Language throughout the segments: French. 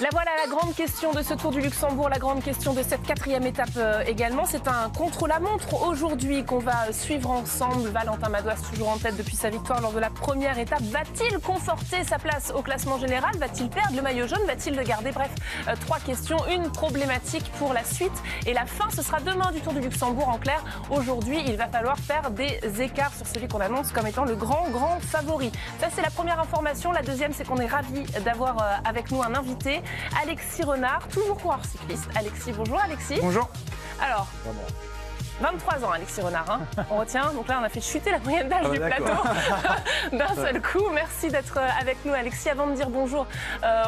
La voilà la grande question de ce Tour du Luxembourg, la grande question de cette 4e étape également. C'est un contre-la-montre aujourd'hui qu'on va suivre ensemble. Valentin Madouas, toujours en tête depuis sa victoire lors de la première étape. Va-t-il conforter sa place au classement général? Va-t-il perdre le maillot jaune? Va-t-il le garder? Bref, 3 questions, une problématique pour la suite. Et la fin, ce sera demain du Tour du Luxembourg. En clair, aujourd'hui, il va falloir faire des écarts sur celui qu'on annonce comme étant le grand favori. Ça, c'est la première information. La deuxième, c'est qu'on est ravis d'avoir avec nous un invité. Alexis Renard, toujours coureur cycliste. Alexis, bonjour Alexis. Bonjour. Alors, 23 ans Alexis Renard, hein. On retient. Donc là, on a fait chuter la moyenne d'âge du plateau d'un seul coup. Merci d'être avec nous Alexis. Avant de dire bonjour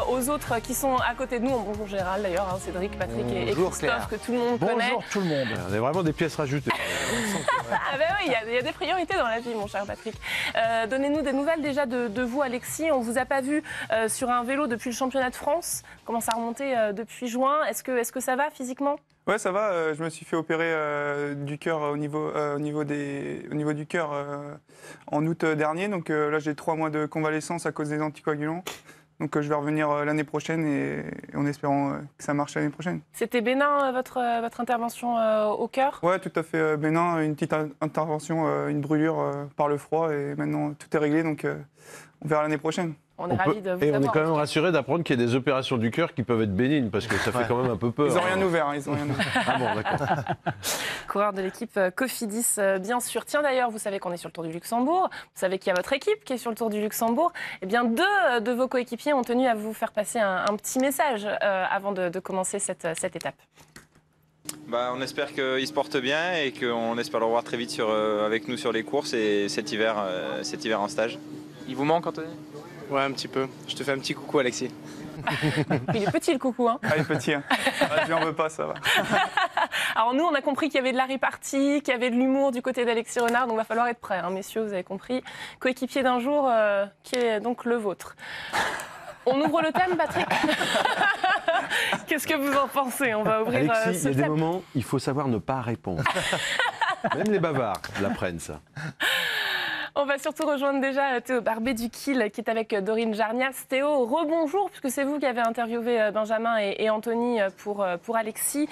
aux autres qui sont à côté de nous, bonjour général d'ailleurs, hein, Cédric, Patrick et Christophe, Claire, que tout le monde connaît. Bonjour tout le monde. On est vraiment des pièces rajoutées. Ah ben oui, il y a des priorités dans la vie, mon cher Patrick. Donnez-nous des nouvelles déjà de vous, Alexis. On ne vous a pas vu sur un vélo depuis le championnat de France. Comment ça a remonté depuis juin? Est-ce que ça va physiquement? Ouais, ça va. Je me suis fait opérer du cœur au niveau du cœur en août dernier. Donc là, j'ai 3 mois de convalescence à cause des anticoagulants. Donc je vais revenir l'année prochaine et en espérant que ça marche l'année prochaine. C'était bénin votre intervention au cœur? Ouais, tout à fait bénin. Une petite intervention, une brûlure par le froid et maintenant tout est réglé. Donc on verra l'année prochaine. On est ravis de vous Et avoir. on est quand même rassuré d'apprendre qu'il y a des opérations du cœur qui peuvent être bénignes, parce que ça fait quand même un peu peur. Ils n'ont rien ouvert. Ils ont rien ouvert. Ah bon, d'accord. Coureur de l'équipe Cofidis, bien sûr. Tiens, d'ailleurs, vous savez qu'on est sur le Tour du Luxembourg. Vous savez qu'il y a votre équipe qui est sur le Tour du Luxembourg. Eh bien, 2 de vos coéquipiers ont tenu à vous faire passer un petit message avant de commencer cette étape. On espère qu'il se porte bien et qu'on espère le revoir très vite avec nous sur les courses et cet hiver en stage. Il vous manque, Anthony? Ouais, un petit peu. Je te fais un petit coucou, Alexis. Il est petit, le coucou. Hein. Ah, il est petit. Hein. Je lui en veux pas, ça va. Alors nous, on a compris qu'il y avait de la répartie, qu'il y avait de l'humour du côté d'Alexis Renard, donc il va falloir être prêt, hein, messieurs, vous avez compris. Coéquipier d'un jour, qui est donc le vôtre. On ouvre le thème, Patrick. Qu'est-ce que vous en pensez? On va ouvrir Alexis, ce il y a des thème. moments, il faut savoir ne pas répondre. Même les bavards l'apprennent, ça. On va surtout rejoindre déjà Théo Barbet du Kiel qui est avec Dorine Jarnias. Théo, rebonjour, puisque c'est vous qui avez interviewé Benjamin et Anthony pour Alexis.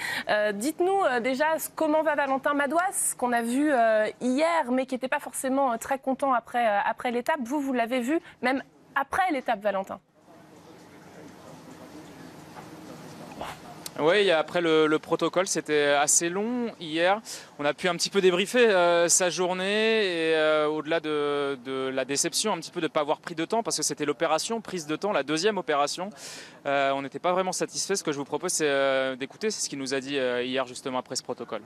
Dites-nous déjà comment va Valentin Madouas, qu'on a vu hier, mais qui n'était pas forcément très content après l'étape. Vous l'avez vu même après l'étape, Valentin? Oui, après le protocole, c'était assez long hier. On a pu un petit peu débriefer sa journée et au-delà de la déception, un petit peu de ne pas avoir pris de temps parce que c'était l'opération, prise de temps, la deuxième opération. On n'était pas vraiment satisfait. Ce que je vous propose, c'est d'écouter. C'est ce qu'il nous a dit hier justement après ce protocole.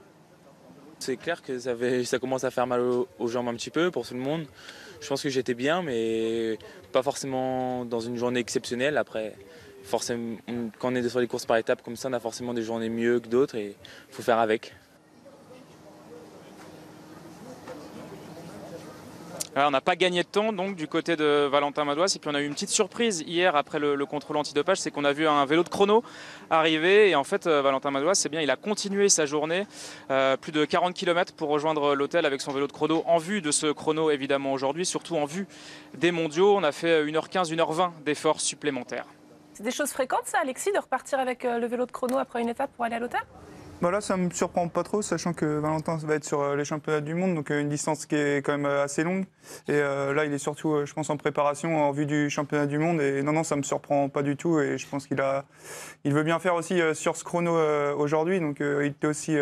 C'est clair que ça commence à faire mal aux jambes un petit peu pour tout le monde. Je pense que j'étais bien, mais pas forcément dans une journée exceptionnelle. Après, forcément, quand on est sur les courses par étapes comme ça, on a forcément des journées mieux que d'autres et il faut faire avec. Alors, on n'a pas gagné de temps donc du côté de Valentin Madouas et puis on a eu une petite surprise hier après le contrôle antidopage, c'est qu'on a vu un vélo de chrono arriver et en fait Valentin Madouas, c'est bien, il a continué sa journée, plus de 40 km pour rejoindre l'hôtel avec son vélo de chrono en vue de ce chrono évidemment aujourd'hui, surtout en vue des mondiaux. On a fait 1h15, 1h20 d'efforts supplémentaires. C'est des choses fréquentes ça, Alexis, de repartir avec le vélo de chrono après une étape pour aller à l'hôtel? Là, ça me surprend pas trop, sachant que Valentin va être sur les championnats du monde, donc une distance qui est quand même assez longue. Et là, il est surtout, je pense, en préparation en vue du championnat du monde. Et non, ça me surprend pas du tout. Et je pense il veut bien faire aussi sur ce chrono aujourd'hui. Donc, il était aussi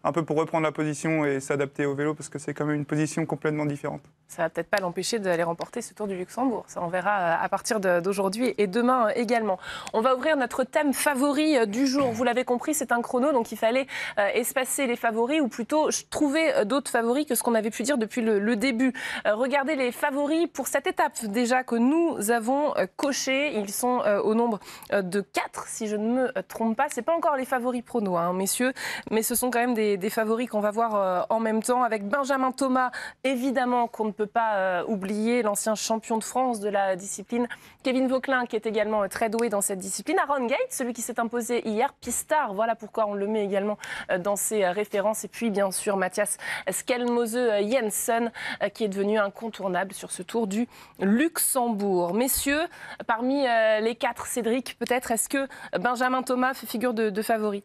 un peu pour reprendre la position et s'adapter au vélo, parce que c'est quand même une position complètement différente. Ça va peut-être pas l'empêcher d'aller remporter ce Tour du Luxembourg. Ça, on verra à partir d'aujourd'hui et demain également. On va ouvrir notre thème favori du jour. Vous l'avez compris, c'est un chrono, donc il fallait espacer les favoris, ou plutôt trouver d'autres favoris que ce qu'on avait pu dire depuis le début. Regardez les favoris pour cette étape déjà que nous avons coché. Ils sont au nombre de 4, si je ne me trompe pas. C'est pas encore les favoris pronos, hein, messieurs, mais ce sont quand même des des favoris qu'on va voir en même temps avec Benjamin Thomas, évidemment qu'on ne peut pas oublier l'ancien champion de France de la discipline, Kevin Vauquelin qui est également très doué dans cette discipline, Aaron Gate, celui qui s'est imposé hier, pistard, voilà pourquoi on le met également dans ses références, et puis bien sûr Mathias Skelmose Jensen qui est devenu incontournable sur ce Tour du Luxembourg. Messieurs, parmi les 4, Cédric, peut-être, est-ce que Benjamin Thomas fait figure de favori?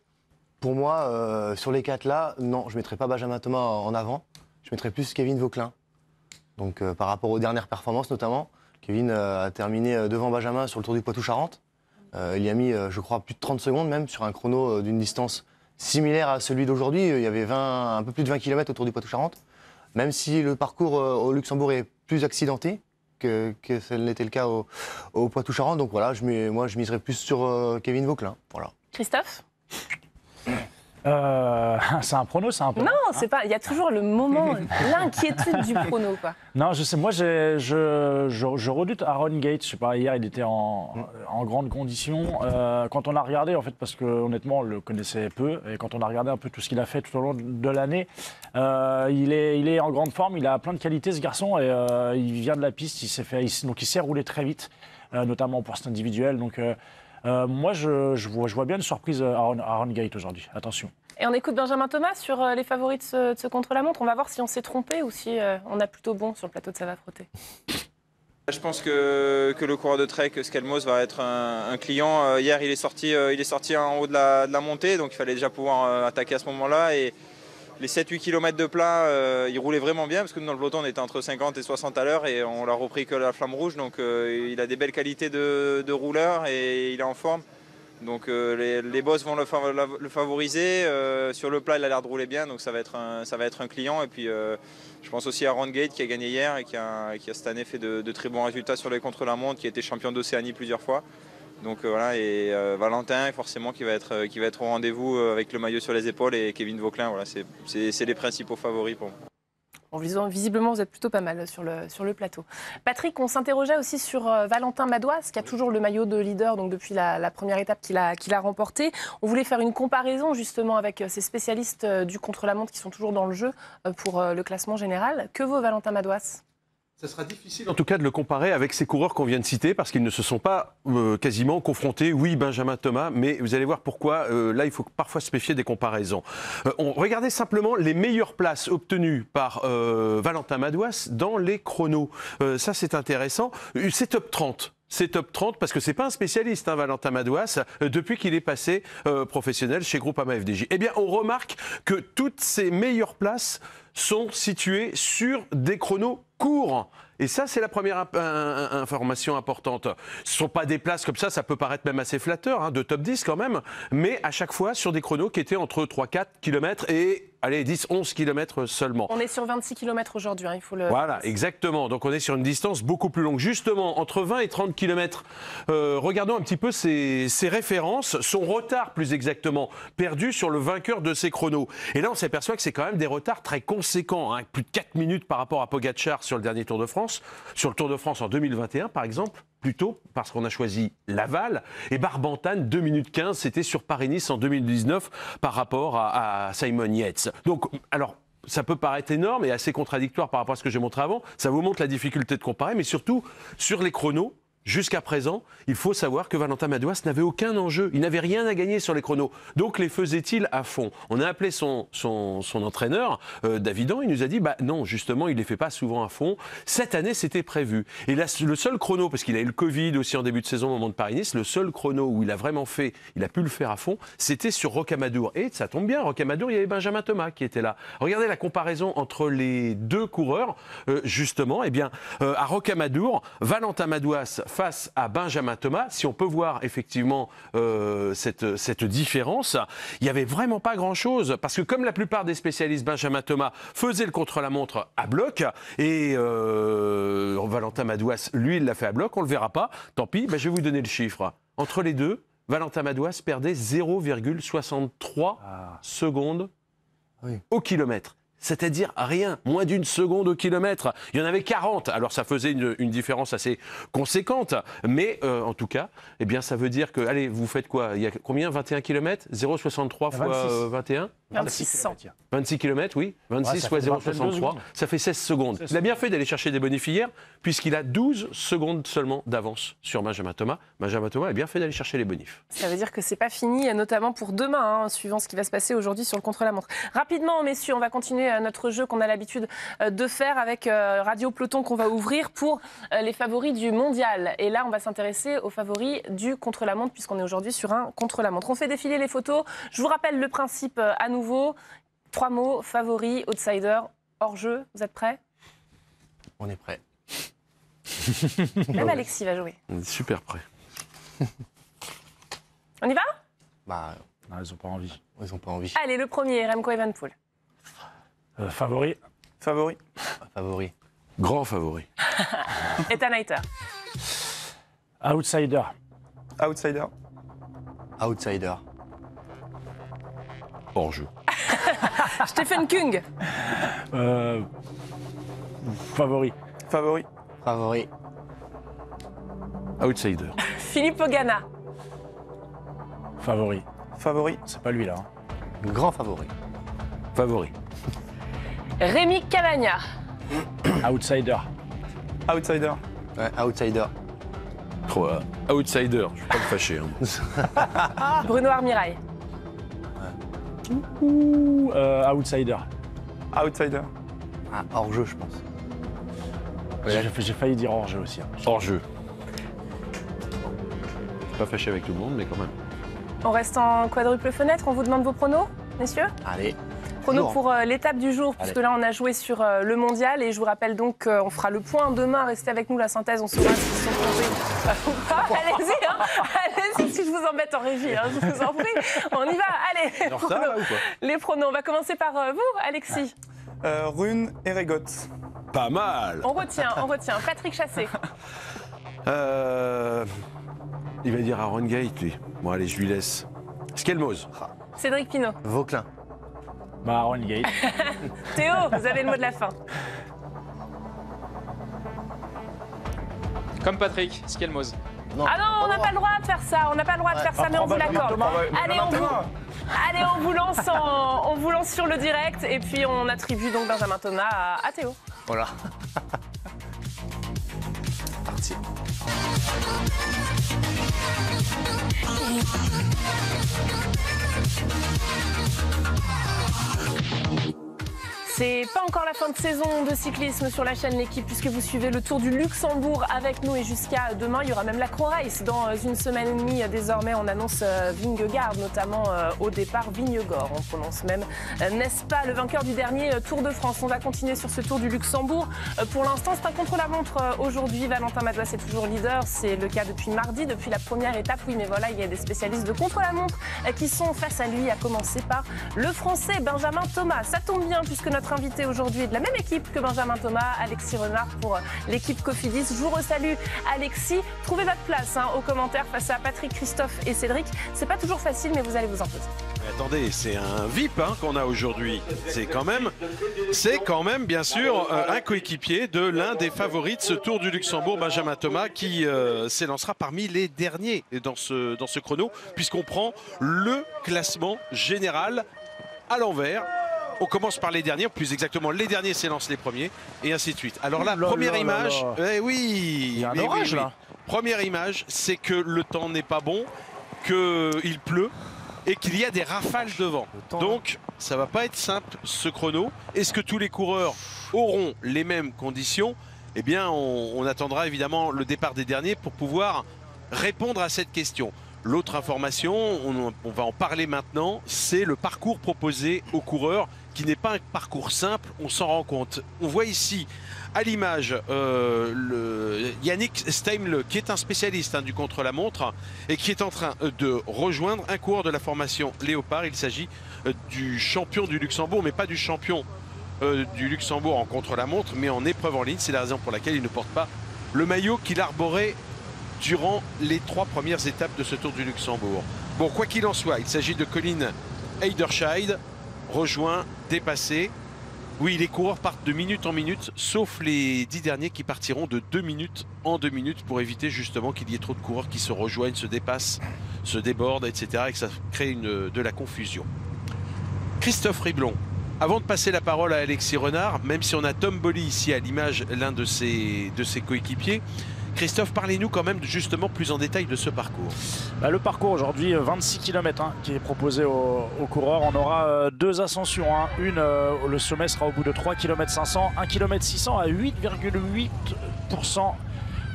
Pour moi, sur les 4 là, non, je ne mettrai pas Benjamin Thomas en avant. Je mettrai plus Kevin Vauquelin. Donc par rapport aux dernières performances notamment, Kevin a terminé devant Benjamin sur le Tour du Poitou-Charentes. Il y a mis, je crois, plus de 30 secondes même sur un chrono d'une distance similaire à celui d'aujourd'hui. Il y avait un peu plus de 20 km au Tour du Poitou-Charentes. Même si le parcours au Luxembourg est plus accidenté que ce n'était le cas au Poitou-Charentes. Donc voilà, moi je miserais plus sur Kevin Vauquelin. Voilà. Christophe? C'est un prono, c'est un peu. Non, c'est pas. Il y a toujours le moment, l'inquiétude du prono, quoi. Non, je sais. Moi, je redoute Aaron Gate. Je sais pas. Hier, il était en grande condition. Quand on a regardé, en fait, parce que honnêtement, on le connaissait peu, et quand on a regardé un peu tout ce qu'il a fait tout au long de l'année, il est en grande forme. Il a plein de qualités, ce garçon, et il vient de la piste. Donc, il s'est roulé très vite, notamment pour cet individuel. Donc moi, je vois bien une surprise Aaron Gate aujourd'hui. Attention. Et on écoute Benjamin Thomas sur les favoris de ce contre-la-montre. On va voir si on s'est trompé ou si on a plutôt bon sur le plateau de Ça va frotter. Je pense que le coureur de trek, Skelmose, va être un client. Hier, il est sorti en haut de la montée, donc il fallait déjà pouvoir attaquer à ce moment-là. Et les 7-8 km de plat, il roulait vraiment bien, parce que nous, dans le peloton, on était entre 50 et 60 à l'heure, et on l'a repris que la flamme rouge. Donc il a des belles qualités de rouleur, et il est en forme. Donc les boss vont le favoriser. Sur le plat, il a l'air de rouler bien, donc ça va être un client. Et puis je pense aussi à Aaron Gate qui a gagné hier et qui a cette année fait de très bons résultats sur les contre-la-montre, qui a été champion d'Océanie plusieurs fois. Donc voilà, et Valentin forcément qui va être au rendez-vous avec le maillot sur les épaules, et Kevin Vauquelin, voilà, c'est les principaux favoris pour moi. Bon, visiblement, vous êtes plutôt pas mal sur le plateau. Patrick, on s'interrogeait aussi sur Valentin Madouas, qui a toujours le maillot de leader donc depuis la première étape qu'il a remportée. On voulait faire une comparaison justement avec ces spécialistes du contre-la-montre qui sont toujours dans le jeu pour le classement général. Que vaut Valentin Madouas ? Ça sera difficile en tout cas de le comparer avec ces coureurs qu'on vient de citer parce qu'ils ne se sont pas quasiment confrontés. Oui, Benjamin Thomas, mais vous allez voir pourquoi. Là, il faut parfois se méfier des comparaisons. Regardez simplement les meilleures places obtenues par Valentin Madouas dans les chronos. Ça, c'est intéressant. C'est top 30. C'est top 30 parce que c'est pas un spécialiste, Valentin Madouas, depuis qu'il est passé professionnel chez Groupama FDJ. Eh bien, on remarque que toutes ces meilleures places sont situées sur des chronos courts. Et ça, c'est la première information importante. Ce ne sont pas des places comme ça peut paraître même assez flatteur, de top 10 quand même, mais à chaque fois sur des chronos qui étaient entre 3-4 km et 10-11 km seulement. On est sur 26 km aujourd'hui, il faut le... Voilà, exactement. Donc on est sur une distance beaucoup plus longue. Justement, entre 20 et 30 km, regardons un petit peu ces références, son retard plus exactement, perdu sur le vainqueur de ces chronos. Et là, on s'aperçoit que c'est quand même des retards très conséquents, plus de 4 minutes par rapport à Pogačar sur le dernier Tour de France. Sur le Tour de France en 2021, par exemple, plutôt parce qu'on a choisi Laval. Et Barbantane, 2 minutes 15, c'était sur Paris-Nice en 2019 par rapport à Simon Yates. Donc, alors, ça peut paraître énorme et assez contradictoire par rapport à ce que j'ai montré avant. Ça vous montre la difficulté de comparer, mais surtout, sur les chronos, jusqu'à présent, il faut savoir que Valentin Madouas n'avait aucun enjeu. Il n'avait rien à gagner sur les chronos. Donc les faisait-il à fond? On a appelé son entraîneur, Davidan. Il nous a dit non, justement, il ne les fait pas souvent à fond. Cette année, c'était prévu. Et là, le seul chrono, parce qu'il a eu le Covid aussi en début de saison au moment de Paris-Nice, le seul chrono où il a pu le faire à fond, c'était sur Rocamadour. Et ça tombe bien, Rocamadour, il y avait Benjamin Thomas qui était là. Regardez la comparaison entre les deux coureurs, justement. Eh bien, à Rocamadour, Valentin Madouas face à Benjamin Thomas, si on peut voir effectivement cette différence, il n'y avait vraiment pas grand-chose, parce que comme la plupart des spécialistes, Benjamin Thomas faisait le contre-la-montre à bloc, et Valentin Madouas, lui, il l'a fait à bloc, on ne le verra pas, tant pis, je vais vous donner le chiffre. Entre les deux, Valentin Madouas perdait 0,63 secondes au kilomètre. c'est-à-dire rien, moins d'une seconde au kilomètre. Il y en avait 40, alors ça faisait une différence assez conséquente, mais en tout cas, eh bien, ça veut dire que, allez, vous faites quoi? Il y a combien? 21 km? 0,63 fois 21? 2600. 26 km, oui. 26 fois 0,63, ça fait 16 secondes. Il a bien fait d'aller chercher des bonifs hier, puisqu'il a 12 secondes seulement d'avance sur Benjamin Thomas. Benjamin Thomas a bien fait d'aller chercher les bonifs. Ça veut dire que c'est pas fini, notamment pour demain, hein, suivant ce qui va se passer aujourd'hui sur le contre-la-montre. Rapidement, messieurs, on va continuer notre jeu qu'on a l'habitude de faire avec Radio Peloton qu'on va ouvrir pour les favoris du mondial. Et là, on va s'intéresser aux favoris du contre-la-montre, puisqu'on est aujourd'hui sur un contre-la-montre. On fait défiler les photos. Je vous rappelle le principe à nouveau. 3 mots, favoris, outsider, hors-jeu. Vous êtes prêts? On est prêt. Même Alexis va jouer. On est super prêt. On y va? Bah, Non, ils n'ont pas envie. ils n'ont pas envie. Allez, le premier, Remco Evenepoel. Favori. Favori. Favori. Grand favori. Ethan Hayter. Outsider. Outsider. Outsider. Hors jeu. Stephen Kung. Favori. Favori. Favori. Outsider. Philippe Ogana. Favori. Favori. C'est pas lui là. Grand favori. Favori. Rémi Cavagna. Outsider. Outsider. Ouais, outsider. Outsider, je ne vais pas me fâcher. Hein. Bruno Armirail. Outsider. Outsider. Ah, hors jeu, je pense. J'ai failli dire hors jeu aussi. Hein. Hors jeu. Je suis pas fâché avec tout le monde, mais quand même. On reste en quadruple fenêtre. On vous demande vos pronos, messieurs. Allez. Pronos pour l'étape du jour, puisque là on a joué sur le mondial et je vous rappelle donc qu'on fera le point demain. Restez avec nous, la synthèse, on saura s'ils sont trompés ou pas. Allez-y, hein. Allez-y, si je vous embête en régie, hein, je vous en prie. On y va, allez. Les En retard, là, ou quoi? Les pronos, on va commencer par vous, Alexis. Rune et Regot. Pas mal. On retient. Patrick Chassé. Il va dire Aaron Gate, lui. Bon, allez, je lui laisse. Skelmose. Cédric Pinault. Vauclin. Bah, Aaron Gate. Théo, vous avez le mot de la fin. Comme Patrick, Skelmose. Ah non, on n'a pas le droit de faire ça. On n'a pas le droit de faire ça, mais on vous l'accorde. Allez, on vous lance sur le direct et puis on attribue donc Benjamin Thomas à Théo. Voilà. Parti. C'est pas encore la fin de saison de cyclisme sur la chaîne L'Équipe puisque vous suivez le Tour du Luxembourg avec nous et jusqu'à demain. Il y aura même la Croix-Race dans une semaine et demie. Désormais, on annonce Vingegaard, notamment au départ Vignegor. On prononce même, n'est-ce pas, le vainqueur du dernier Tour de France. On va continuer sur ce Tour du Luxembourg. Pour l'instant, c'est un contre-la-montre aujourd'hui. Valentin Madois est toujours leader. C'est le cas depuis mardi, depuis la première étape. Oui, mais voilà, il y a des spécialistes de contre-la-montre qui sont face à lui, à commencer par le Français Benjamin Thomas. Ça tombe bien puisque notre invité aujourd'hui est de la même équipe que Benjamin Thomas, Alexis Renard pour l'équipe Cofidis. Je vous resalue, Alexis. Trouvez votre place aux commentaires face à Patrick, Christophe et Cédric. C'est pas toujours facile, mais vous allez vous imposer. Attendez, c'est un VIP qu'on a aujourd'hui. C'est quand même, bien sûr, un coéquipier de l'un des favoris de ce Tour du Luxembourg, Benjamin Thomas, qui s'élancera parmi les derniers dans ce chrono, puisqu'on prend le classement général à l'envers. On commence par les derniers, plus exactement les derniers s'élancent les premiers, et ainsi de suite. Alors là, première image, oui, il y a un orage là. Première image, c'est que le temps n'est pas bon, qu'il pleut et qu'il y a des rafales de vent. Donc, ça va pas être simple ce chrono. Est-ce que tous les coureurs auront les mêmes conditions? Eh bien, on attendra évidemment le départ des derniers pour pouvoir répondre à cette question. L'autre information, on va en parler maintenant, c'est le parcours proposé aux coureurs, qui n'est pas un parcours simple, on s'en rend compte. On voit ici, à l'image, Yannick Steimle, qui est un spécialiste du contre-la-montre, et qui est en train de rejoindre un coureur de la formation Léopard. Il s'agit du champion du Luxembourg, mais pas du champion du Luxembourg en contre-la-montre, mais en épreuve en ligne. C'est la raison pour laquelle il ne porte pas le maillot qu'il arborait durant les 3 premières étapes de ce Tour du Luxembourg. Bon, quoi qu'il en soit, il s'agit de Colin Heiderscheid, rejoint, dépassé. Oui, les coureurs partent de minute en minute, sauf les 10 derniers qui partiront de 2 minutes en 2 minutes pour éviter justement qu'il y ait trop de coureurs qui se rejoignent, se dépassent, se débordent, etc. et que ça crée de la confusion. Christophe Riblon, avant de passer la parole à Alexis Renard, même si on a Tom Bolly ici à l'image, l'un de ses coéquipiers, Christophe, parlez-nous quand même justement plus en détail de ce parcours. Le parcours aujourd'hui, 26 km qui est proposé aux coureurs. On aura 2 ascensions. Une, le sommet sera au bout de 3 km 500, 1 km 600 à 8,8%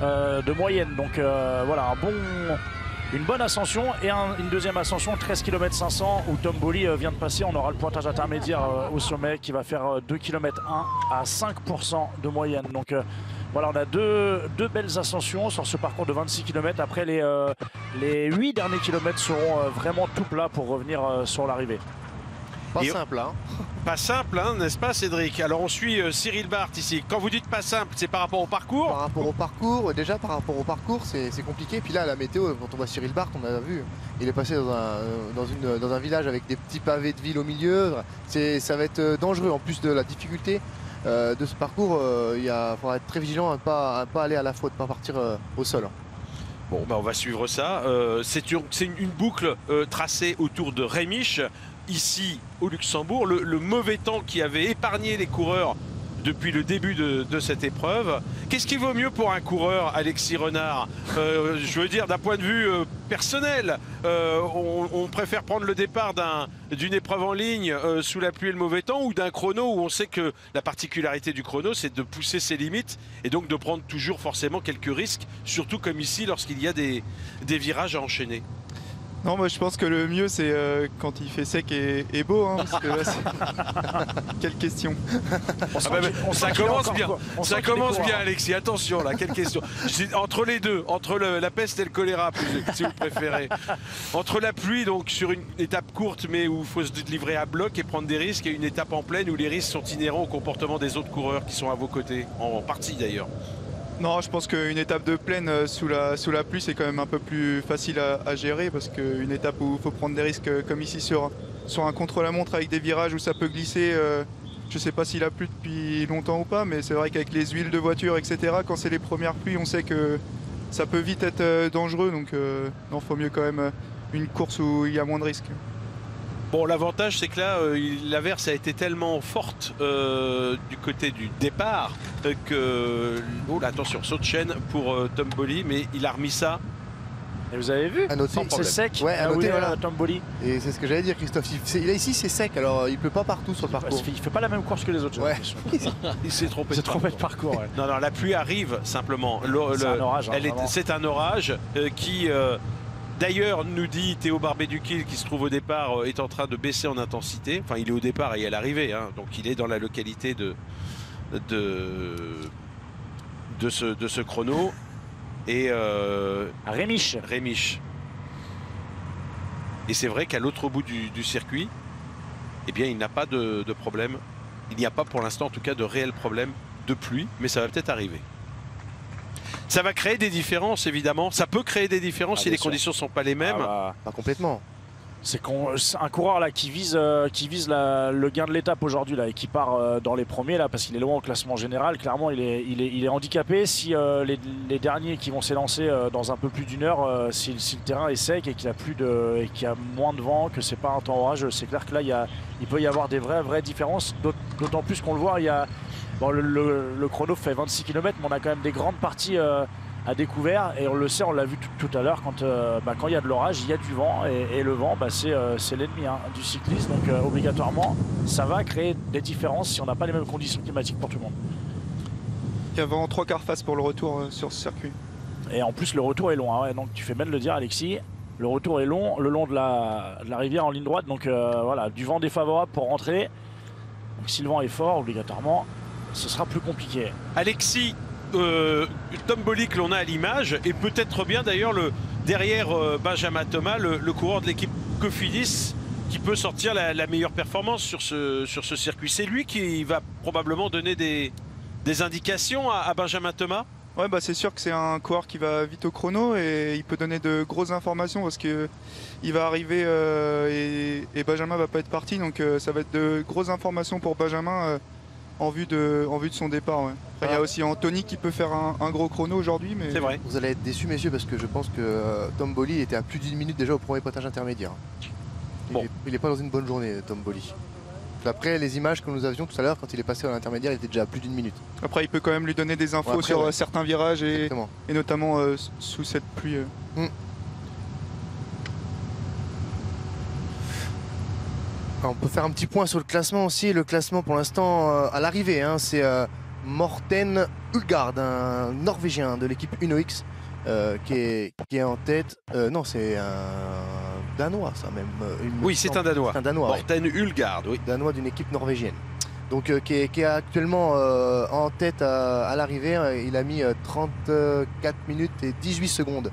de moyenne. Donc voilà, une bonne ascension et une deuxième ascension, 13 km 500 où Tom Bolly vient de passer. On aura le pointage intermédiaire au sommet qui va faire 2 km 1 à 5% de moyenne. Donc voilà, on a deux belles ascensions sur ce parcours de 26 km. Après, les 8 derniers kilomètres seront vraiment tout plats pour revenir sur l'arrivée. Pas simple, hein. Pas simple, hein, n'est-ce pas, Cédric? Alors on suit Cyril Barthes ici. Quand vous dites pas simple, c'est par rapport au parcours? Par rapport au parcours, déjà par rapport au parcours, c'est compliqué. Puis là, la météo, quand on voit Cyril Barthes, on a vu, il est passé dans un village avec des petits pavés de ville au milieu. Ça va être dangereux en plus de la difficulté de ce parcours. Il faudra être très vigilant à ne pas aller à la faute, pas partir au sol. Bon, on va suivre ça. C'est une boucle tracée autour de Rémiche. Ici au Luxembourg, le mauvais temps qui avait épargné les coureurs depuis le début de cette épreuve. Qu'est-ce qui vaut mieux pour un coureur, Alexis Renard? Je veux dire, d'un point de vue personnel, on préfère prendre le départ d'une épreuve en ligne sous la pluie et le mauvais temps, ou d'un chrono où on sait que la particularité du chrono, c'est de pousser ses limites et donc de prendre toujours forcément quelques risques, surtout comme ici lorsqu'il y a des virages à enchaîner. Non, moi je pense que le mieux c'est quand il fait sec et beau, hein, parce que là c'est... Quelle question. Ça commence bien, ça commence bien, Alexis, attention là, quelle question. Entre les deux, entre la peste et le choléra, si vous préférez. Entre la pluie, donc sur une étape courte mais où il faut se livrer à bloc et prendre des risques, et une étape en pleine où les risques sont inhérents au comportement des autres coureurs qui sont à vos côtés, en partie d'ailleurs. Non, je pense qu'une étape de plaine sous la pluie, c'est quand même un peu plus facile à gérer, parce qu'une étape où il faut prendre des risques comme ici sur un contre-la-montre avec des virages où ça peut glisser, je ne sais pas s'il a plu depuis longtemps ou pas, mais c'est vrai qu'avec les huiles de voiture, etc., quand c'est les premières pluies, on sait que ça peut vite être dangereux, donc non, faut mieux quand même une course où il y a moins de risques. Bon, l'avantage, c'est que là, l'averse a été tellement forte du côté du départ que... Oh là, attention, saut de chaîne pour Tom Bolly, mais il a remis ça. Et vous avez vu, c'est sec, ouais, à noter, voilà. Tom Bolly. Et c'est ce que j'allais dire, Christophe. Ici, c'est sec, alors il pleut pas partout sur le parcours. Il fait pas la même course que les autres. Ouais. Il s'est trompé de parcours. Ouais. Non, la pluie arrive simplement. C'est un orage. C'est un orage qui... D'ailleurs, nous dit Théo Barbet-Duquil, qui se trouve au départ, est en train de baisser en intensité. Enfin, il est au départ et à l'arrivée, hein, donc il est dans la localité de ce chrono. Et Rémiche. Et c'est vrai qu'à l'autre bout du circuit, eh bien, il n'a pas de problème. Il n'y a pas pour l'instant, en tout cas, de réel problème de pluie, mais ça va peut-être arriver. Ça va créer des différences, évidemment. Ça peut créer des différences si les conditions ne sont pas les mêmes. Pas complètement. C'est un coureur là qui vise le gain de l'étape aujourd'hui là, et qui part dans les premiers là, parce qu'il est loin au classement général. Clairement, il est handicapé. Si les derniers qui vont s'élancer dans un peu plus d'une heure, si le terrain est sec et qu'il y a moins de vent, que c'est pas un temps orageux, c'est clair que là il peut y avoir des vraies différences. D'autant plus qu'on le voit, il y a bon, le chrono fait 26 km, mais on a quand même des grandes parties à découvert, et on le sait, on l'a vu tout à l'heure, quand il y a de l'orage, il y a du vent, et le vent, c'est l'ennemi du cycliste, donc obligatoirement, ça va créer des différences si on n'a pas les mêmes conditions climatiques pour tout le monde. Il y a vraiment 3 quarts face pour le retour sur ce circuit. Et en plus, le retour est long, hein, ouais, donc tu fais bien de le dire, Alexis. Le retour est long, le long de la rivière en ligne droite, donc voilà, du vent défavorable pour rentrer. Donc si le vent est fort, obligatoirement, ce sera plus compliqué. Alexis, Tom Bolly que l'on a à l'image, et peut-être bien d'ailleurs derrière Benjamin Thomas, le coureur de l'équipe Cofidis, qui peut sortir la meilleure performance sur ce circuit. C'est lui qui va probablement donner des indications à Benjamin Thomas. Ouais, c'est sûr que c'est un coureur qui va vite au chrono, et il peut donner de grosses informations, parce qu'il va arriver et Benjamin va pas être parti, donc ça va être de grosses informations pour Benjamin en vue de son départ. Ouais. Après, il y a aussi Anthony qui peut faire un gros chrono aujourd'hui. Mais... C'est vrai. Vous allez être déçus, messieurs, parce que je pense que Tom Bolly était à plus d'1 minute déjà au premier pointage intermédiaire. Bon. Il n'est pas dans une bonne journée, Tom Bolly. Après, les images que nous avions tout à l'heure, quand il est passé à l'intermédiaire, il était déjà à plus d'1 minute. Après, il peut quand même lui donner des infos Après, sur certains virages et notamment sous cette pluie. On peut faire un petit point sur le classement aussi. Le classement pour l'instant à l'arrivée, hein, c'est Morten Ulgaard, un Norvégien de l'équipe UnoX qui est en tête. Non, c'est un Danois, ça même. Oui, c'est un Danois. Un Danois. Morten Ulgaard, oui. Danois d'une équipe norvégienne. Donc qui est actuellement en tête à l'arrivée. Il a mis 34 minutes et 18 secondes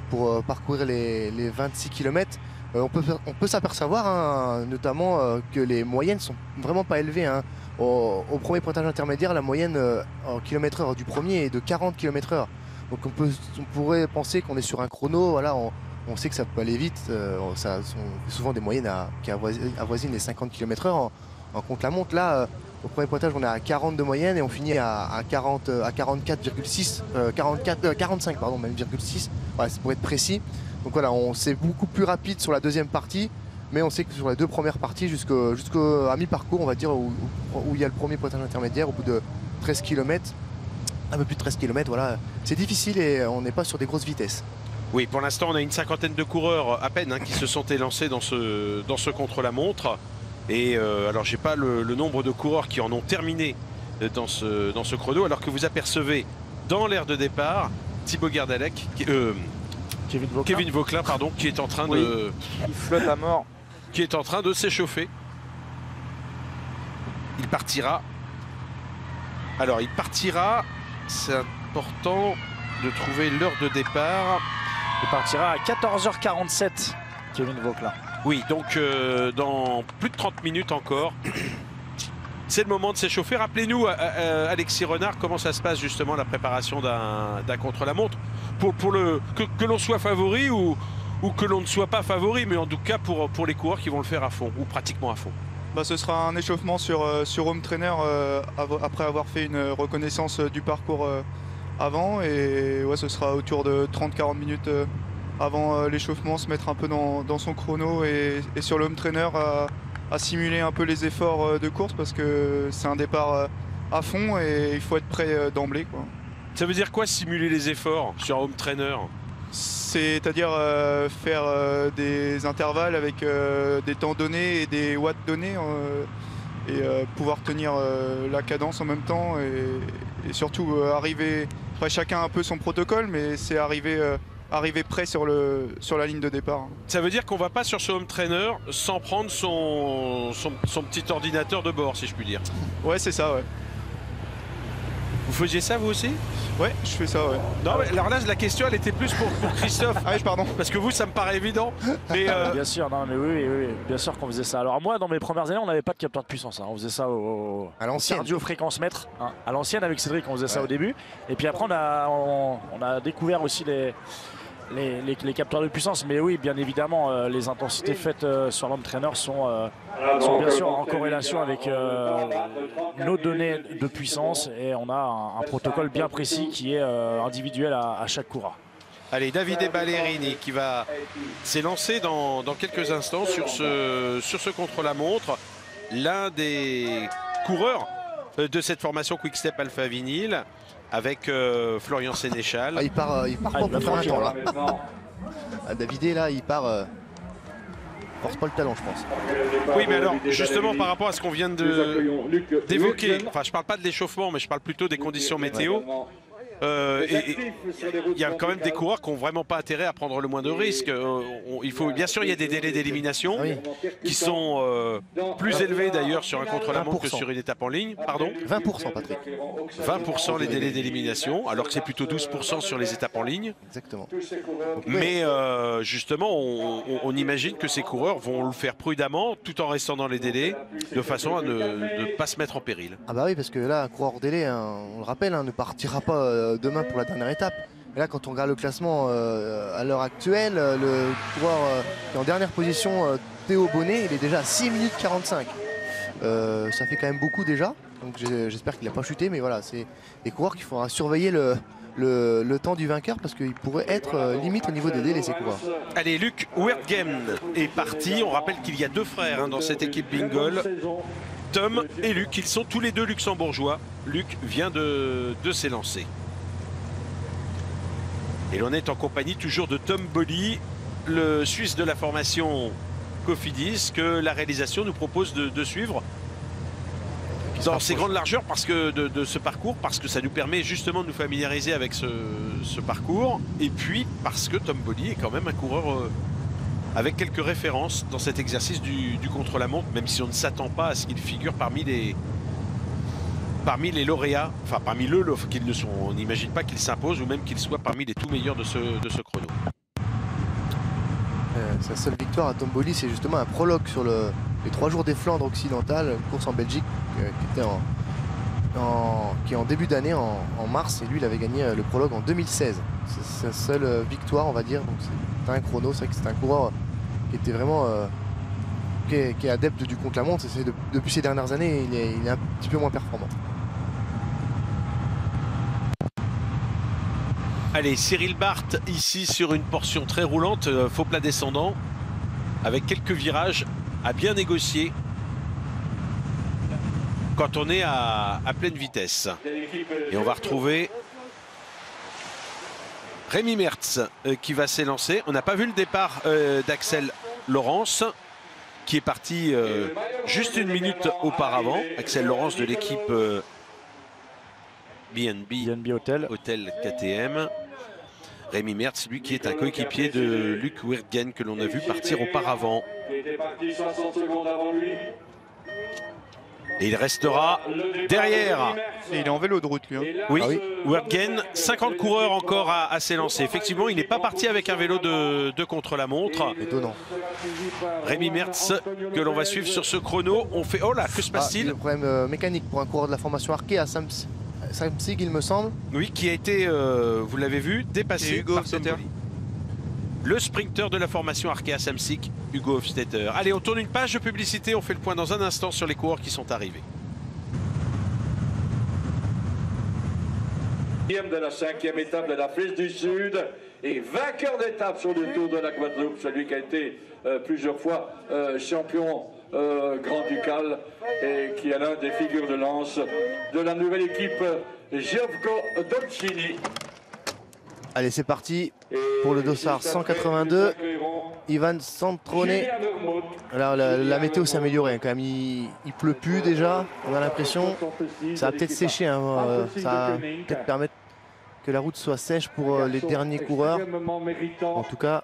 pour parcourir les 26 km. On peut s'apercevoir hein, notamment que les moyennes sont vraiment pas élevées. Hein. Au premier pointage intermédiaire, la moyenne en km/h du premier est de 40 km/h. Donc on pourrait penser qu'on est sur un chrono. Voilà, on sait que ça peut aller vite. On fait souvent des moyennes qui avoisinent les 50 km/h en contre-la-montre. Là, au premier pointage, on est à 40 de moyenne et on finit à 44,6, 45 pardon, même 0,6. Voilà, c'est pour être précis. Donc voilà, c'est beaucoup plus rapide sur la deuxième partie, mais on sait que sur les deux premières parties, jusqu'à mi-parcours, on va dire, où il y a le premier pointage intermédiaire, au bout de 13 km, un peu plus de 13 km, voilà, c'est difficile et on n'est pas sur des grosses vitesses. Oui, pour l'instant, on a une cinquantaine de coureurs à peine hein, qui se sont élancés dans ce contre-la-montre. Et alors, j'ai pas le nombre de coureurs qui en ont terminé dans ce chrono, alors que vous apercevez dans l'aire de départ Thibaut Gerdalec, Kevin Vauquelin, pardon, qui est en train de... Il flotte à mort. Qui est en train de s'échauffer. Il partira. Alors, il partira. C'est important de trouver l'heure de départ. Il partira à 14h47, Kevin Vauquelin. Oui, donc dans plus de 30 minutes encore. C'est le moment de s'échauffer. Rappelez-nous, Alexis Renard, comment ça se passe justement la préparation d'un contre-la-montre que l'on soit favori ou que l'on ne soit pas favori, mais en tout cas pour les coureurs qui vont le faire à fond ou pratiquement à fond. Bah, ce sera un échauffement sur Home Trainer après avoir fait une reconnaissance du parcours avant. Et ouais, ce sera autour de 30-40 minutes avant l'échauffement, se mettre un peu dans son chrono et sur le Home Trainer à simuler un peu les efforts de course parce que c'est un départ à fond et il faut être prêt d'emblée. Ça veut dire quoi simuler les efforts sur Home Trainer? C'est-à-dire faire des intervalles avec des temps donnés et des watts donnés et pouvoir tenir la cadence en même temps et surtout arriver, après chacun a un peu son protocole, mais c'est arriver prêt sur la ligne de départ. Ça veut dire qu'on va pas sur ce Home Trainer sans prendre son petit ordinateur de bord, si je puis dire. Ouais, c'est ça, ouais. Vous faisiez ça vous aussi? Ouais, je fais ça, ouais. Non, mais alors là, la question, elle était plus pour Christophe. Ah oui, pardon. Parce que vous, ça me paraît évident. Mais Bien sûr, non, mais oui, bien sûr qu'on faisait ça. Alors moi, dans mes premières années, on n'avait pas de capteur de puissance. Hein. On faisait ça à l'ancienne. Cardio-fréquence-mètre. Hein. À l'ancienne, avec Cédric, on faisait ça au début. Et puis après, on a découvert aussi les capteurs de puissance. Mais oui, bien évidemment, les intensités faites sur l'Home Trainer sont bien sûr en corrélation avec nos données de puissance. Et on a un protocole bien précis qui est individuel à chaque coureur. Allez, Davide Ballerini qui va s'élancer dans quelques instants sur ce contre-la-montre. L'un des coureurs de cette formation Quick Step Alpha Vinyl avec Florian Sénéchal. Il part pas pour faire un temps là. Davidé là, il part... force pas le talent, je pense. Oui, mais alors, justement, par rapport à ce qu'on vient d'évoquer, enfin, je parle pas de l'échauffement, mais je parle plutôt des conditions météo. Il y a quand même des coureurs qui n'ont vraiment pas intérêt à prendre le moins de risques. Bien sûr, il y a des délais d'élimination qui sont plus élevés d'ailleurs sur un contre-la-montre que sur une étape en ligne. Pardon ? 20%, Patrick. 20% les délais d'élimination, alors que c'est plutôt 12% sur les étapes en ligne. Exactement. Mais justement, on imagine que ces coureurs vont le faire prudemment, tout en restant dans les délais, de façon à ne pas se mettre en péril. Ah bah oui, parce que là, un coureur hors délai, hein, on le rappelle, ne partira pas demain pour la dernière étape. Et là, quand on regarde le classement à l'heure actuelle, le coureur qui est en dernière position, Théo Bonnet, il est déjà à 6 minutes 45. Ça fait quand même beaucoup déjà. Donc j'espère qu'il n'a pas chuté, mais voilà, c'est des coureurs qu'il faudra surveiller le temps du vainqueur parce qu'il pourrait être limite au niveau des délais, ces coureurs. Allez, Luc Wertgen est parti. On rappelle qu'il y a 2 frères dans cette équipe Bingol. Tom et Luc, ils sont tous les 2 luxembourgeois. Luc vient de s'élancer. Et l'on est en compagnie toujours de Tom Bolly, le Suisse de la formation Cofidis, que la réalisation nous propose de suivre dans ses grandes largeurs parce que de ce parcours, parce que ça nous permet justement de nous familiariser avec ce parcours, et puis parce que Tom Bolly est quand même un coureur avec quelques références dans cet exercice du contre-la-montre, même si on ne s'attend pas à ce qu'il figure parmi les lauréats, enfin parmi qu'ils ne sont, on n'imagine pas qu'il s'impose ou même qu'il soit parmi les tout meilleurs de ce chrono. Sa seule victoire à Tom Bolly, c'est justement un prologue sur les 3 jours des Flandres occidentales, une course en Belgique qui est en début d'année, en mars, et lui il avait gagné le prologue en 2016. C'est sa seule victoire, on va dire, donc c'est un chrono. C'est vrai que c'est un coureur qui était vraiment qui est adepte du contre-la-montre. Depuis ces dernières années, il est un petit peu moins performant. Allez, Cyril Barth ici sur une portion très roulante, faux plat descendant, avec quelques virages à bien négocier quand on est à pleine vitesse. Et on va retrouver Rémi Mertz qui va s'élancer. On n'a pas vu le départ d'Axel Laurence qui est parti juste une minute auparavant. Axel Laurence de l'équipe BNB Hotel KTM. Rémi Mertz, lui qui est un coéquipier de Luc Wertgen que l'on a vu partir auparavant. Et il restera derrière. Et il est en vélo de route, lui. Hein. Oui, Wertgen, 50 coureurs encore à s'élancer. Effectivement, il n'est pas parti avec un vélo de contre-la-montre. Étonnant. Rémi Mertz, que l'on va suivre sur ce chrono. On fait... Oh là, que se passe-t-il? Le problème mécanique pour un coureur de la formation Arkea à Samsig, il me semble. Oui, qui a été, vous l'avez vu, dépassé par Tom Bolly. Le sprinter de la formation Arkea Samsic, Hugo Hofstetter. Allez, on tourne une page de publicité, on fait le point dans un instant sur les coureurs qui sont arrivés. De la 5e étape de la Flèche du Sud et vainqueur d'étape sur le Tour de la Guadeloupe, celui qui a été plusieurs fois champion grand-ducal et qui est l'un des figures de lance de la nouvelle équipe Giovco Dolcini. Allez, c'est parti pour le dossard 182. Ivan Santrone. Alors la météo s'est améliorée quand même. Il pleut plus déjà, on a l'impression. Ça va peut-être sécher, hein. Ça va peut-être permettre que la route soit sèche pour les derniers coureurs. En tout cas,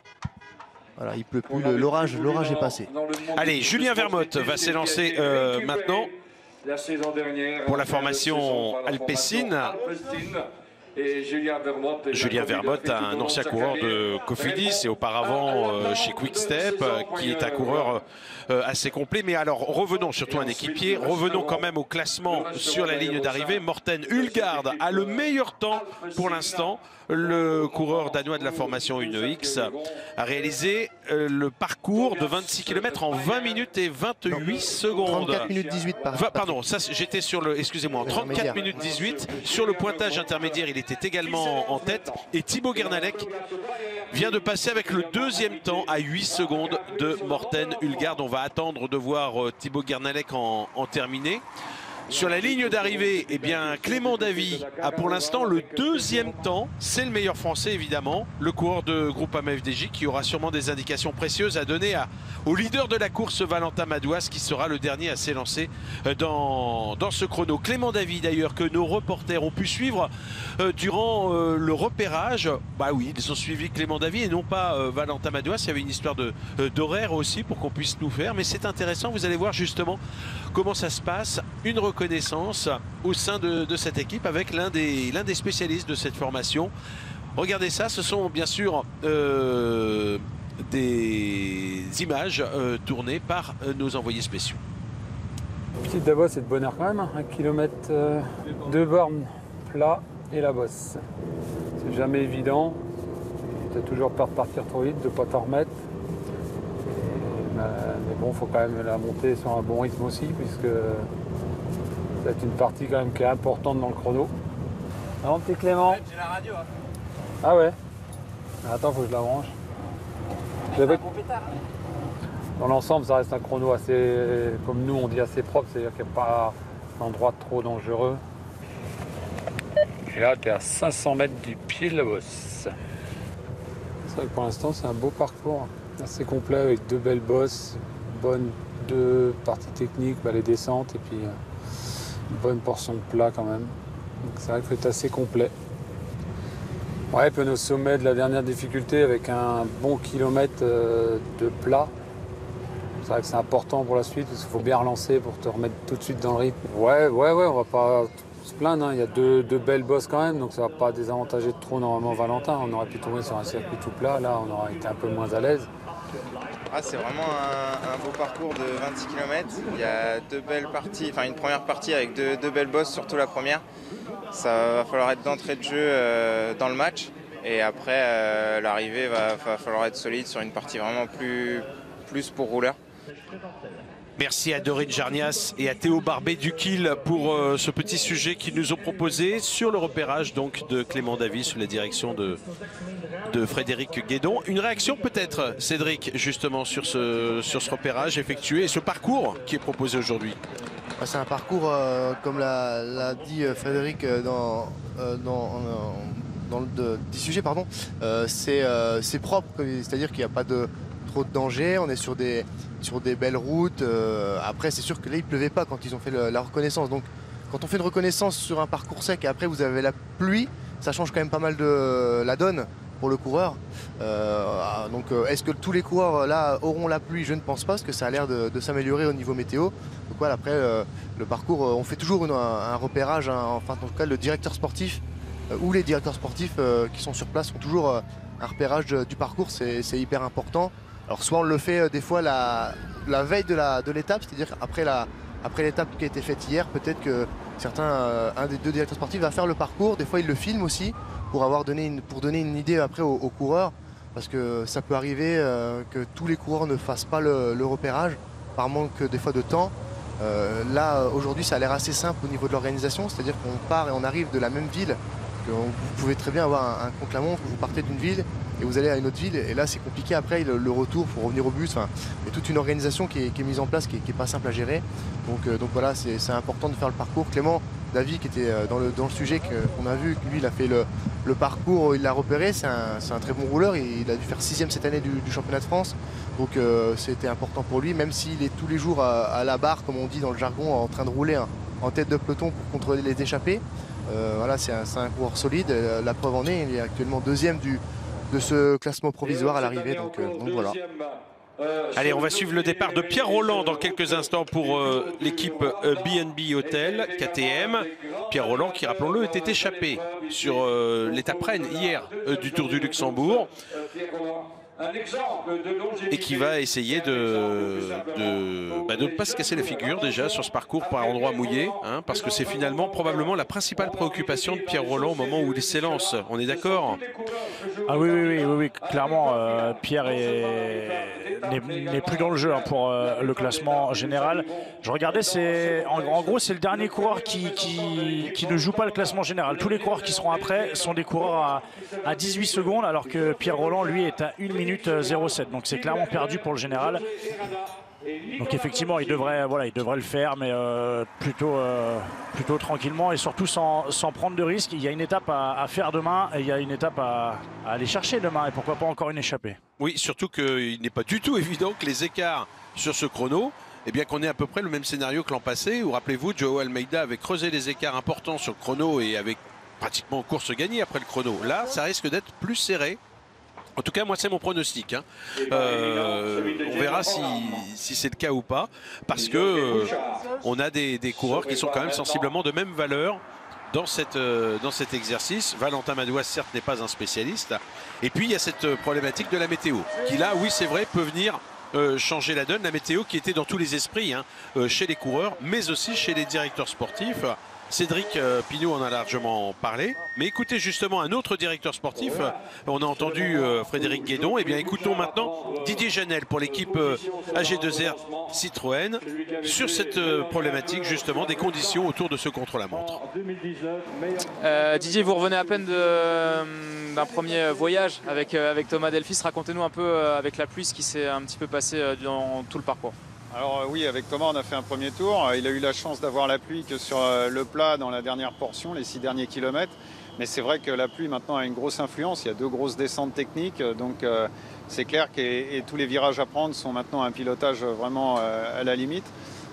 voilà, il pleut plus, l'orage est passé. Allez, Julien Vermote va s'élancer maintenant pour la formation Alpecin. Et Julien Vermote, un ancien coureur de Cofidis et auparavant chez Quick-Step, qui est un coureur assez complet. Mais alors, revenons surtout un équipier, revenons quand même au classement sur la ligne d'arrivée. Morten Hulgaard a le meilleur temps pour l'instant. Le coureur danois de la formation UNEX a réalisé le parcours de 26 km en 20 minutes et 28 secondes. 34 minutes 18 pardon, ça j'étais sur le, excusez-moi, 34 minutes 18. Sur le pointage intermédiaire, il était également en tête. Et Thibaut Guernalec vient de passer avec le deuxième temps à 8 secondes de Morten Hulgaard. On va attendre de voir Thibaut Guernalec en terminer. Sur la ligne d'arrivée, eh bien, Clément Davy a pour l'instant le deuxième temps. C'est le meilleur français, évidemment. Le coureur de Groupama FDJ qui aura sûrement des indications précieuses à donner au leader de la course, Valentin Madouas, qui sera le dernier à s'élancer dans ce chrono. Clément Davy, d'ailleurs, que nos reporters ont pu suivre durant le repérage. Bah oui, ils ont suivi Clément Davy et non pas Valentin Madouas. Il y avait une histoire d'horaire aussi pour qu'on puisse nous faire. Mais c'est intéressant, vous allez voir justement comment ça se passe. Une reconnaissance au sein de cette équipe avec l'un des spécialistes de cette formation. Regardez ça, ce sont bien sûr des images tournées par nos envoyés spéciaux. Petite Davos, c'est de bonheur quand même, 1 km 2 bornes plat et la bosse. C'est jamais évident, tu as toujours peur de partir trop vite, de ne pas t'en remettre. Mais bon, il faut quand même la monter sur un bon rythme aussi, puisque Ça va être une partie quand même qui est importante dans le chrono. Ah, mon petit Clément. J'ai la radio. Hein. Ah ouais. Attends, faut que je la branche. Dans l'ensemble, ça reste un chrono assez, comme nous on dit, assez propre, c'est-à-dire qu'il n'y a pas d'endroit trop dangereux. Et là, tu es à 500 mètres du pied de la bosse. C'est vrai que pour l'instant, c'est un beau parcours, assez complet avec 2 belles bosses, bonnes 2 parties techniques, les descentes et puis une bonne portion de plat quand même. Donc c'est vrai que c'est assez complet. Ouais, puis on est au sommet de la dernière difficulté avec un bon kilomètre de plat. C'est vrai que c'est important pour la suite parce qu'il faut bien relancer pour te remettre tout de suite dans le rythme. Ouais, on va pas se plaindre, hein. Il y a deux belles bosses quand même, donc ça va pas désavantager de trop normalement Valentin. On aurait pu tomber sur un circuit tout plat, là on aurait été un peu moins à l'aise. Ah, c'est vraiment un beau parcours de 26 km. Il y a 2 belles parties, enfin une première partie avec deux belles bosses, surtout la première. Ça va falloir être d'entrée de jeu dans le match. Et après, l'arrivée va falloir être solide sur une partie vraiment plus pour rouleurs. Merci à Dorine Jarnias et à Théo Barbet du Kiel pour ce petit sujet qu'ils nous ont proposé sur le repérage donc de Clément Davy sous la direction de Frédéric Guédon. Une réaction peut-être, Cédric, justement sur ce repérage effectué et ce parcours qui est proposé aujourd'hui. C'est un parcours, comme l'a dit Frédéric dans le petit sujet, pardon, c'est propre, c'est-à-dire qu'il n'y a pas trop de danger, on est sur des belles routes. Après, c'est sûr que là, il ne pleuvait pas quand ils ont fait la reconnaissance. Donc, quand on fait une reconnaissance sur un parcours sec et après vous avez la pluie, ça change quand même pas mal de la donne pour le coureur. Donc, est-ce que tous les coureurs là auront la pluie? Je ne pense pas, parce que ça a l'air de s'améliorer au niveau météo. Donc voilà, après le parcours, on fait toujours un repérage, enfin en tout cas le directeur sportif ou les directeurs sportifs qui sont sur place font toujours un repérage du parcours, c'est hyper important. Alors soit on le fait des fois la veille de l'étape, c'est-à-dire après l'étape qui a été faite hier, peut-être que un des 2 directeurs sportifs va faire le parcours. Des fois ils le filment aussi pour donner une idée après aux coureurs, parce que ça peut arriver que tous les coureurs ne fassent pas le repérage par manque des fois de temps. Là aujourd'hui ça a l'air assez simple au niveau de l'organisation, c'est-à-dire qu'on part et on arrive de la même ville. Vous pouvez très bien avoir un contre-la-montre, vous partez d'une ville et vous allez à une autre ville, et là c'est compliqué après le retour, il faut revenir au bus. Il y a toute une organisation qui est mise en place, qui est pas simple à gérer. Donc voilà, c'est important de faire le parcours. Clément Davy, qui était dans le sujet qu'on a vu, lui il a fait le parcours, il l'a repéré, c'est un très bon rouleur, il a dû faire 6e cette année du championnat de France. Donc c'était important pour lui, même s'il est tous les jours à la barre, comme on dit dans le jargon, en train de rouler en tête de peloton pour contrôler les échappées. Voilà, c'est un coureur solide, la preuve en est, il est actuellement 2e de ce classement provisoire à l'arrivée, donc voilà. Allez, on va suivre le départ de Pierre Rolland dans quelques instants pour l'équipe B&B Hotel KTM. Pierre Rolland qui, rappelons-le, était échappé sur l'étape reine hier du Tour du Luxembourg. Et qui va essayer de ne pas se casser la figure déjà sur ce parcours par endroit mouillé, hein, parce que c'est finalement probablement la principale préoccupation de Pierre Rolland au moment où il s'élance. On est d'accord? Ah oui, clairement, Pierre n'est plus dans le jeu pour le classement général. Je regardais, en gros c'est le dernier coureur qui ne joue pas le classement général. Tous les coureurs qui seront après sont des coureurs à 18 secondes, alors que Pierre Rolland lui est à 1 minute 07. Donc c'est clairement perdu pour le général. Donc effectivement il devrait le faire, mais plutôt tranquillement et surtout sans prendre de risques. Il y a une étape à faire demain et il y a une étape à aller chercher demain, et pourquoi pas encore une échappée. Oui, surtout qu'il n'est pas du tout évident que les écarts sur ce chrono, eh bien qu'on ait à peu près le même scénario que l'an passé, où rappelez-vous, Joao Almeida avait creusé des écarts importants sur le chrono et avec pratiquement course gagnée après le chrono. Là, ça risque d'être plus serré. En tout cas, moi, c'est mon pronostic. Hein. On verra si c'est le cas ou pas, parce que on a des coureurs qui sont quand même sensiblement de même valeur dans cet exercice. Valentin Madouas, certes, n'est pas un spécialiste. Et puis, il y a cette problématique de la météo, qui là, oui, c'est vrai, peut venir changer la donne. La météo qui était dans tous les esprits, hein, chez les coureurs, mais aussi chez les directeurs sportifs. Cédric Pinault en a largement parlé. Mais écoutez justement un autre directeur sportif. On a entendu Frédéric Guédon. Eh bien, écoutons maintenant Didier Janel pour l'équipe AG2R Citroën sur cette problématique justement des conditions autour de ce contre-la-montre. Didier, vous revenez à peine d'un premier voyage avec Thomas Delphis. Racontez-nous un peu avec la pluie ce qui s'est un petit peu passé dans tout le parcours. Alors oui, avec Thomas, on a fait un premier tour. Il a eu la chance d'avoir la pluie que sur le plat dans la dernière portion, les 6 derniers kilomètres. Mais c'est vrai que la pluie maintenant a une grosse influence. Il y a 2 grosses descentes techniques. Donc c'est clair que tous les virages à prendre sont maintenant un pilotage vraiment à la limite.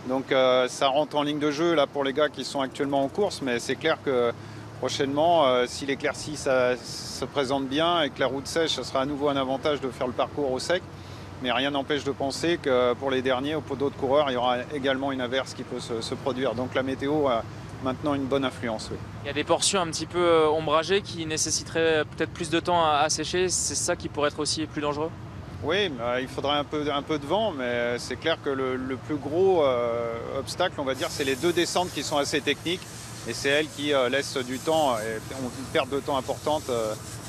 Donc ça rentre en ligne de jeu là pour les gars qui sont actuellement en course. Mais c'est clair que prochainement, si l'éclaircie se présente bien et que la route sèche, ça sera à nouveau un avantage de faire le parcours au sec. Mais rien n'empêche de penser que pour les derniers ou pour d'autres coureurs, il y aura également une averse qui peut se produire. Donc la météo a maintenant une bonne influence. Oui. Il y a des portions un petit peu ombragées qui nécessiteraient peut-être plus de temps à sécher. C'est ça qui pourrait être aussi plus dangereux? Oui, il faudrait un peu de vent, mais c'est clair que le plus gros obstacle, on va dire, c'est les 2 descentes qui sont assez techniques. Et c'est elles qui laissent du temps et ont une perte de temps importante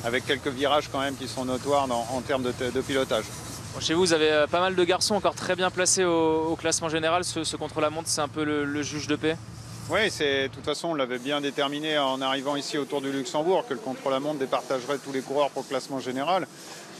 avec quelques virages quand même qui sont notoires en termes de pilotage. Chez vous, vous avez pas mal de garçons encore très bien placés au classement général. Ce contre-la-montre, c'est un peu le juge de paix? Oui, de toute façon, on l'avait bien déterminé en arrivant ici au Tour du Luxembourg, que le contre-la-montre départagerait tous les coureurs pour le classement général.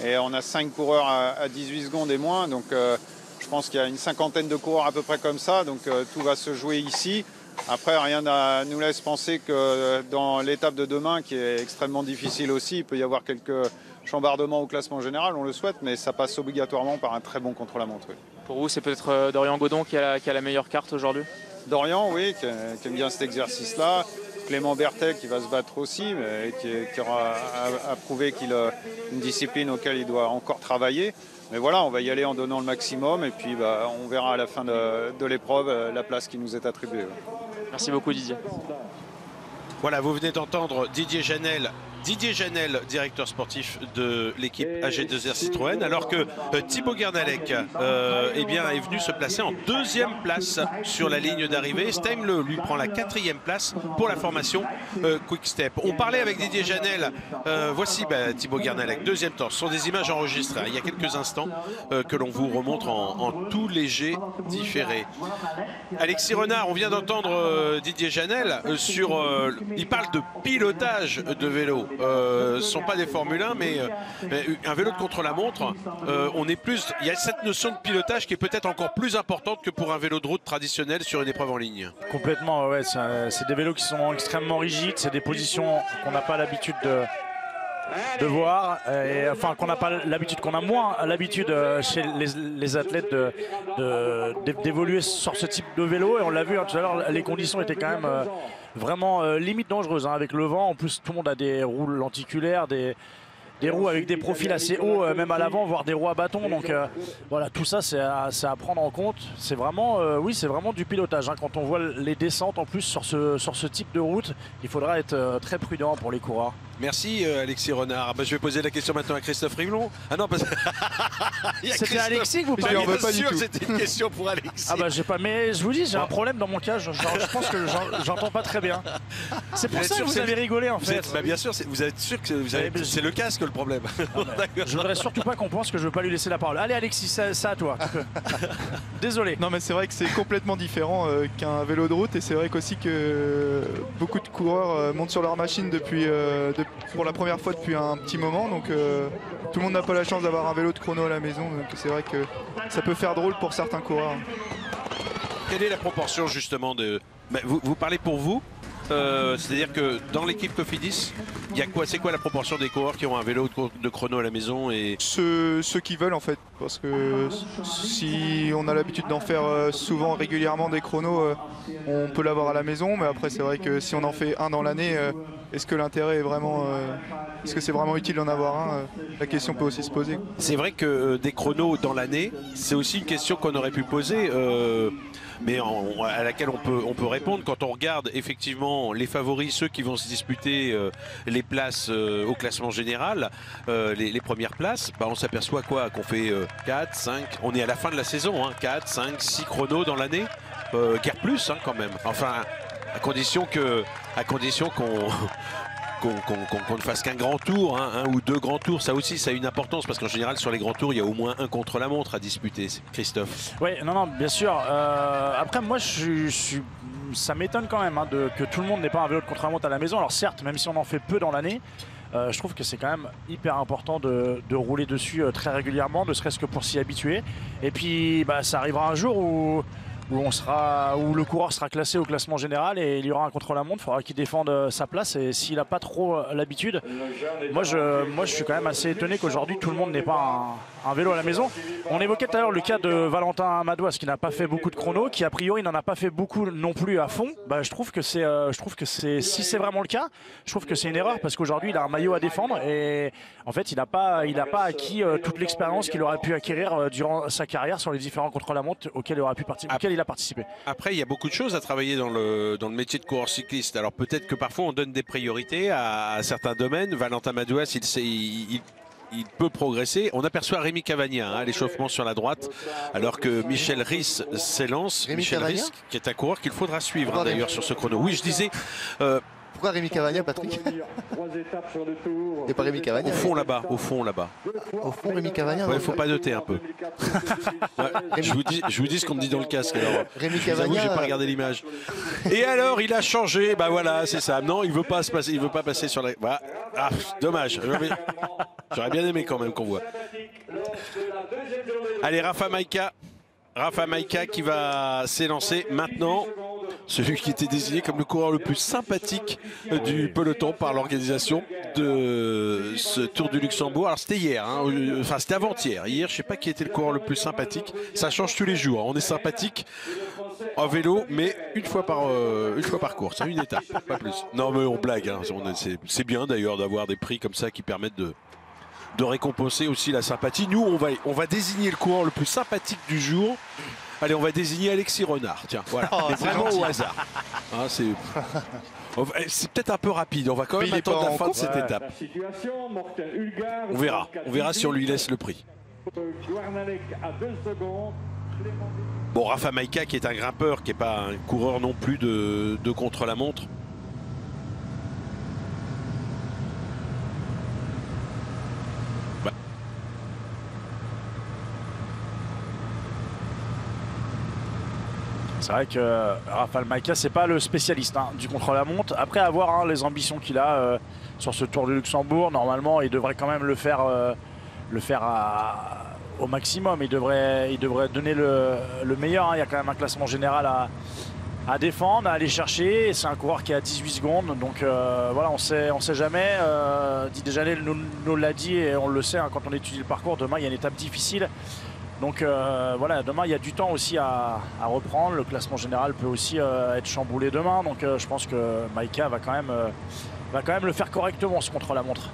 Et on a 5 coureurs à 18 secondes et moins. Donc je pense qu'il y a une 50aine de coureurs à peu près comme ça. Donc tout va se jouer ici. Après, rien ne nous laisse penser que dans l'étape de demain, qui est extrêmement difficile aussi, il peut y avoir quelques chambardements au classement général, on le souhaite, mais ça passe obligatoirement par un très bon contre-la-montre. Oui. Pour vous, c'est peut-être Dorian Godon qui a la meilleure carte aujourd'hui? Dorian, oui, qui aime bien cet exercice-là. Clément Berthet qui va se battre aussi, mais qui aura à prouver qu'il a une discipline auquel il doit encore travailler. Mais voilà, on va y aller en donnant le maximum et puis on verra à la fin de l'épreuve la place qui nous est attribuée. Merci beaucoup Didier. Voilà, vous venez d'entendre Didier Janel, directeur sportif de l'équipe AG2R Citroën, alors que Thibaut Guernalec eh bien, est venu se placer en 2e place sur la ligne d'arrivée. Steimle lui prend la 4e place pour la formation Quick Step. On parlait avec Didier Janel, voici Thibaut Guernalec, 2e temps. Ce sont des images enregistrées il y a quelques instants que l'on vous remontre en tout léger différé. Alexis Renard, on vient d'entendre Didier Janel sur... il parle de pilotage de vélo. Ce ne sont pas des Formule 1, mais un vélo de contre-la-montre, il y a cette notion de pilotage qui est peut-être encore plus importante que pour un vélo de route traditionnel sur une épreuve en ligne. Complètement, ouais. C'est des vélos qui sont extrêmement rigides, c'est des positions qu'on n'a pas l'habitude de voir, enfin qu'on a moins l'habitude chez les athlètes d'évoluer sur ce type de vélo, et on l'a vu tout à l'heure, les conditions étaient quand même vraiment limite dangereuses avec le vent. En plus tout le monde a des roues lenticulaires, des roues avec des profils assez hauts, même à l'avant, voire des roues à bâton. Donc voilà, tout ça c'est à prendre en compte. C'est vraiment, oui, c'est vraiment du pilotage. Quand on voit les descentes en plus sur ce type de route, il faudra être très prudent pour les coureurs. Merci Alexis Renard. Je vais poser la question maintenant à Christophe Rivelon. Ah non, parce que c'était Alexis que vous parliez. Bien sûr, c'était une question pour Alexis. Ah bah j'ai pas, mais je vous dis, j'ai un problème dans mon cas. Je pense que j'entends pas très bien. C'est pour ça que vous avez rigolé en fait. Bien sûr, vous êtes sûr que c'est le casque le problème. Je voudrais surtout pas qu'on pense que je veux pas lui laisser la parole. Allez Alexis, ça à toi. Désolé. Non mais c'est vrai que c'est complètement différent qu'un vélo de route, et c'est vrai qu'aussi que beaucoup de coureurs montent sur leur machine pour la première fois depuis un petit moment, donc tout le monde n'a pas la chance d'avoir un vélo de chrono à la maison, donc c'est vrai que ça peut faire drôle pour certains coureurs. Quelle est la proportion justement de... Vous parlez pour vous, c'est-à-dire que dans l'équipe Cofidis, il y a quoi? C'est quoi la proportion des coureurs qui ont un vélo de chrono à la maison et... Ceux qui veulent en fait, parce que si on a l'habitude d'en faire souvent régulièrement des chronos, on peut l'avoir à la maison, mais après c'est vrai que si on en fait un dans l'année, est-ce que l'intérêt est vraiment... est-ce que c'est vraiment utile d'en avoir un? La question peut aussi se poser. C'est vrai que des chronos dans l'année, c'est aussi une question qu'on aurait pu poser, mais à laquelle on peut répondre quand on regarde effectivement les favoris, ceux qui vont se disputer les places au classement général, les premières places. On s'aperçoit quoi? Qu'on fait 4, 5, on est à la fin de la saison, 4, 5, 6 chronos dans l'année, guère plus quand même. Enfin, À condition qu'on ne fasse qu'un grand tour, hein, un ou deux grands tours, ça aussi ça a une importance parce qu'en général sur les grands tours il y a au moins un contre-la-montre à disputer, Christophe. Oui, non, bien sûr. Après moi ça m'étonne quand même hein, que tout le monde n'ait pas un vélo de contre-la-montre à la maison. Alors certes, même si on en fait peu dans l'année, je trouve que c'est quand même hyper important de rouler dessus très régulièrement, ne serait-ce que pour s'y habituer. Et puis ça arrivera un jour où le coureur sera classé au classement général et il y aura un contre-la-montre, il faudra qu'il défende sa place et s'il n'a pas trop l'habitude, moi je suis quand même assez étonné qu'aujourd'hui tout le monde n'ait pas un vélo à la maison. On évoquait tout à l'heure le cas de Valentin Madouas qui n'a pas fait beaucoup de chrono, qui a priori n'en a pas fait beaucoup non plus à fond. Je trouve que si c'est vraiment le cas, je trouve que c'est une erreur parce qu'aujourd'hui il a un maillot à défendre et en fait il n'a pas acquis toute l'expérience qu'il aurait pu acquérir durant sa carrière sur les différents contre-la-montre auxquels il a participé. Après, il y a beaucoup de choses à travailler dans le métier de coureur cycliste. Alors peut-être que parfois on donne des priorités à certains domaines. Valentin Madouas, il peut progresser. On aperçoit Rémi Cavagna à l'échauffement sur la droite, alors que Michel Riss s'élance. Michel Riss, qui est un coureur qu'il faudra suivre d'ailleurs sur ce chrono. Oui, je disais... Pourquoi Rémi Cavagna, Patrick? Et pas Rémi Cavagna. Au fond là-bas. Au fond, Rémi Cavagna. Il ne faut pas noter un peu. Ouais, je vous dis ce qu'on me dit dans le casque. Alors, Rémi Cavagna. J'ai pas regardé l'image. Et alors, il a changé. Voilà, c'est ça. Non, il veut pas se passer. Il veut pas passer sur la. Voilà. Ah, dommage. J'aurais bien aimé quand même qu'on voit. Allez, Rafa Maïka qui va s'élancer maintenant. Celui qui était désigné comme le coureur le plus sympathique du peloton par l'organisation de ce Tour du Luxembourg. Alors c'était hier, hein, enfin c'était avant-hier. Hier, je ne sais pas qui était le coureur le plus sympathique. Ça change tous les jours. On est sympathique en vélo, mais une fois par course, une étape, pas plus. Non mais on blague. Hein. C'est bien d'ailleurs d'avoir des prix comme ça qui permettent de récompenser aussi la sympathie. Nous, on va désigner le coureur le plus sympathique du jour. Allez, on va désigner Alexis Renard. Tiens, voilà. Oh, vraiment au hasard. Hein, c'est peut-être un peu rapide. On va quand même attendre la fin de cette étape. On verra si on lui laisse le prix. Bon, Rafa Maïka qui est un grimpeur, qui n'est pas un coureur non plus de contre-la-montre. C'est vrai que Rafa Maïka, c'est pas le spécialiste du contre-la-montre. Après avoir les ambitions qu'il a sur ce Tour du Luxembourg, normalement, il devrait quand même le faire au maximum. Il devrait donner le meilleur. Il y a quand même un classement général à défendre, à aller chercher. C'est un coureur qui est à 18 secondes. Donc voilà, on sait jamais. Didier Janel nous l'a dit et on le sait quand on étudie le parcours. Demain, il y a une étape difficile. Donc voilà, demain il y a du temps aussi à reprendre. Le classement général peut aussi être chamboulé demain. Donc je pense que Maïka va quand même le faire correctement ce contre-la-montre.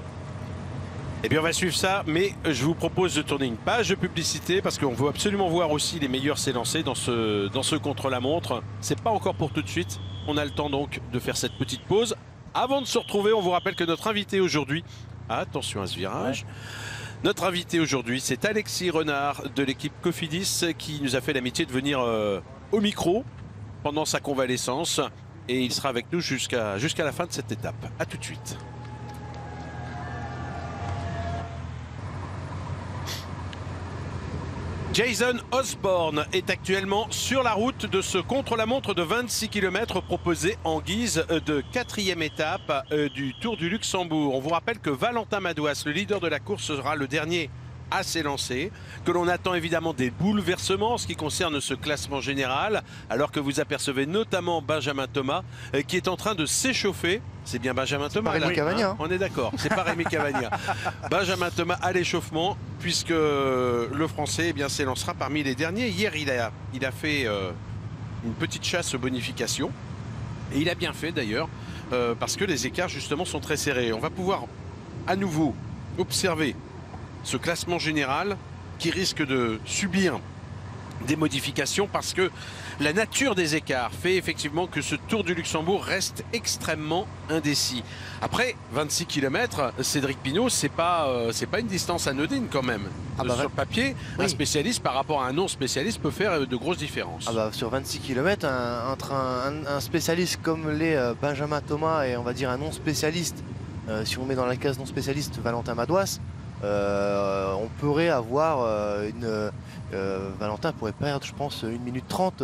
Eh bien on va suivre ça, mais je vous propose de tourner une page de publicité parce qu'on veut absolument voir aussi les meilleurs s'élancer dans ce contre-la-montre. C'est pas encore pour tout de suite. On a le temps donc de faire cette petite pause. Avant de se retrouver, on vous rappelle que notre invité aujourd'hui, attention à ce virage. Notre invité aujourd'hui, c'est Alexis Renard de l'équipe Cofidis qui nous a fait l'amitié de venir au micro pendant sa convalescence et il sera avec nous jusqu'à la fin de cette étape. A tout de suite. Jason Osborne est actuellement sur la route de ce contre-la-montre de 26 km proposé en guise de 4e étape du Tour du Luxembourg. On vous rappelle que Valentin Madouas, le leader de la course, sera le dernier à s'élancer, que l'on attend évidemment des bouleversements en ce qui concerne ce classement général, alors que vous apercevez notamment Benjamin Thomas qui est en train de s'échauffer. C'est bien Benjamin Thomas, pas Rémi Cavagna, hein. On est d'accord, c'est pas Rémi Cavagna. Benjamin Thomas à l'échauffement, puisque le Français s'élancera parmi les derniers. Hier, il a fait une petite chasse aux bonifications, et il a bien fait d'ailleurs, parce que les écarts justement sont très serrés. On va pouvoir à nouveau observer ce classement général qui risque de subir des modifications parce que la nature des écarts fait effectivement que ce Tour du Luxembourg reste extrêmement indécis. Après 26 km, Cédric Pinault, c'est pas une distance anodine quand même. Sur le papier, un spécialiste par rapport à un non spécialiste peut faire de grosses différences. Sur 26 km, entre un spécialiste comme les Benjamin Thomas et on va dire un non spécialiste, si on met dans la case non spécialiste Valentin Madouas, on pourrait avoir Valentin pourrait perdre, je pense, 1 minute 30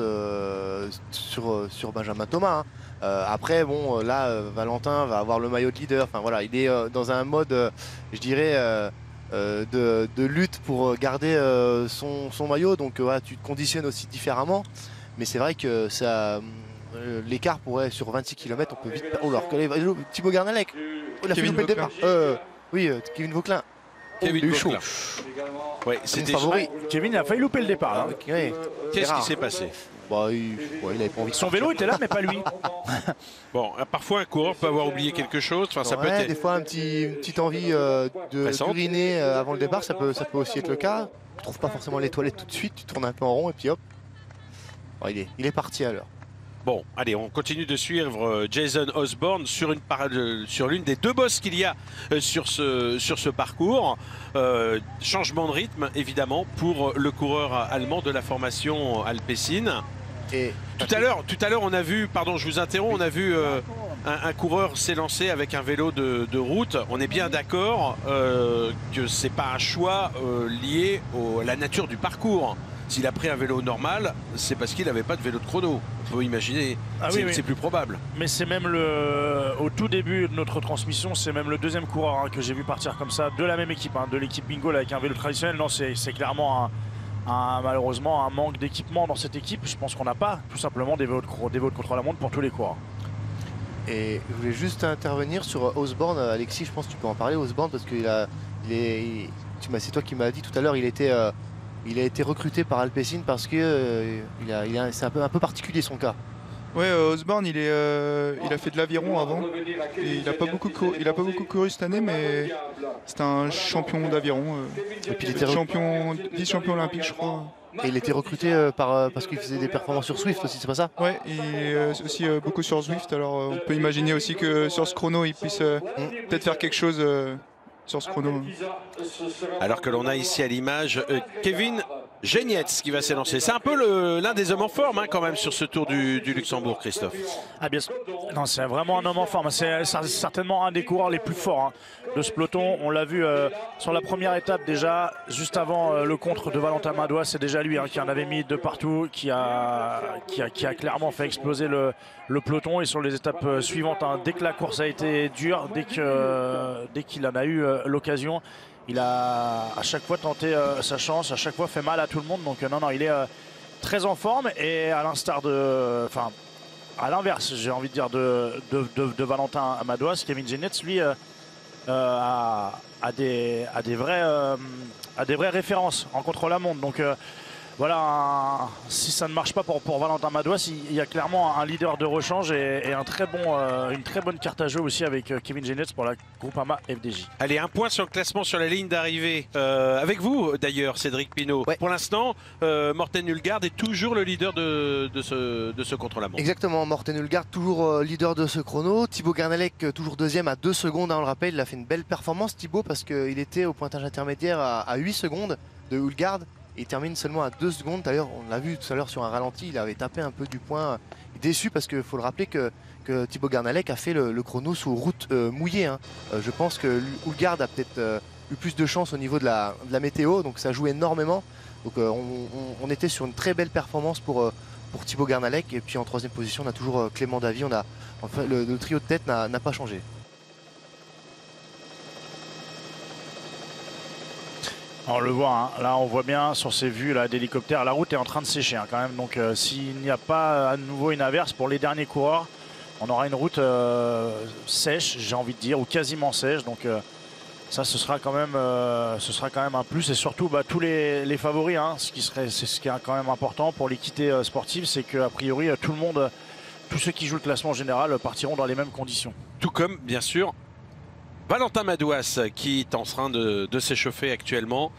sur Benjamin Thomas. Après, bon, là, Valentin va avoir le maillot de leader. Enfin voilà, il est dans un mode, je dirais, de lutte pour garder son maillot. Donc tu te conditionnes aussi différemment. Mais c'est vrai que l'écart pourrait, sur 26 km, on peut vite. Oh là, Thibaut Garnalec. Il a fait louper le départ. Kevin Vauquelin. Kevin Vauquelin. Ouais, c'était favori. Kevin a failli louper le départ. Là. Qu'est-ce qui s'est passé? Il avait pas envie. Son vélo était là, mais pas lui. Bon, parfois un coureur peut avoir oublié quelque chose. Enfin, ça peut être... Des fois, une petite envie d'uriner avant le départ, ça peut aussi être le cas. Tu trouves pas forcément les toilettes tout de suite, tu tournes un peu en rond et puis hop. Il est parti à l'heure. Bon, allez, on continue de suivre Jason Osborne sur l'une des 2 bosses qu'il y a sur ce parcours. Changement de rythme, évidemment, pour le coureur allemand de la formation Alpecin. Et tout à l'heure, on a vu, pardon, je vous interromps, on a vu un coureur s'élancer avec un vélo de route. On est bien d'accord que c'est pas un choix lié à la nature du parcours. S'il a pris un vélo normal, c'est parce qu'il n'avait pas de vélo de chrono. On peut imaginer, c'est plus probable. Mais c'est même au tout début de notre transmission, c'est même le 2e coureur que j'ai vu partir comme ça, de la même équipe, de l'équipe Bingo avec un vélo traditionnel. Non, c'est clairement malheureusement un manque d'équipement dans cette équipe. Je pense qu'on n'a pas tout simplement des vélos de contre-la-montre pour tous les coureurs. Et je voulais juste intervenir sur Osborne. Alexis, je pense que tu peux en parler, Osborne, parce que c'est toi qui m'as dit tout à l'heure, il a été recruté par Alpecin parce que c'est un peu particulier son cas. Ouais, Osborne, il a fait de l'aviron avant. Et il n'a pas beaucoup couru cette année, mais c'est un champion d'aviron. Et puis il était vice-champion olympique, je crois. Et il était recruté parce qu'il faisait des performances sur Swift aussi, c'est pas ça? Ouais, et aussi beaucoup sur Swift. Alors on peut imaginer aussi que sur ce chrono, il puisse peut-être faire quelque chose. Sur ce chrono. Alors que l'on a ici à l'image Kevin Genietz qui va s'élancer. C'est un peu l'un des hommes en forme quand même sur ce Tour du Luxembourg, Christophe. Ah bien sûr. Non, c'est vraiment un homme en forme. C'est certainement un des coureurs les plus forts de ce peloton. On l'a vu sur la première étape déjà, juste avant le contre de Valentin Madouas. C'est déjà lui qui en avait mis de partout, qui a clairement fait exploser le peloton. Et sur les étapes suivantes, dès que la course a été dure, dès qu'il en a eu l'occasion, il a à chaque fois tenté sa chance, à chaque fois fait mal à tout le monde. Donc non, il est très en forme. Et à l'instar à l'inverse, j'ai envie de dire, de Valentin Madouas, Kevin Genietz, lui, a des vraies références en contre-la-montre. Donc voilà, si ça ne marche pas pour Valentin Madouas, il y a clairement un leader de rechange et une très bonne carte à jouer aussi avec Kevin Genietz pour la Groupama FDJ. Allez, un point sur le classement sur la ligne d'arrivée. Avec vous d'ailleurs, Cédric Pinault. Ouais. Pour l'instant, Morten Hulgaard est toujours le leader de ce contre-la-montre. Exactement, Morten Hulgaard toujours leader de ce chrono. Thibaut Garnalec toujours 2e à 2 secondes. On le rappelle, il a fait une belle performance Thibaut parce qu'il était au pointage intermédiaire à 8 secondes de Hulgaard. Il termine seulement à 2 secondes. D'ailleurs, on l'a vu tout à l'heure sur un ralenti, il avait tapé un peu du poing. Déçu parce qu'il faut le rappeler que Thibaut Garnalec a fait le chrono sous route mouillée. Je pense que Hulgaard a peut-être eu plus de chance au niveau de la météo, donc ça joue énormément. Donc on était sur une très belle performance pour Thibaut Garnalec. Et puis en 3e position, on a toujours Clément Davy. Le trio de tête n'a pas changé. On le voit, là on voit bien sur ces vues d'hélicoptère, la route est en train de sécher quand même. Donc s'il n'y a pas à nouveau une averse pour les derniers coureurs, on aura une route sèche, j'ai envie de dire, ou quasiment sèche. Donc ça ce sera quand même un plus. Et surtout tous les favoris, c'est ce qui est quand même important pour l'équité sportive, c'est qu'a priori tous ceux qui jouent le classement général partiront dans les mêmes conditions. Tout comme bien sûr Valentin Madouas qui est en train de s'échauffer actuellement.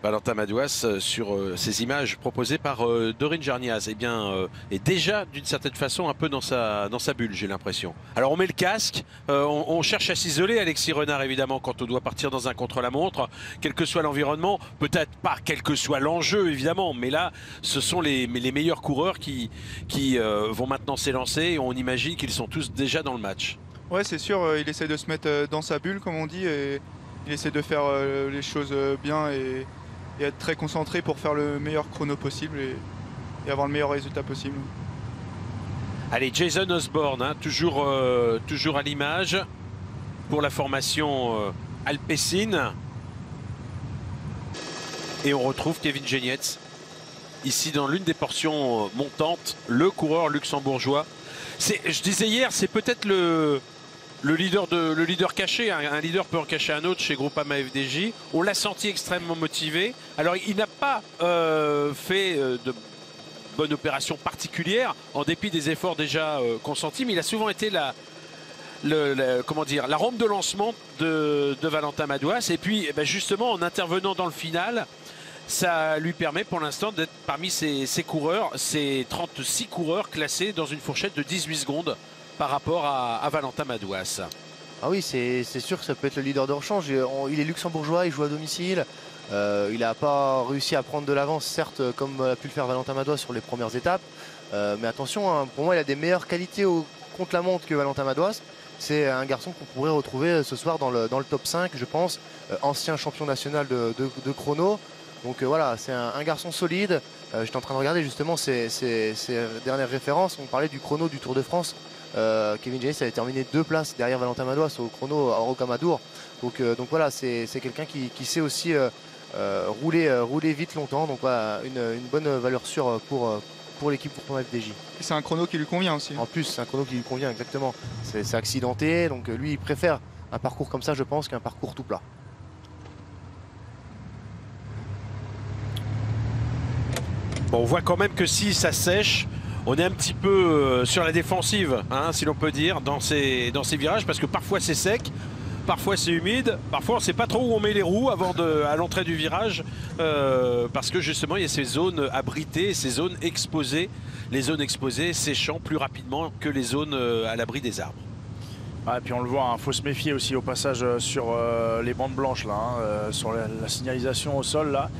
Valentin Madouas sur ces images proposées par Dorine Jarniaz, est déjà d'une certaine façon un peu dans sa bulle, j'ai l'impression. Alors on met le casque, on cherche à s'isoler, Alexis Renard évidemment, quand on doit partir dans un contre-la-montre, quel que soit l'environnement, peut-être pas quel que soit l'enjeu évidemment, mais là ce sont les meilleurs coureurs qui vont maintenant s'élancer et on imagine qu'ils sont tous déjà dans le match. Ouais, c'est sûr, il essaie de se mettre dans sa bulle comme on dit et il essaie de faire les choses bien et être très concentré pour faire le meilleur chrono possible et avoir le meilleur résultat possible. Allez, Jason Osborne, hein, toujours à l'image pour la formation Alpecin. Et on retrouve Kevin Genietz, ici dans l'une des portions montantes, le coureur luxembourgeois. Je disais hier, c'est peut-être le leader caché, un leader peut en cacher un autre chez Groupama FDJ. On l'a senti extrêmement motivé. Alors il n'a pas fait de bonne opération particulière en dépit des efforts déjà consentis, mais il a souvent été la rampe de lancement de Valentin Madouas. Et puis justement en intervenant dans le final, ça lui permet pour l'instant d'être parmi ces coureurs, ces 36 coureurs classés dans une fourchette de 18 secondes par rapport à Valentin Madouas. Ah oui, c'est sûr que ça peut être le leader de rechange. Il est luxembourgeois, il joue à domicile. Il n'a pas réussi à prendre de l'avance, certes, comme a pu le faire Valentin Madouas sur les premières étapes. Mais attention, hein, pour moi, il a des meilleures qualités contre la montre que Valentin Madouas. C'est un garçon qu'on pourrait retrouver ce soir dans le top 5, je pense. Ancien champion national de chrono. Donc voilà, c'est un garçon solide. J'étais en train de regarder justement ses dernières références. On parlait du chrono du Tour de France. Kevin Genietz avait terminé 2 places derrière Valentin Madouas au chrono à Rocamadour. Donc voilà, c'est quelqu'un qui sait aussi rouler vite longtemps. Donc voilà, une bonne valeur sûre pour l'équipe Groupama FDJ. C'est un chrono qui lui convient aussi. En plus, c'est un chrono qui lui convient exactement. C'est accidenté, donc lui il préfère un parcours comme ça, je pense, qu'un parcours tout plat. Bon, on voit quand même que si ça sèche, on est un petit peu sur la défensive, hein, si l'on peut dire, dans ces virages, parce que parfois c'est sec, parfois c'est humide, parfois on ne sait pas trop où on met les roues à l'entrée du virage, parce que justement il y a ces zones abritées, ces zones exposées, les zones exposées séchant plus rapidement que les zones à l'abri des arbres. Et puis on le voit, il faut se méfier aussi au passage sur les bandes blanches, là, hein, sur la signalisation au sol. Là.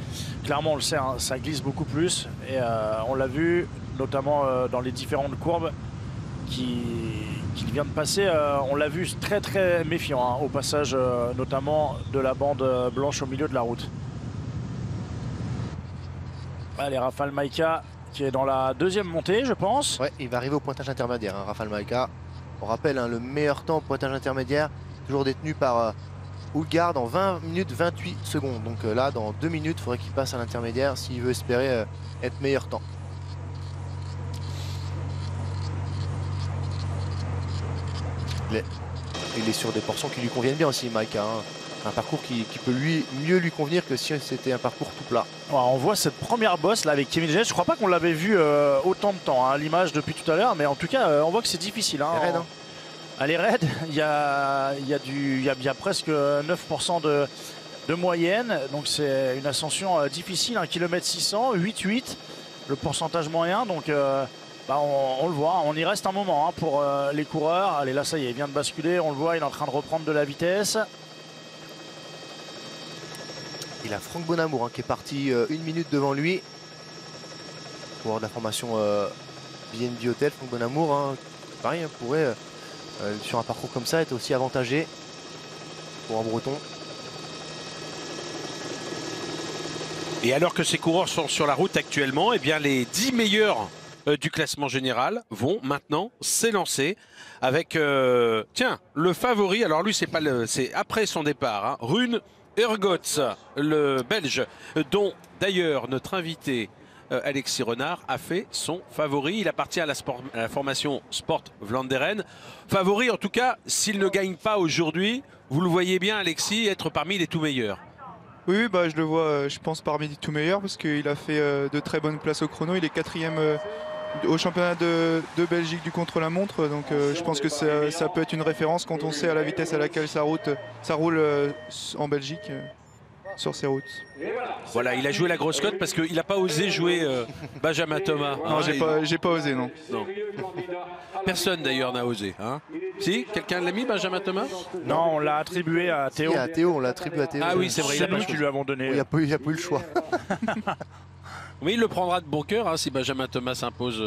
Clairement, on le sait, hein, ça glisse beaucoup plus. Et on l'a vu, notamment dans les différentes courbes qui vient de passer. On l'a vu très très méfiant hein, au passage, notamment de la bande blanche au milieu de la route. Allez, Rafał Majka qui est dans la deuxième montée, je pense. Ouais, il va arriver au pointage intermédiaire, hein, Rafał Majka. On rappelle hein, le meilleur temps au pointage intermédiaire, toujours détenu par Houlgaard en 20 minutes 28 secondes. Donc là, dans 2 minutes, il faudrait qu'il passe à l'intermédiaire s'il veut espérer être meilleur temps. Il est sur des portions qui lui conviennent bien aussi, Majka. Hein. Un parcours qui peut mieux lui convenir que si c'était un parcours tout plat. Ouais, on voit cette première bosse là avec Kevin Genietz. Je crois pas qu'on l'avait vu autant de temps, hein, l'image depuis tout à l'heure, mais en tout cas on voit que c'est difficile. Hein, raide, hein. Elle est raide, il y a presque 9% de moyenne, donc c'est une ascension difficile, 1 km 600, 8,8 le pourcentage moyen, donc on le voit, on y reste un moment hein, pour les coureurs. Allez là ça y est, il vient de basculer, on le voit, il est en train de reprendre de la vitesse. Il a Franck Bonamour hein, qui est parti 1 minute devant lui. Coureur de la formation BNB Hotel, Franck Bonamour, hein, pareil, hein, pourrait sur un parcours comme ça être aussi avantagé pour un breton. Et alors que ces coureurs sont sur la route actuellement, eh bien les 10 meilleurs du classement général vont maintenant s'élancer avec le favori. Alors lui c'est après son départ, hein, Rune Urgots, le Belge, dont d'ailleurs notre invité Alexis Renard a fait son favori. Il appartient à la formation Sport Vlaanderen. Favori en tout cas, s'il ne gagne pas aujourd'hui, vous le voyez bien Alexis, être parmi les tout meilleurs. Oui, bah, je le vois, je pense, parmi les tout meilleurs parce qu'il a fait de très bonnes places au chrono. Il est 4e au championnat de Belgique du contre-la-montre. Donc je pense que ça peut être une référence quand on sait à la vitesse à laquelle ça roule en Belgique. sur ses routes. Voilà, il a joué la grosse cote parce qu'il n'a pas osé jouer Benjamin Thomas. Non, j'ai pas osé, non. Personne d'ailleurs n'a osé. Hein. Si, quelqu'un l'a mis, Benjamin Thomas? Non, on l'a attribué à Théo. Si, à Théo, on l'a attribué à Théo. Ah oui, c'est vrai. C'est nous qui lui avons donné. Il n'y a pas eu le choix. Mais il le prendra de bon cœur hein, si Benjamin Thomas s'impose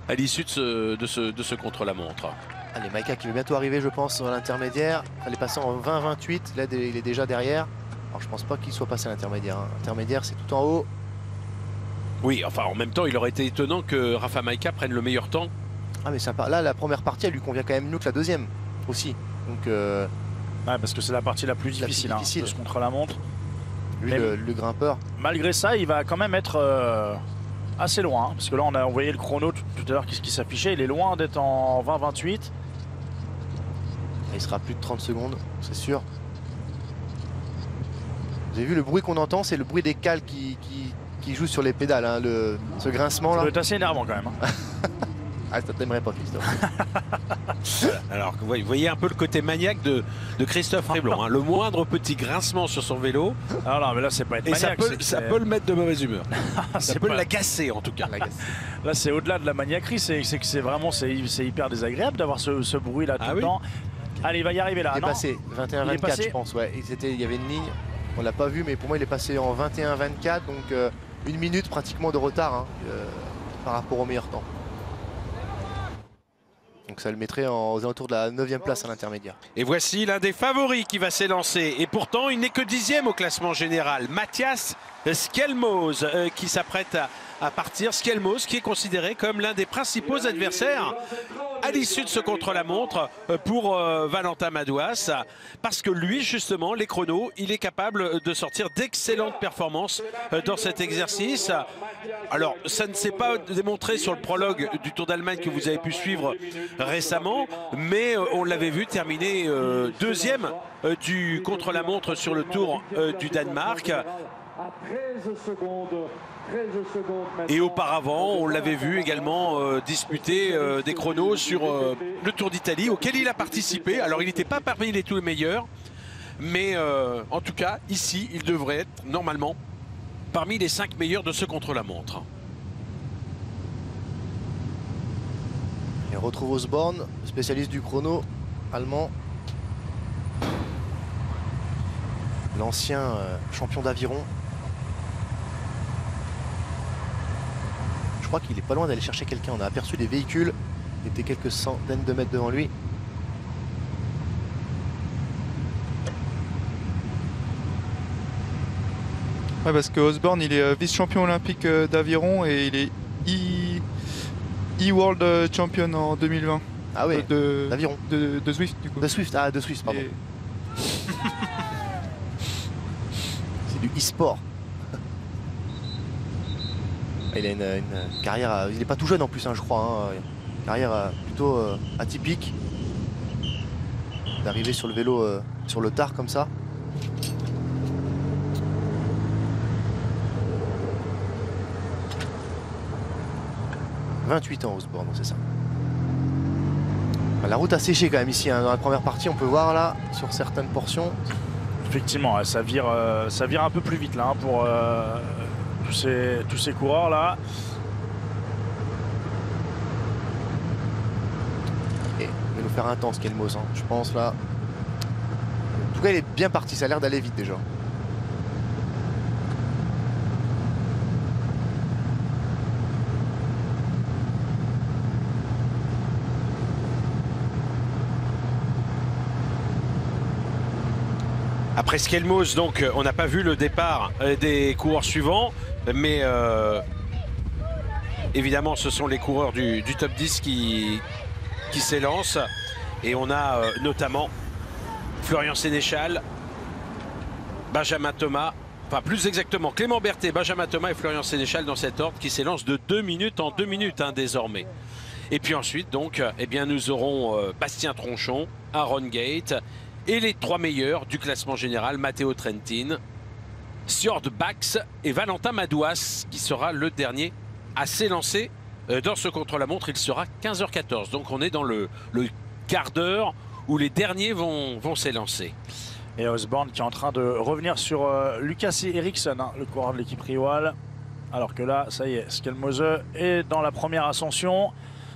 à l'issue de ce contre-la-montre. Allez, Maïka qui va bientôt arriver, je pense, à l'intermédiaire. Il fallait passer en 20-28. Là, il est déjà derrière. Alors, je pense pas qu'il soit passé à l'intermédiaire. Hein. L'intermédiaire, c'est tout en haut. Oui, enfin, en même temps, il aurait été étonnant que Rafa Maïka prenne le meilleur temps. Ah, mais sympa. Là, la première partie, elle lui convient quand même mieux que la deuxième aussi. Donc, ouais, parce que c'est la partie la plus difficile, hein, de ce contre-la-montre. Lui, le grimpeur. Malgré ça, il va quand même être assez loin. Hein, parce que là, on a envoyé le chrono tout à l'heure qui s'affichait. Il est loin d'être en 20-28. Il sera plus de 30 secondes, c'est sûr. Vous avez vu le bruit qu'on entend, c'est le bruit des cales qui jouent sur les pédales, hein, ce grincement là. Ça doit être assez énervant quand même. Hein. Ah, ça t'aimerait pas, Christophe. Alors, vous voyez un peu le côté maniaque de Christophe Réblon. Hein. Le moindre petit grincement sur son vélo. Alors non, mais là, c'est pas être maniaque. Ça peut le mettre de mauvaise humeur. Ça peut l'agacer en tout cas. Là, c'est au-delà de la maniaquerie. C'est que c'est vraiment hyper désagréable d'avoir ce bruit-là tout le temps. Allez, il va y arriver là. Il est passé 21-24, je pense. Ouais. Il y avait une ligne, on l'a pas vu, mais pour moi, il est passé en 21-24. Donc, 1 minute pratiquement de retard hein, par rapport au meilleur temps. Donc ça le mettrait aux alentours de la 9e place à l'intermédiaire. Et voici l'un des favoris qui va s'élancer. Et pourtant, il n'est que 10e au classement général. Mathias Skelmos qui s'apprête à partir. Skelmos qui est considéré comme l'un des principaux adversaires à l'issue de ce contre-la-montre pour Valentin Madouas. Parce que lui, justement, les chronos, il est capable de sortir d'excellentes performances dans cet exercice. Alors, ça ne s'est pas démontré sur le prologue du Tour d'Allemagne que vous avez pu suivre récemment, mais on l'avait vu terminer 2e du contre-la-montre sur le Tour du Danemark. Et auparavant, on l'avait vu également disputer des chronos sur le Tour d'Italie auquel il a participé. Alors, il n'était pas parmi les tous les meilleurs, mais en tout cas, ici, il devrait être normalement parmi les 5 meilleurs de ce contre-la-montre. Et on retrouve Osborne, spécialiste du chrono allemand. L'ancien champion d'aviron. Je crois qu'il est pas loin d'aller chercher quelqu'un. On a aperçu des véhicules. Il était quelques centaines de mètres devant lui. Ouais, parce que Osborne, il est vice-champion olympique d'aviron et il est e-World Champion en 2020. Ah oui, d'aviron. De Zwift, du coup. De Swift, de Swift, pardon. C'est du e-sport. Il a une carrière, il n'est pas tout jeune en plus, hein, je crois. Hein, une carrière plutôt atypique. D'arriver sur le vélo, sur le tard comme ça. « 28 ans, Osborne, c'est ça. » La route a séché quand même ici, hein. Dans la première partie, on peut voir là, sur certaines portions. Effectivement, ça vire un peu plus vite là, hein, pour tous ces coureurs là. Et il va nous faire intense, Skelmos, hein, je pense là. En tout cas, il est bien parti, ça a l'air d'aller vite déjà. Après Skelmos, donc, on n'a pas vu le départ des coureurs suivants, mais évidemment, ce sont les coureurs du top 10 qui s'élancent. Et on a notamment Florian Sénéchal, Benjamin Thomas, enfin plus exactement Clément Berthet, Benjamin Thomas et Florian Sénéchal dans cet ordre qui s'élance de 2 minutes en 2 minutes hein, désormais. Et puis ensuite, donc, eh bien, nous aurons Bastien Tronchon, Aaron Gate, et les 3 meilleurs du classement général, Matteo Trentin, Sjord Bax et Valentin Madouas, qui sera le dernier à s'élancer dans ce contre-la-montre. Il sera 15h14. Donc on est dans le quart d'heure où les derniers vont s'élancer. Et Osborne qui est en train de revenir sur Lucas Eriksson, hein, le coureur de l'équipe Riwal. Alors que là, ça y est, Skelmose est dans la première ascension.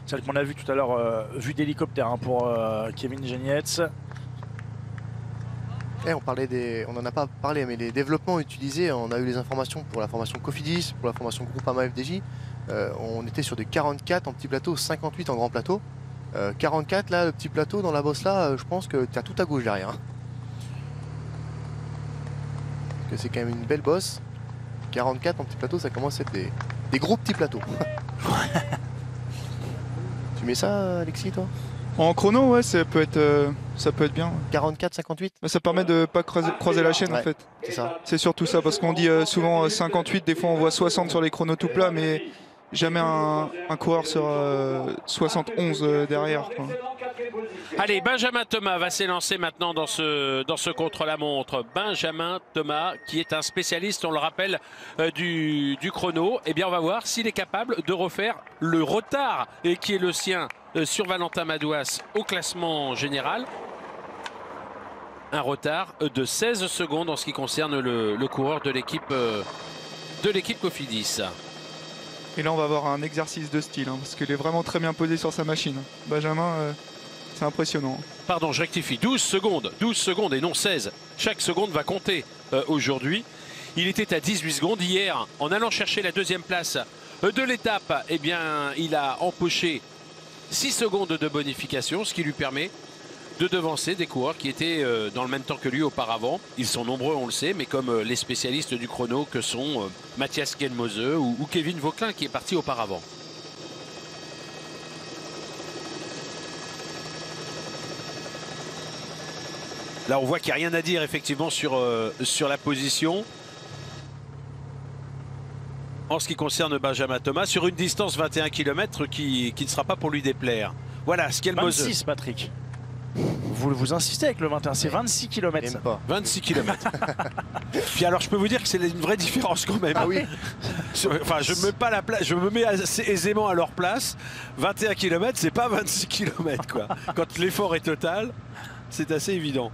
Celle qu'on a vue tout à l'heure, vue d'hélicoptère hein, pour Kevin Genietz. Et on n'en a pas parlé, mais les développements utilisés, on a eu les informations pour la formation Cofidis, pour la formation Groupama FDJ. On était sur des 44 en petit plateau, 58 en grand plateau. 44 là, le petit plateau dans la bosse là, je pense que tu as tout à gauche derrière. Hein. Parce que c'est quand même une belle bosse. 44 en petit plateau, ça commence à être des gros petits plateaux. Tu mets ça, Alexis, toi? En chrono, ouais, ça peut être bien. 44, 58? Ça permet de ne pas croiser la chaîne, ouais, en fait. C'est ça. C'est surtout ça, parce qu'on dit souvent 58, des fois on voit 60 sur les chronos tout plats, mais jamais un coureur sur 71 derrière, quoi. Allez, Benjamin Thomas va s'élancer maintenant dans ce contre-la-montre. Benjamin Thomas, qui est un spécialiste, on le rappelle, du chrono. Eh bien, on va voir s'il est capable de refaire le retard qui est le sien sur Valentin Madouas au classement général. Un retard de 16 secondes en ce qui concerne le coureur de l'équipe Cofidis. Et là, on va avoir un exercice de style, hein, parce qu'il est vraiment très bien posé sur sa machine. Benjamin, c'est impressionnant. Pardon, je rectifie, 12 secondes et non 16. Chaque seconde va compter aujourd'hui. Il était à 18 secondes hier. En allant chercher la deuxième place de l'étape, eh bien, il a empoché 6 secondes de bonification, ce qui lui permet de devancer des coureurs qui étaient dans le même temps que lui auparavant. Ils sont nombreux, on le sait, mais comme les spécialistes du chrono que sont Mathias Skelmose ou Kevin Vauquelin qui est parti auparavant. Là, on voit qu'il n'y a rien à dire effectivement sur la position. En ce qui concerne Benjamin Thomas, sur une distance 21 km qui ne sera pas pour lui déplaire. Voilà, Skelmose. 26, Patrick. Vous insistez avec le 21, c'est 26 km. Ça. 26 km. Puis alors, je peux vous dire que c'est une vraie différence quand même. Ah oui. Enfin, je me mets assez aisément à leur place. 21 km, c'est pas 26 km, quoi. Quand l'effort est total, c'est assez évident.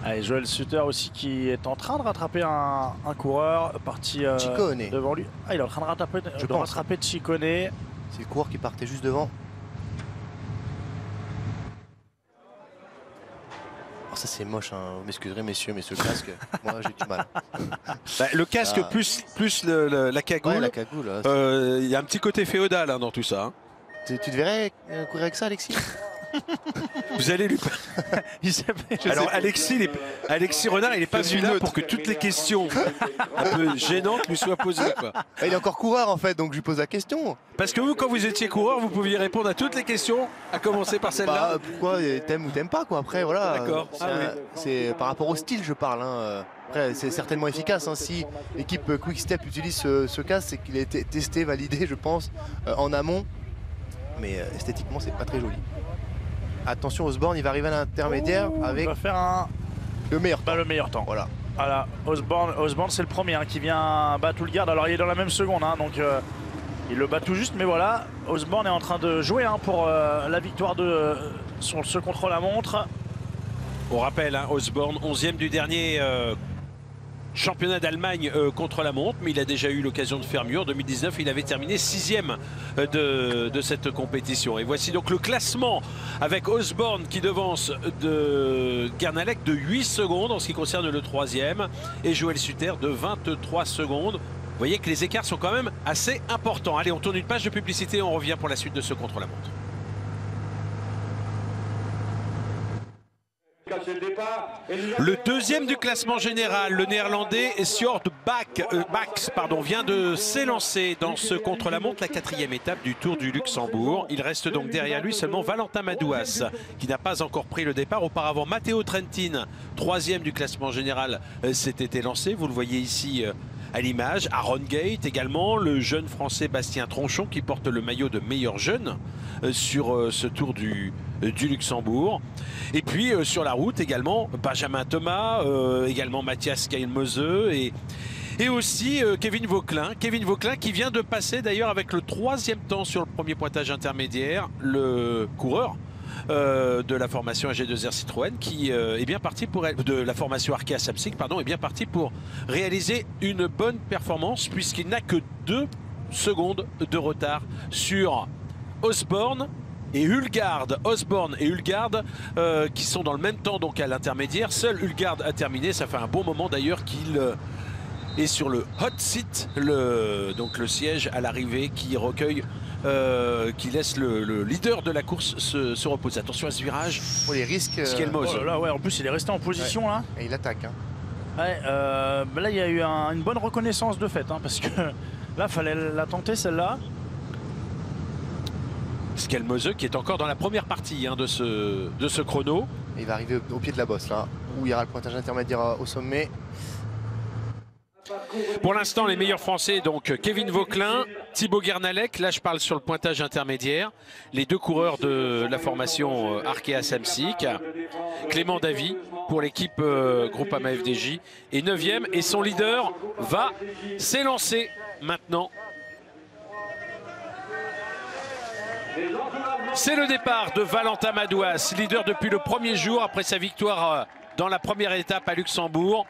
Allez, Joel Sutter aussi qui est en train de rattraper un coureur parti devant lui. Ah, il est en train de rattraper Ciccone. C'est le coureur qui partait juste devant. Alors ça c'est moche, hein. Vous m'excuserez messieurs, mais ce casque, moi j'ai du mal. Bah, le casque plus la cagoule, ouais, la cagoule, il y a un petit côté féodal hein, dans tout ça. Hein. Tu te verrais courir avec ça, Alexis? Vous allez lui... Alors Alexis Renard, il n'est pas venu là pour que toutes les questions un peu gênantes lui soient posées, quoi. Il est encore coureur en fait, donc je lui pose la question. Parce que vous, quand vous étiez coureur, vous pouviez répondre à toutes les questions, à commencer par celle-là. Bah, pourquoi t'aimes ou t'aimes pas, quoi. Après voilà. D'accord. C'est par rapport au style je parle. Hein. Après c'est certainement efficace. Hein. Si l'équipe Quick-Step utilise ce casque, c'est qu'il a été testé, validé, je pense, en amont. Mais esthétiquement, c'est pas très joli. Attention, Osborne, il va arriver à l'intermédiaire avec il va faire le meilleur temps. Le meilleur temps. Voilà. Osborne c'est le premier hein, qui vient battre Houlgard. Alors il est dans la même seconde, hein, donc il le bat tout juste. Mais voilà, Osborne est en train de jouer hein, pour la victoire sur ce contre-la-montre. On rappelle, hein, Osborne, 11e du dernier championnat d'Allemagne contre la montre, mais il a déjà eu l'occasion de faire mieux. En 2019, il avait terminé 6e de cette compétition. Et voici donc le classement avec Osborne qui devance de Guernalec de 8 secondes en ce qui concerne le 3e et Joel Sutter de 23 secondes. Vous voyez que les écarts sont quand même assez importants. Allez, on tourne une page de publicité et on revient pour la suite de ce contre-la-montre. Le deuxième du classement général, le néerlandais Sjord Baks vient de s'élancer dans ce contre-la-montre, la 4e étape du Tour du Luxembourg. Il reste donc derrière lui seulement Valentin Madouas, qui n'a pas encore pris le départ. Auparavant, Matteo Trentin, 3e du classement général, s'était élancé. Vous le voyez ici à l'image. Aaron Gate également, le jeune français Bastien Tronchon qui porte le maillot de meilleur jeune sur ce Tour du Luxembourg. Et puis sur la route également Benjamin Thomas, également Mathias Skelmose et aussi Kevin Vauquelin. Kevin Vauquelin qui vient de passer d'ailleurs avec le 3e temps sur le premier pointage intermédiaire, le coureur de la formation AG2R Citroën qui est bien parti pour de la formation Arkea Samsic, pardon, est bien parti pour réaliser une bonne performance puisqu'il n'a que 2 secondes de retard sur Osborne et Hulgaard. Osborne et Hulgaard qui sont dans le même temps donc à l'intermédiaire. Seul Hulgaard a terminé. Ça fait un bon moment d'ailleurs qu'il est sur le hot seat, donc le siège à l'arrivée qui recueille, qui laisse le leader de la course se reposer. Attention à ce virage. Pour les risques. Skelmos. Oh là là, ouais, en plus il est resté en position là. Et il attaque. Hein. Ouais, là il y a eu une bonne reconnaissance de fait, hein, parce que là fallait la tenter celle-là. Skelmose qui est encore dans la première partie de ce chrono. Et il va arriver au pied de la bosse là, où il y aura le pointage intermédiaire au sommet. Pour l'instant, les meilleurs Français, donc Kevin Vauquelin, Thibaut Guernalec. Là, je parle sur le pointage intermédiaire. Les 2 coureurs de la formation Arkea Samsic. Clément Davy pour l'équipe Groupama FDJ est 9e. Et son leader va s'élancer maintenant. C'est le départ de Valentin Madouas, leader depuis le premier jour après sa victoire dans la première étape à Luxembourg.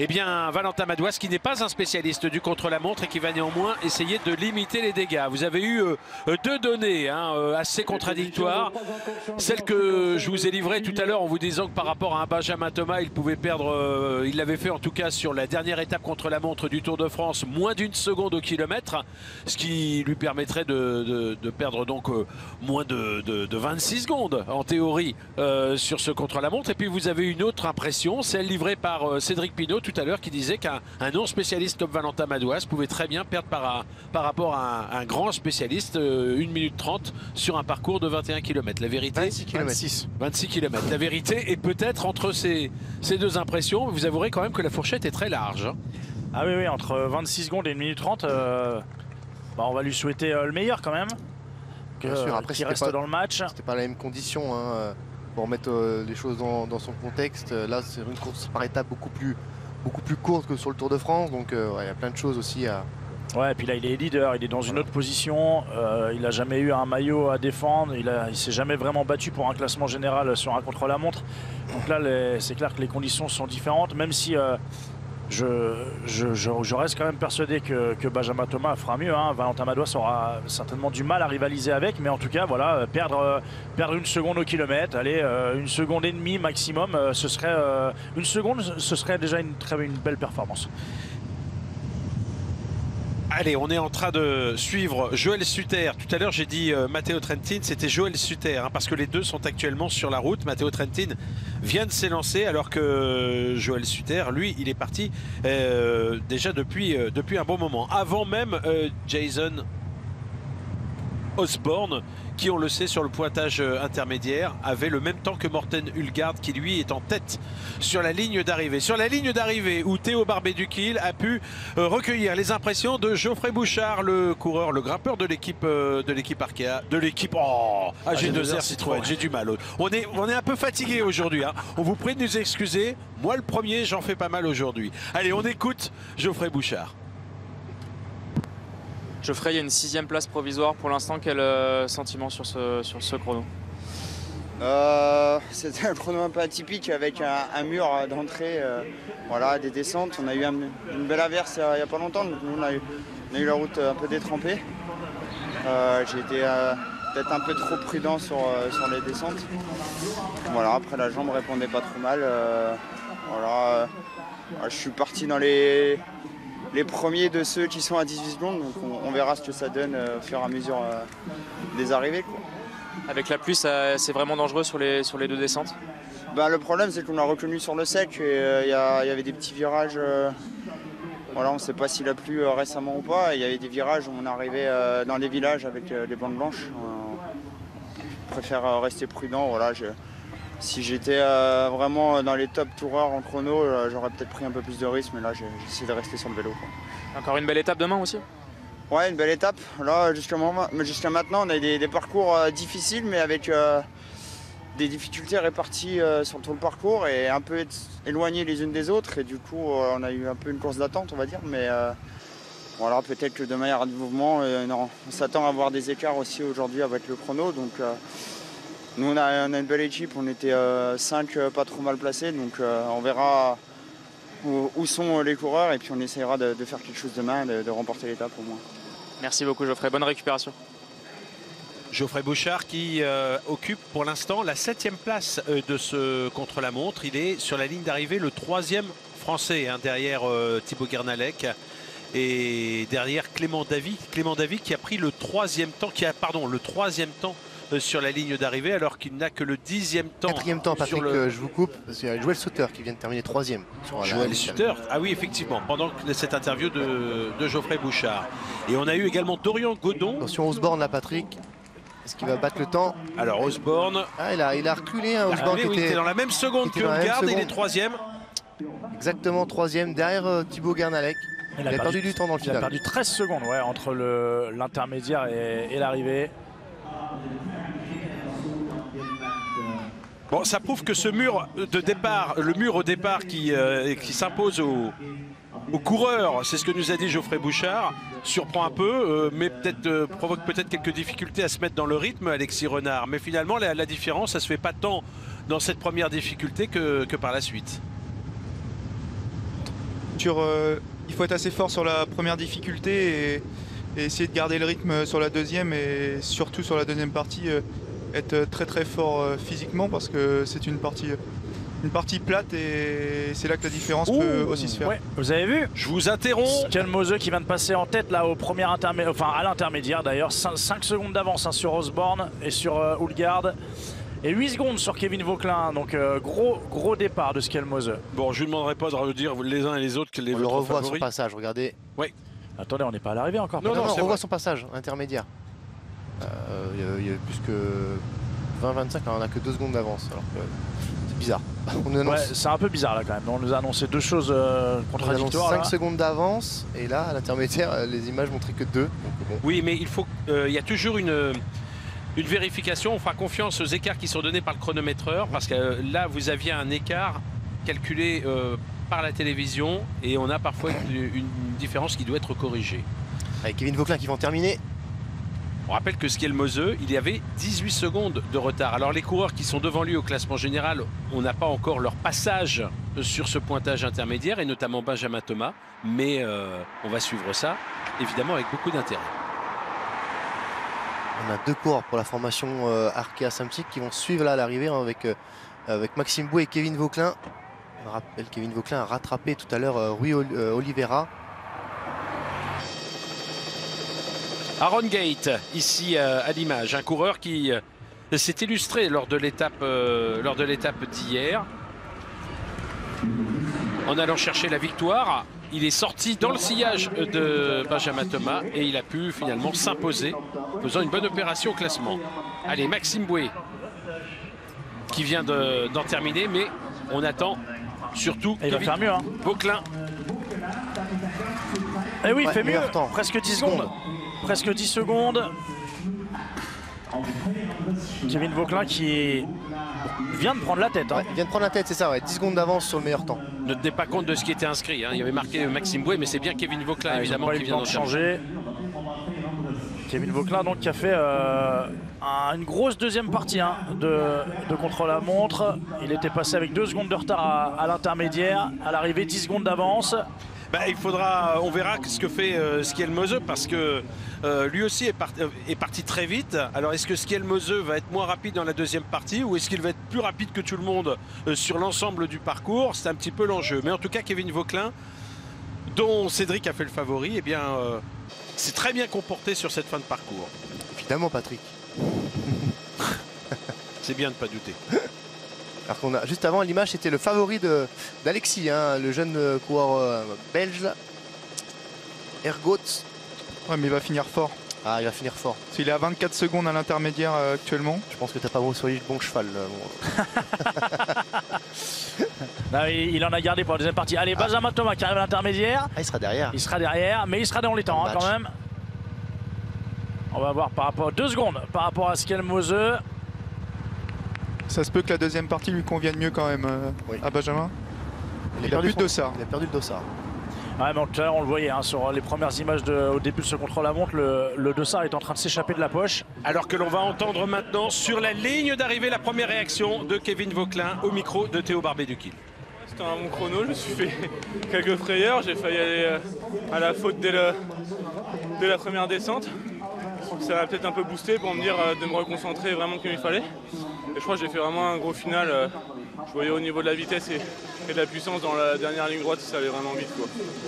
Eh bien, Valentin Madouas qui n'est pas un spécialiste du contre-la-montre et qui va néanmoins essayer de limiter les dégâts. Vous avez eu 2 données assez contradictoires. Celle que je vous ai livrée tout à l'heure en vous disant que par rapport à un Benjamin Thomas, il pouvait perdre, il l'avait fait en tout cas sur la dernière étape contre-la-montre du Tour de France, moins d'1 seconde au kilomètre, ce qui lui permettrait de perdre donc moins de 26 secondes en théorie sur ce contre-la-montre. Et puis vous avez une autre impression, celle livrée par Cédric Pinault tout à l'heure qui disait qu'un non-spécialiste comme Valentin Madouas pouvait très bien perdre par rapport à un grand spécialiste 1 minute 30 sur un parcours de 21 km. La vérité, 26 km. 26 km. La vérité est peut-être entre ces 2 impressions. Vous avouerez quand même que la fourchette est très large. Ah oui, entre 26 secondes et 1 minute 30, on va lui souhaiter le meilleur quand même. Bien sûr, après qu'il reste dans le match. C'était pas la même condition. Pour mettre les choses dans son contexte, là c'est une course par étape beaucoup plus courte que sur le Tour de France, donc il y a plein de choses aussi à... Ouais, et puis là il est leader, il est dans une autre position, il n'a jamais eu un maillot à défendre, il s'est jamais vraiment battu pour un classement général sur un contre-la-montre. Donc là c'est clair que les conditions sont différentes, même si je reste quand même persuadé que Benjamin Thomas fera mieux. Valentin Madouas aura certainement du mal à rivaliser avec, mais en tout cas voilà, perdre 1 seconde au kilomètre, allez, 1 seconde et demie maximum, ce serait 1 seconde, ce serait déjà une belle performance. Allez, on est en train de suivre Joël Sutter. Tout à l'heure, j'ai dit Matteo Trentin, c'était Joël Sutter, parce que les 2 sont actuellement sur la route. Matteo Trentin vient de s'élancer, alors que Joël Sutter, lui, il est parti déjà depuis un bon moment. Avant même Jason Osborne, qui, on le sait, sur le pointage intermédiaire, avait le même temps que Morten Hulgaard, qui lui est en tête sur la ligne d'arrivée. Sur la ligne d'arrivée où Théo Barbet-Duquil a pu recueillir les impressions de Geoffrey Bouchard, le coureur, le grimpeur de l'équipe Arkea, de l'équipe AG2R Citroën. J'ai du mal. On est un peu fatigué aujourd'hui. On vous prie de nous excuser. Moi, le premier, j'en fais pas mal aujourd'hui. Allez, on écoute Geoffrey Bouchard. Geoffrey, il y a une 6e place provisoire pour l'instant. Quel sentiment sur ce chrono? C'était un chrono un peu atypique avec un mur d'entrée, voilà, des descentes. On a eu une belle averse il n'y a pas longtemps, donc nous on a eu la route un peu détrempée. J'ai été peut-être un peu trop prudent sur les descentes. Voilà, après la jambe répondait pas trop mal. Voilà, je suis parti dans les premiers de ceux qui sont à 18 secondes, donc on verra ce que ça donne au fur et à mesure des arrivées, quoi. Avec la pluie, c'est vraiment dangereux sur les 2 descentes? Le problème, c'est qu'on a reconnu sur le sec et il y avait des petits virages. Voilà, on ne sait pas s'il a plu récemment ou pas. Il y avait des virages où on arrivait dans les villages avec les bandes blanches. Je préfère rester prudent. Voilà, si j'étais vraiment dans les top toureurs en chrono, j'aurais peut-être pris un peu plus de risques, mais là j'essaie de rester sur le vélo, quoi. Encore une belle étape demain aussi? Ouais, une belle étape. Là, jusqu'à maintenant, on a des parcours difficiles, mais avec des difficultés réparties sur tout le parcours et un peu éloignées les unes des autres. Et du coup, on a eu un peu une course d'attente, on va dire. Mais voilà, peut-être que demain il y aura du mouvement. On s'attend à avoir des écarts aussi aujourd'hui avec le chrono. Donc Nous, on a une belle équipe, on était 5 pas trop mal placés, donc on verra où sont les coureurs et puis on essaiera de faire quelque chose demain, de remporter l'étape au moins. Merci beaucoup Geoffrey, bonne récupération. Geoffrey Bouchard qui occupe pour l'instant la 7e place de ce contre-la-montre. Il est sur la ligne d'arrivée le 3e français, hein, derrière Thibaut Guernalec et derrière Clément Davy. Clément Davy qui a pris le 3e temps, le 3e temps sur la ligne d'arrivée alors qu'il n'a que le 10e temps. 4e temps, Patrick, je vous coupe, parce qu'il y a Joël Sutter qui vient de terminer 3e. Joël Sutter, ah oui effectivement, pendant cette interview de Geoffrey Bouchard. Et on a eu également Dorian Godon. Attention Osborne là, Patrick. Est-ce qu'il va battre le temps? Alors Osborne. Ah, il a reculé, hein, Osborne qui était dans la même seconde que Houlgard, il est 3e. Exactement, 3e, derrière Thibaut Guernalec. Il a perdu du temps dans le final. Il a perdu 13 secondes ouais, entre l'intermédiaire et l'arrivée. Bon, ça prouve que ce mur de départ, le mur au départ qui s'impose aux coureurs, c'est ce que nous a dit Geoffrey Bouchard, surprend un peu, mais provoque peut-être quelques difficultés à se mettre dans le rythme, Alexis Renard. Mais finalement, la différence, ça ne se fait pas tant dans cette première difficulté que par la suite. Il faut être assez fort sur la première difficulté et essayer de garder le rythme sur la deuxième et surtout sur la deuxième partie. Être très très fort physiquement parce que c'est une partie plate et c'est là que la différence peut aussi se faire. Ouais, vous avez vu? Je vous interromps. Skelmose qui vient de passer en tête là au premier intermédiaire, enfin à l'intermédiaire d'ailleurs, 5 secondes d'avance hein, sur Osborne et sur Houlgard. Et 8 secondes sur Kevin Vauquelin, donc gros départ de Skelmose. Bon, je ne lui demanderai pas de redire les uns et les autres que les on le revoit son passage, regardez. Oui. Attendez, on n'est pas à l'arrivée encore. Non, on revoit son passage intermédiaire. Il y a plus que 20-25, on n'a que 2 secondes d'avance. Alors que c'est bizarre. Ouais, c'est un peu bizarre là quand même. On nous a annoncé 2 choses contradictoires. On annonce 5 secondes d'avance et là, à l'intermédiaire, les images montraient que 2. Donc, bon. Oui, mais il y a toujours une vérification. On fera confiance aux écarts qui sont donnés par le chronométreur parce que là, vous aviez un écart calculé par la télévision et on a parfois une différence qui doit être corrigée. Avec Kevin Vauquelin qui vont terminer. On rappelle que Skelmose, il y avait 18 secondes de retard. Alors les coureurs qui sont devant lui au classement général, on n'a pas encore leur passage sur ce pointage intermédiaire, et notamment Benjamin Thomas. Mais on va suivre ça, évidemment, avec beaucoup d'intérêt. On a 2 coureurs pour la formation Arkea Samsic qui vont suivre là à l'arrivée hein, avec Maxime Bouet et Kevin Vauquelin. On rappelle Kevin Vauquelin a rattrapé tout à l'heure Rui Oliveira. Aaron Gate, ici à l'image, un coureur qui s'est illustré lors de l'étape d'hier. En allant chercher la victoire, il est sorti dans le sillage de Benjamin Thomas et il a pu finalement s'imposer, faisant une bonne opération au classement. Allez, Maxime Bouet, qui vient d'en terminer, mais on attend surtout il va faire mieux, hein. Vauquelin. Et oui, il fait mieux, presque 10 secondes. Presque 10 secondes. Kevin Vauquelin qui vient de prendre la tête. Hein. Ouais, il vient de prendre la tête, c'est ça, ouais. 10 secondes d'avance sur le meilleur temps. Ne tenez pas compte de ce qui était inscrit. Hein. Il y avait marqué Maxime Bouet, mais c'est bien Kevin Vauquelin, évidemment, qui vient d'en changer. Kevin Vauquelin, donc, qui a fait une grosse deuxième partie hein, de contre-la-montre. Il était passé avec 2 secondes de retard à l'intermédiaire. À l'arrivée, 10 secondes d'avance. Bah, on verra ce que fait Skelmose parce que lui aussi est parti très vite. Alors est-ce que Skelmose va être moins rapide dans la deuxième partie ou est-ce qu'il va être plus rapide que tout le monde sur l'ensemble du parcours? C'est un petit peu l'enjeu. Mais en tout cas, Kevin Vauquelin, dont Cédric a fait le favori, eh bien, c'est très bien comporté sur cette fin de parcours. Évidemment, Patrick. C'est bien de ne pas douter. Alors qu'on a, juste avant, l'image, c'était le favori d'Alexis, hein, le jeune coureur belge, là. Ergots. Ouais, mais il va finir fort. Ah, il va finir fort. Il est à 24 secondes à l'intermédiaire actuellement. Je pense que t'as pas choisi le bon cheval. Non, il en a gardé pour la deuxième partie. Allez, Benjamin Thomas qui arrive à l'intermédiaire. Ah, il sera derrière. Il sera derrière, mais il sera dans les temps hein, quand même. On va voir par rapport à 2 secondes par rapport à Skelmose. Ça se peut que la deuxième partie lui convienne mieux quand même oui. à Benjamin. Il a plus de dossard. Il a perdu le dossard. Ouais, mais tout à l'heure, on le voyait hein, sur les premières images au début de ce contre-la-montre, le dossard est en train de s'échapper de la poche. Alors que l'on va entendre maintenant sur la ligne d'arrivée la première réaction de Kevin Vauquelin au micro de Théo Barbet-Duquil. C'était un bon chrono, je me suis fait quelques frayeurs, j'ai failli aller à la faute dès la première descente. Ça m'a peut-être un peu boosté pour me dire de me reconcentrer vraiment comme il fallait. Et je crois que j'ai fait vraiment un gros final. Je voyais au niveau de la vitesse et de la puissance dans la dernière ligne droite, ça allait vraiment vite.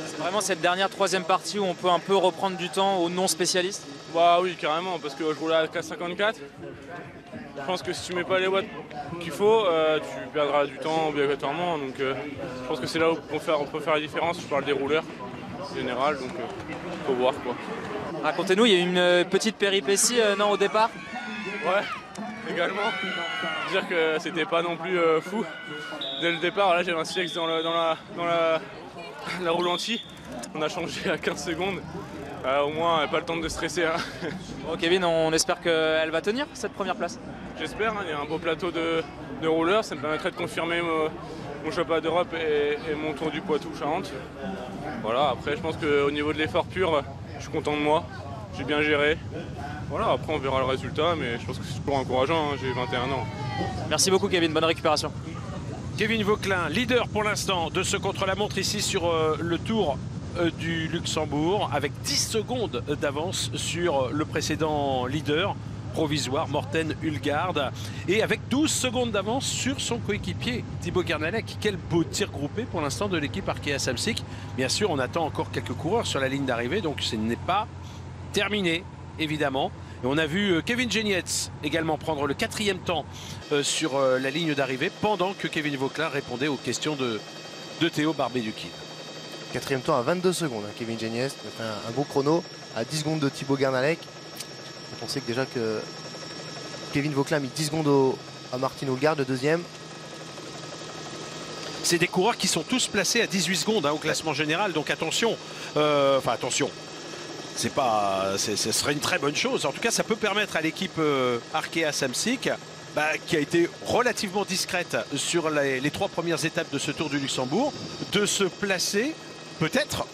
C'est vraiment cette dernière troisième partie où on peut un peu reprendre du temps aux non-spécialistes? Bah oui, carrément, parce que je roulais à 4,54. Je pense que si tu mets pas les watts qu'il faut, tu perdras du temps obligatoirement. Donc je pense que c'est là où on peut faire la différence. Je parle des rouleurs en général, donc faut voir quoi. Racontez-nous, il y a eu une petite péripétie non, au départ? Ouais, également. Dire que c'était pas non plus fou. Dès le départ, là j'avais un silex dans la roue lentie. On a changé à 15 secondes. Au moins, pas le temps de stresser. Hein. Bon, Kevin, on espère qu'elle va tenir cette première place. J'espère, hein, il y a un beau plateau de rouleurs. Ça me permettrait de confirmer mon championnat d'Europe et mon tour du Poitou-Charentes. Voilà, après je pense qu'au niveau de l'effort pur, je suis content de moi. J'ai bien géré. Voilà, après on verra le résultat, mais je pense que c'est toujours encourageant, hein, j'ai 21 ans. Merci beaucoup Kevin, bonne récupération. Kevin Vauquelin, leader pour l'instant de ce contre-la-montre ici sur le Tour du Luxembourg, avec 10 secondes d'avance sur le précédent leader provisoire, Morten Hulgaard, et avec 12 secondes d'avance sur son coéquipier Thibaut Kernalek. Quel beau tir groupé pour l'instant de l'équipe Arkea Samsic. Bien sûr, on attend encore quelques coureurs sur la ligne d'arrivée, donc ce n'est pas terminé, évidemment. Et on a vu Kevin Genietz également prendre le 4e temps sur la ligne d'arrivée, pendant que Kevin Vauquelin répondait aux questions de Théo Barbet-Duquil. 4e temps à 22 secondes, hein, Kevin Genietz, un beau chrono à 10 secondes de Thibaut Kernalek. On sait que déjà que Kevin Vauquelin a mis 10 secondes à Martin Hulgaard, le deuxième. C'est des coureurs qui sont tous placés à 18 secondes hein, au classement général, donc attention. Enfin attention, ce serait une très bonne chose. En tout cas, ça peut permettre à l'équipe Arkea Samsic, qui a été relativement discrète sur les 3 premières étapes de ce Tour du Luxembourg, de se placer peut-être.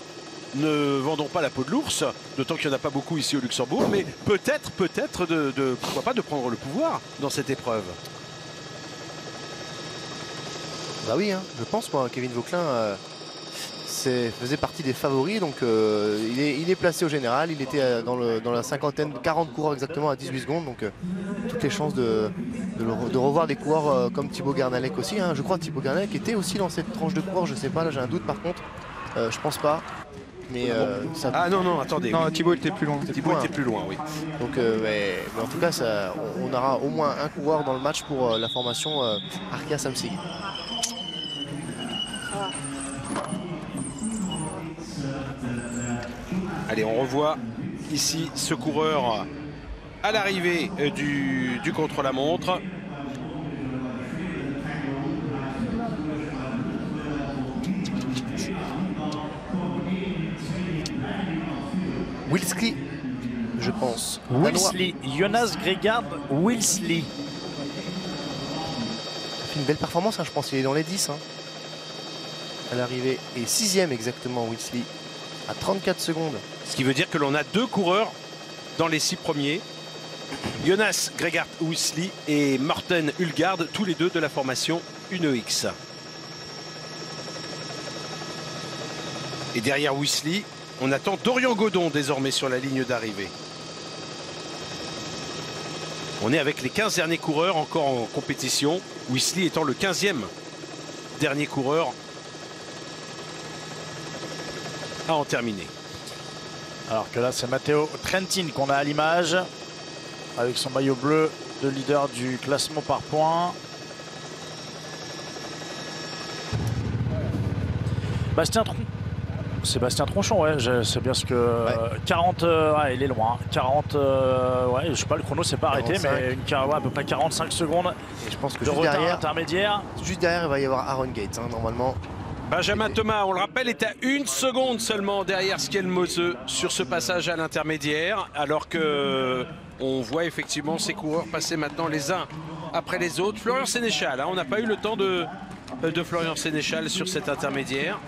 Ne vendons pas la peau de l'ours, d'autant qu'il n'y en a pas beaucoup ici au Luxembourg, mais peut-être pourquoi pas de prendre le pouvoir dans cette épreuve. Bah oui, hein, je pense moi, Kevin Vauquelin faisait partie des favoris, donc il est placé au général, il était dans la cinquantaine, 40 coureurs exactement à 18 secondes, donc toutes les chances de revoir des coureurs comme Thibaut Kernalek aussi. Hein. Je crois que Thibaut Kernalek était aussi dans cette tranche de coureurs, je sais pas, là j'ai un doute par contre, je pense pas. Mais ça... Ah non, attendez. Non, Thibaut était plus loin. Thibaut était plus loin, oui. Donc, mais en tout cas, on aura au moins un coureur dans le match pour la formation Arkea Samsic. Allez, on revoit ici ce coureur à l'arrivée du contre-la-montre. Wilsley, je pense. Wilsley, Jonas Gregard Wilsley. Une belle performance, hein, je pense qu'il est dans les 10. Hein. À l'arrivée, et 6e exactement Wilsley, à 34 secondes. Ce qui veut dire que l'on a 2 coureurs dans les 6 premiers. Jonas Gregard Wilsley et Morten Hulgaard, tous les deux de la formation UNEX. Et derrière Wilsley, on attend Dorian Godon désormais sur la ligne d'arrivée. On est avec les 15 derniers coureurs encore en compétition. Wilsley étant le 15e dernier coureur à en terminer. Alors que là, c'est Matteo Trentin qu'on a à l'image, avec son maillot bleu de leader du classement par points. Sébastien Tronchon, ouais, c'est bien ce que... Ouais. 40, ouais, il est loin. 40, ouais, je sais pas, le chrono s'est pas arrêté, 45. mais à peu près 45 secondes. Et je pense que de juste retard derrière, intermédiaire. il va y avoir Aaron Gates, hein, normalement. Benjamin Thomas, on le rappelle, est à 1 seconde seulement derrière Skelmose sur ce passage à l'intermédiaire, alors que on voit effectivement ces coureurs passer maintenant les uns après les autres. Florian Sénéchal, hein, on n'a pas eu le temps de Florian Sénéchal sur cet intermédiaire.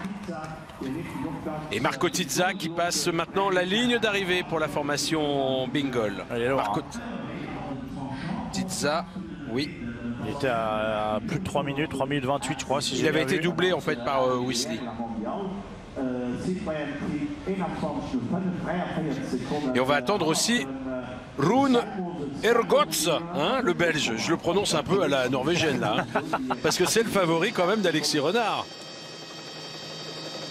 Et Marco Tizza qui passe maintenant la ligne d'arrivée pour la formation Bingol. Marco Tizza, oui. Il était à plus de 3 minutes, 3 minutes 28 je crois. Si il avait été doublé en fait par Wesley. Et on va attendre aussi Rune Ergots, hein, le Belge. Je le prononce un peu à la norvégienne là, hein, parce que c'est le favori quand même d'Alexis Renard.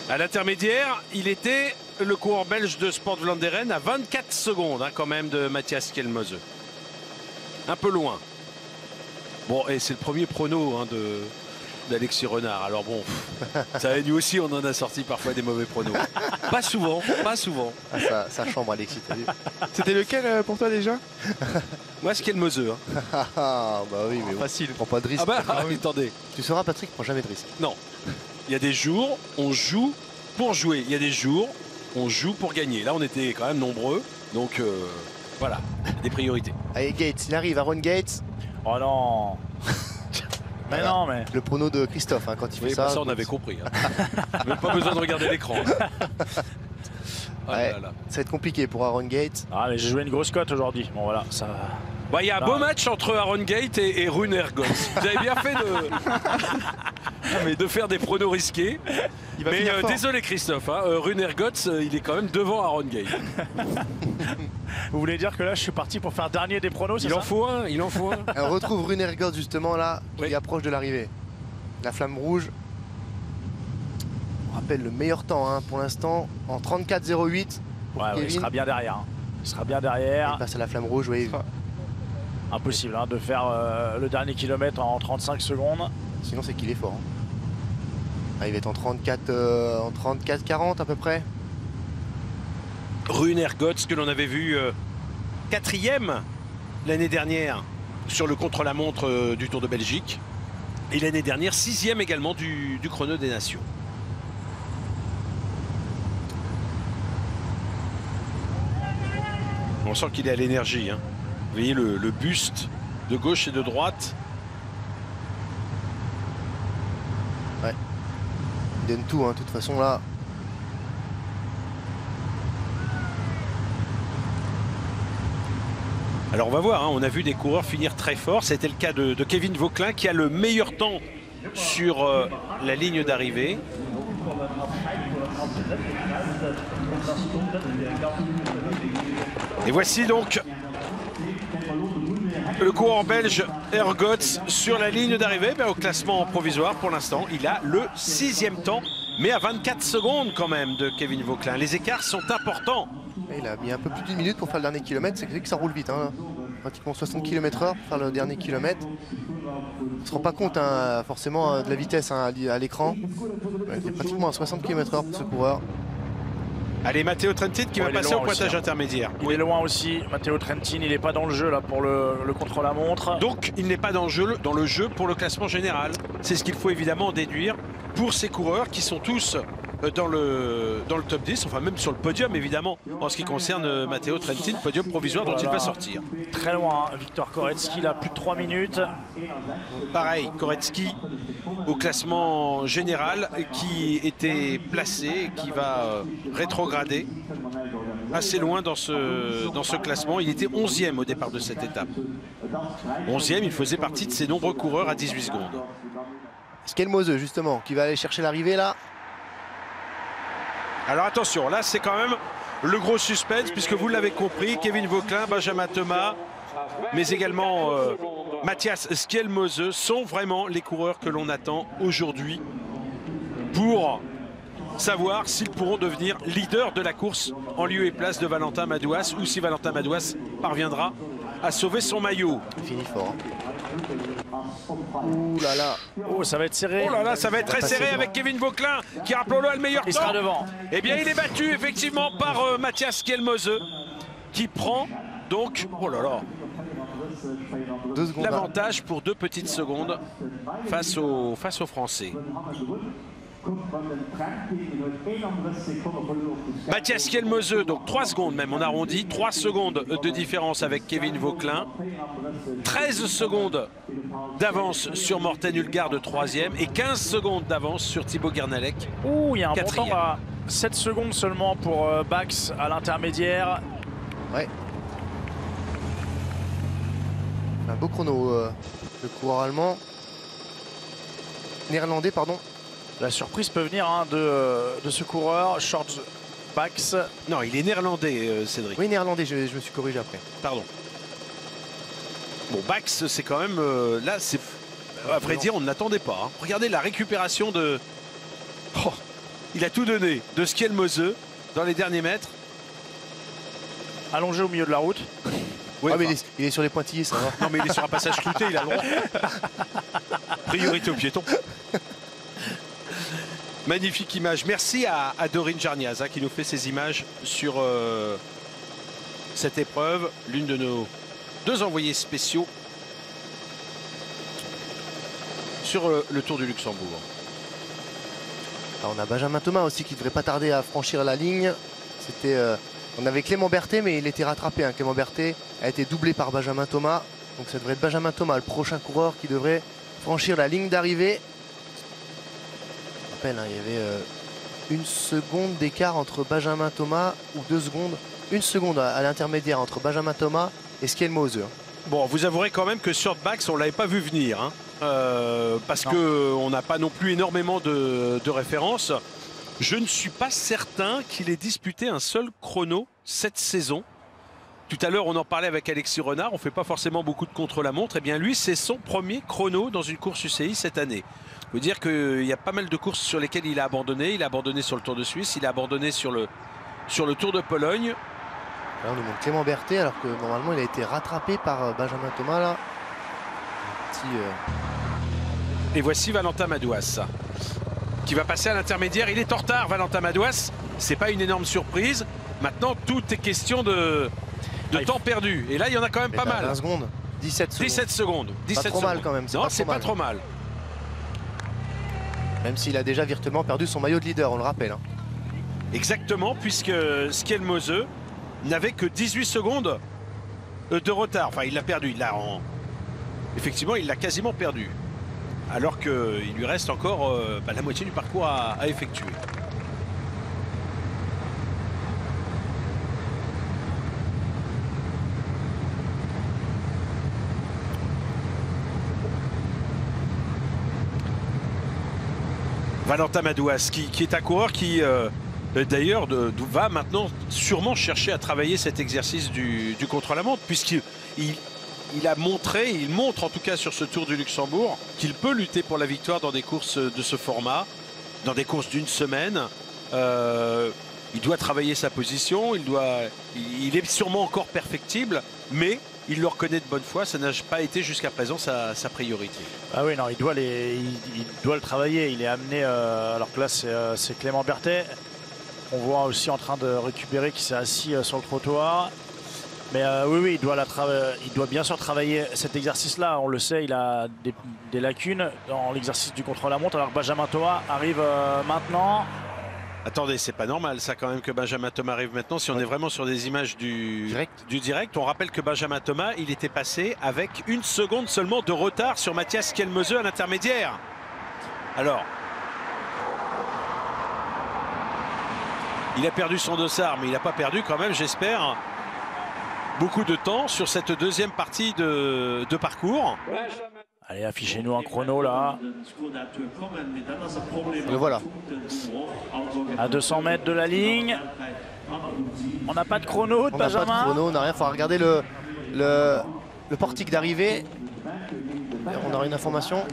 À l'intermédiaire, il était le coureur belge de Sport Vlaanderen à 24 secondes hein, quand même de Matthias Kjelmose. Un peu loin. Bon, et c'est le premier prono hein, d'Alexis Renard. Alors bon, ça nous aussi, on en a sorti parfois des mauvais pronos. Pas souvent, pas souvent. Ah, ça chambre, Alexis, t'as vu. C'était lequel pour toi déjà? Moi, c'est Kjelmose. Hein. Ah, bah oui, mais facile. Prends pas de risque. Ah bah, attendez. Tu sauras, Patrick, prends jamais de risque. Non. Il y a des jours, on joue pour jouer. Il y a des jours, on joue pour gagner. Là, on était quand même nombreux. Donc, voilà, des priorités. Allez, Gates, il arrive, Aaron Gates. Oh non. Mais non, mais... Le prono de Christophe, hein, quand il fait ça... ça, on avait compris. Hein. Même pas besoin de regarder l'écran. Ouais, ça va être compliqué pour Aaron Gates. Ah, mais j'ai joué une grosse cote aujourd'hui. Bon, voilà, ça... Bah, il y a un beau match entre Aaron Gate et Rune Ergots. Vous avez bien fait de faire des pronos risqués. Mais désolé Christophe, hein, Rune Ergots, il est quand même devant Aaron Gate. Vous voulez dire que là je suis parti pour faire dernier des pronos? Il en faut un, il en faut un. On retrouve Rune Ergots justement là, qui approche de l'arrivée. La flamme rouge. On rappelle le meilleur temps hein, pour l'instant en 34,08. Ouais, il sera bien derrière. Hein. Il sera bien derrière. Il passe à la flamme rouge, oui. Impossible hein, de faire le dernier kilomètre en 35 secondes. Sinon c'est qu'il est fort. Hein. Ah, il va être en 34-40 à peu près. Rune Ergots que l'on avait vu 4e l'année dernière sur le contre-la-montre du Tour de Belgique. Et l'année dernière 6e également du chrono des nations. On sent qu'il est à l'énergie. Hein. Vous voyez le buste de gauche et de droite. Ouais. Il donne tout, hein, de toute façon là. Alors on va voir, hein, on a vu des coureurs finir très fort. C'était le cas de Kevin Vauquelin qui a le meilleur temps sur la ligne d'arrivée. Et voici donc le coureur belge Ergots sur la ligne d'arrivée. Au classement provisoire pour l'instant, il a le 6e temps, mais à 24 secondes quand même de Kevin Vauquelin. Les écarts sont importants. Il a mis un peu plus d'une minute pour faire le dernier kilomètre, c'est que ça roule vite. Hein. Pratiquement 60 km/h pour faire le dernier kilomètre. On ne se rend pas compte hein, forcément de la vitesse hein, à l'écran. Il est pratiquement à 60 km/h pour ce coureur. Allez, Matteo Trentin qui va passer au pointage intermédiaire. Il est loin aussi, Matteo Trentin, il n'est pas dans le jeu là pour le contre-la-montre. Donc il n'est pas dans le jeu pour le classement général. C'est ce qu'il faut évidemment déduire pour ces coureurs qui sont tous dans le top 10, enfin même sur le podium évidemment, en ce qui concerne Matteo Trentin, podium provisoire dont il va sortir. Très loin, Victor Koretsky, là, plus de 3 minutes. Pareil, Koretsky au classement général qui était placé, qui va rétrograder assez loin dans ce classement. Il était 11e au départ de cette étape. 11e, il faisait partie de ces nombreux coureurs à 18 secondes. Kjelmose justement, qui va aller chercher l'arrivée là. Alors attention, là c'est quand même le gros suspense puisque vous l'avez compris, Kevin Vauquelin, Benjamin Thomas, mais également Matthias Kjelmose sont vraiment les coureurs que l'on attend aujourd'hui pour savoir s'ils pourront devenir leaders de la course en lieu et place de Valentin Madouas ou si Valentin Madouas parviendra à sauver son maillot. Il finit fort. Ouh là là. Oh, ça va être serré. Oh là là, ça va être très serré avec Kevin Vauquelin qui, rappelons-le, a le meilleur temps. Il sera devant. Eh bien, il est battu effectivement par Matthias Kjelmose qui prend donc, oh là là, l'avantage pour 2 petites secondes face aux Français. Mathias Kielmose, donc 3 secondes même, on arrondit, 3 secondes de différence avec Kevin Vauquelin, 13 secondes d'avance sur Morten Hulgaard de 3e et 15 secondes d'avance sur Thibaut Guernalec. Ouh, il y a un 4e. bon temps à 7 secondes seulement pour Bax à l'intermédiaire. Ouais. Un beau chrono, le coureur allemand. Néerlandais, pardon. La surprise peut venir hein, de ce coureur, George Bax. Non, il est néerlandais, Cédric. Oui, néerlandais, je me suis corrigé après. Pardon. Bon, Bax, c'est quand même... là, c'est... À vrai dire, on ne l'attendait pas. Hein. Regardez la récupération de... Oh, il a tout donné de Kielmose dans les derniers mètres. Allongé au milieu de la route. Oui, ah, mais il est sur les pointillés, ça va. Non, mais il est sur un passage clouté, il a le droit. Priorité aux piétons. Magnifique image. Merci à Dorine Jarniaz qui nous fait ces images sur cette épreuve. L'une de nos 2 envoyés spéciaux sur le Tour du Luxembourg. Alors on a Benjamin Thomas aussi qui ne devrait pas tarder à franchir la ligne. C'était, on avait Clément Berthet, mais il était rattrapé. Hein. Clément Berthet a été doublé par Benjamin Thomas. Donc ça devrait être Benjamin Thomas, le prochain coureur qui devrait franchir la ligne d'arrivée. Je rappelle, hein, il y avait 1 seconde d'écart entre Benjamin Thomas, ou 2 secondes. 1 seconde à l'intermédiaire entre Benjamin Thomas et Kielmose. Bon, vous avouerez quand même que sur Bax, on ne l'avait pas vu venir. Hein, parce qu'on n'a pas non plus énormément de références. Je ne suis pas certain qu'il ait disputé un seul chrono cette saison. Tout à l'heure, on en parlait avec Alexis Renard. On ne fait pas forcément beaucoup de contre-la-montre. Eh bien, lui, c'est son premier chrono dans une course UCI cette année. Il faut dire qu'il y a pas mal de courses sur lesquelles il a abandonné. Il a abandonné sur le Tour de Suisse. Il a abandonné sur le Tour de Pologne. Là, on nous montre Clément Berthet, alors que normalement, il a été rattrapé par Benjamin Thomas. Là. Et voici Valentin Madouas qui va passer à l'intermédiaire. Il est en retard, Valentin Madouas. C'est pas une énorme surprise. Maintenant, tout est question de temps perdu. Et là, il y en a quand même pas mal. 20 secondes, 17 secondes. 17 secondes. 17 pas trop secondes. mal quand même. Non, c'est pas trop mal. Même s'il a déjà virtuellement perdu son maillot de leader, on le rappelle. Hein. Exactement, puisque Kielmose n'avait que 18 secondes de retard. Enfin, il l'a perdu. Effectivement, il l'a quasiment perdu. Alors qu'il lui reste encore la moitié du parcours à effectuer. Valentin Madouas, qui est un coureur qui, d'ailleurs, va maintenant sûrement chercher à travailler cet exercice du contre-la-montre, puisqu'il a montré, il montre en tout cas sur ce Tour du Luxembourg, qu'il peut lutter pour la victoire dans des courses de ce format, dans des courses d'une semaine. Il doit travailler sa position, il est sûrement encore perfectible, mais il le reconnaît de bonne foi, ça n'a pas été jusqu'à présent sa priorité. Ah oui, non, il doit le travailler. Il est amené, alors que là c'est Clément Berthet. On voit aussi en train de récupérer, qui s'est assis sur le trottoir. Mais oui, il doit bien sûr travailler cet exercice-là. On le sait, il a des lacunes dans l'exercice du contre-la-montre. Alors que Benjamin Thomas arrive maintenant. Attendez, c'est pas normal ça quand même que Benjamin Thomas arrive maintenant. Si on est vraiment sur des images du direct, on rappelle que Benjamin Thomas, il était passé avec 1 seconde seulement de retard sur Mathias Kielmose à l'intermédiaire. Alors, il a perdu son dossard, mais il n'a pas perdu quand même, j'espère, beaucoup de temps sur cette deuxième partie de parcours. Allez, affichez-nous un chrono là. Le voilà. À 200 mètres de la ligne. On n'a pas de chrono de Benjamin. On n'a pas de chrono, on n'a rien. Il faut regarder le portique d'arrivée. On aura une information.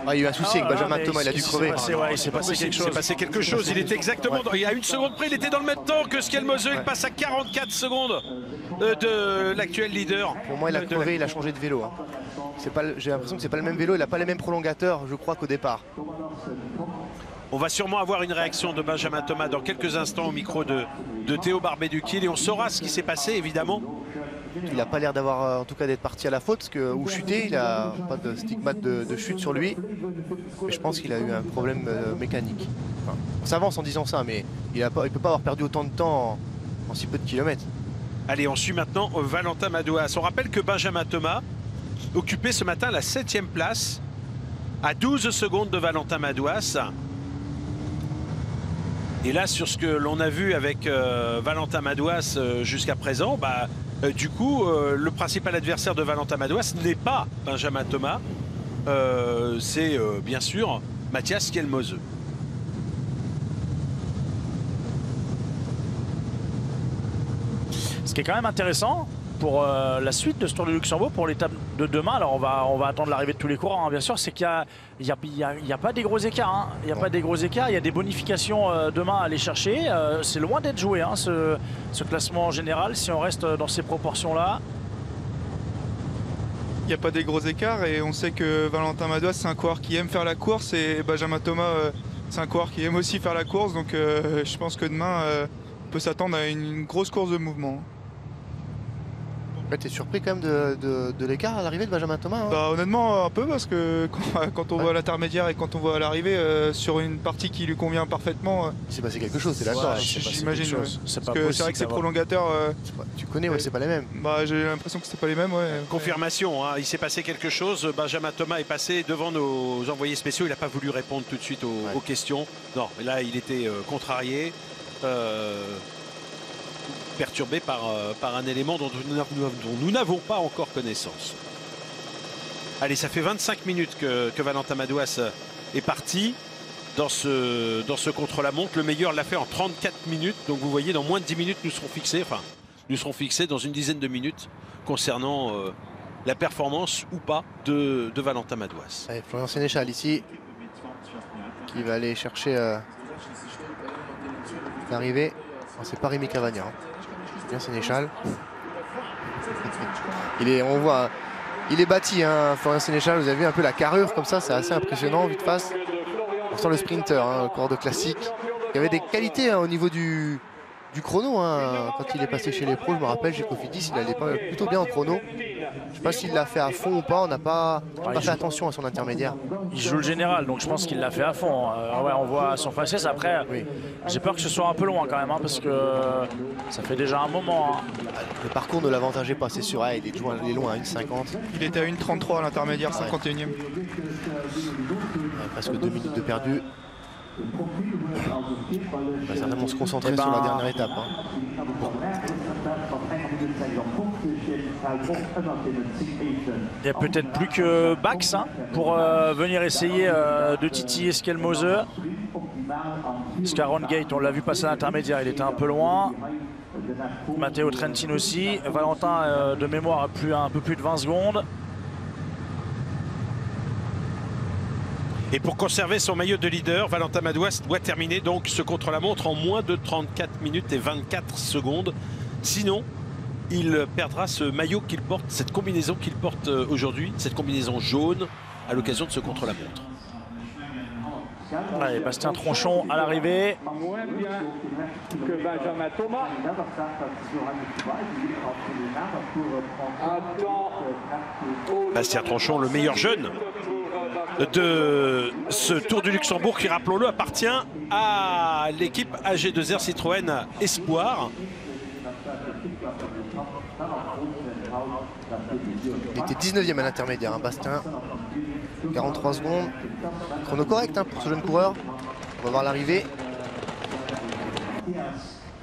Ah, il y a eu un souci avec Benjamin Thomas, il a dû crever. Il s'est passé quelque chose. Il s'est passé quelque chose. Il était exactement. Il y a 1 seconde près, il était dans le même temps que Kielmose. Il passe à 44 secondes de l'actuel leader. Pour moi, il a crevé, il a changé de vélo. Hein. J'ai l'impression que c'est pas le même vélo, il n'a pas les mêmes prolongateurs, je crois, qu'au départ. On va sûrement avoir une réaction de Benjamin Thomas dans quelques instants au micro de Théo Barbet-Duquil et on saura ce qui s'est passé évidemment Il n'a pas l'air d'avoir, en tout cas, d'être parti à la faute, parce que, ou chuté. Il n'a pas de stigmate de chute sur lui. Mais je pense qu'il a eu un problème mécanique. Enfin, on s'avance en disant ça, mais il ne peut pas avoir perdu autant de temps en si peu de kilomètres. Allez, on suit maintenant Valentin Madouas. On rappelle que Benjamin Thomas occupait ce matin la 7e place, à 12 secondes de Valentin Madouas. Et là, sur ce que l'on a vu avec Valentin Madouas jusqu'à présent, du coup, le principal adversaire de Valentin Madouas n'est pas Benjamin Thomas, c'est bien sûr Mathias Skelmose. Ce qui est quand même intéressant pour la suite de ce Tour du Luxembourg, pour l'étape de demain, alors on va attendre l'arrivée de tous les coureurs, hein, bien sûr, c'est qu'il n'y a pas des gros écarts. Hein. Il n'y a pas des gros écarts, il y a des bonifications demain à aller chercher. C'est loin d'être joué, hein, ce classement général, si on reste dans ces proportions-là. Il n'y a pas des gros écarts et on sait que Valentin Madouas, c'est un coureur qui aime faire la course et Benjamin Thomas, c'est un coureur qui aime aussi faire la course. Donc je pense que demain, on peut s'attendre à une grosse course de mouvement. T'es surpris quand même de l'écart à l'arrivée de Benjamin Thomas, hein. Honnêtement, un peu, parce que quand on voit l'intermédiaire et quand on voit l'arrivée sur une partie qui lui convient parfaitement. Il s'est passé quelque chose, c'est d'accord. J'imagine. Parce que c'est vrai que ces prolongateurs. Tu connais, ouais, c'est pas les mêmes. J'ai l'impression que c'est pas les mêmes, ouais. Confirmation, hein, il s'est passé quelque chose. Benjamin Thomas est passé devant nos envoyés spéciaux. Il n'a pas voulu répondre tout de suite aux questions. Non, mais là, il était contrarié. Perturbé par un élément dont nous n'avons pas encore connaissance. Allez, ça fait 25 minutes que Valentin Madouas est parti dans ce contre-la-montre. Le meilleur l'a fait en 34 minutes. Donc vous voyez, dans moins de 10 minutes, nous serons fixés dans une dizaine de minutes concernant la performance ou pas de Valentin Madouas. Allez, Florian Sénéchal ici, qui va aller chercher l'arrivée. C'est pas Rémi Cavagna. Hein. Bien Sénéchal. On voit, il est bâti, hein, Florian Sénéchal. Vous avez vu un peu la carrure comme ça, c'est assez impressionnant vite face. On sent le sprinter, hein, le coureur de classique. Il y avait des qualités, hein, au niveau du chrono, hein. Quand il est passé chez les pros, je me rappelle, chez Cofidis, il allait plutôt bien en chrono. Je ne sais pas s'il l'a fait à fond ou pas, on n'a pas fait attention à son intermédiaire. Il joue le général, donc je pense qu'il l'a fait à fond. Ouais, on voit son faciès. Après, j'ai peur que ce soit un peu loin quand même, hein, parce que ça fait déjà un moment. Hein. Le parcours ne l'avantageait pas, c'est sûr. Il est loin à 1,50. Il était à 1,33 à l'intermédiaire, 51e. Presque 2 minutes de perdu. On va certainement se concentrer sur la dernière étape. Hein. Il n'y a peut-être plus que Bax, hein, pour venir essayer de titiller Skelmose. Scaron Gate, on l'a vu passer à l'intermédiaire, il était un peu loin. Matteo Trentin aussi. Valentin, de mémoire, a un peu plus de 20 secondes. Et pour conserver son maillot de leader, Valentin Madouas doit terminer donc ce contre-la-montre en moins de 34 minutes et 24 secondes. Sinon, il perdra ce maillot qu'il porte, cette combinaison qu'il porte aujourd'hui, cette combinaison jaune, à l'occasion de ce contre-la-montre. Allez, Bastien Tronchon à l'arrivée. Moins bien que Benjamin Thomas. Bastien Tronchon, le meilleur jeune de ce Tour du Luxembourg qui, rappelons-le, appartient à l'équipe AG2R Citroën Espoir. Il était 19e à l'intermédiaire, hein, Bastien. 43 secondes. Chrono correct, hein, pour ce jeune coureur. On va voir l'arrivée.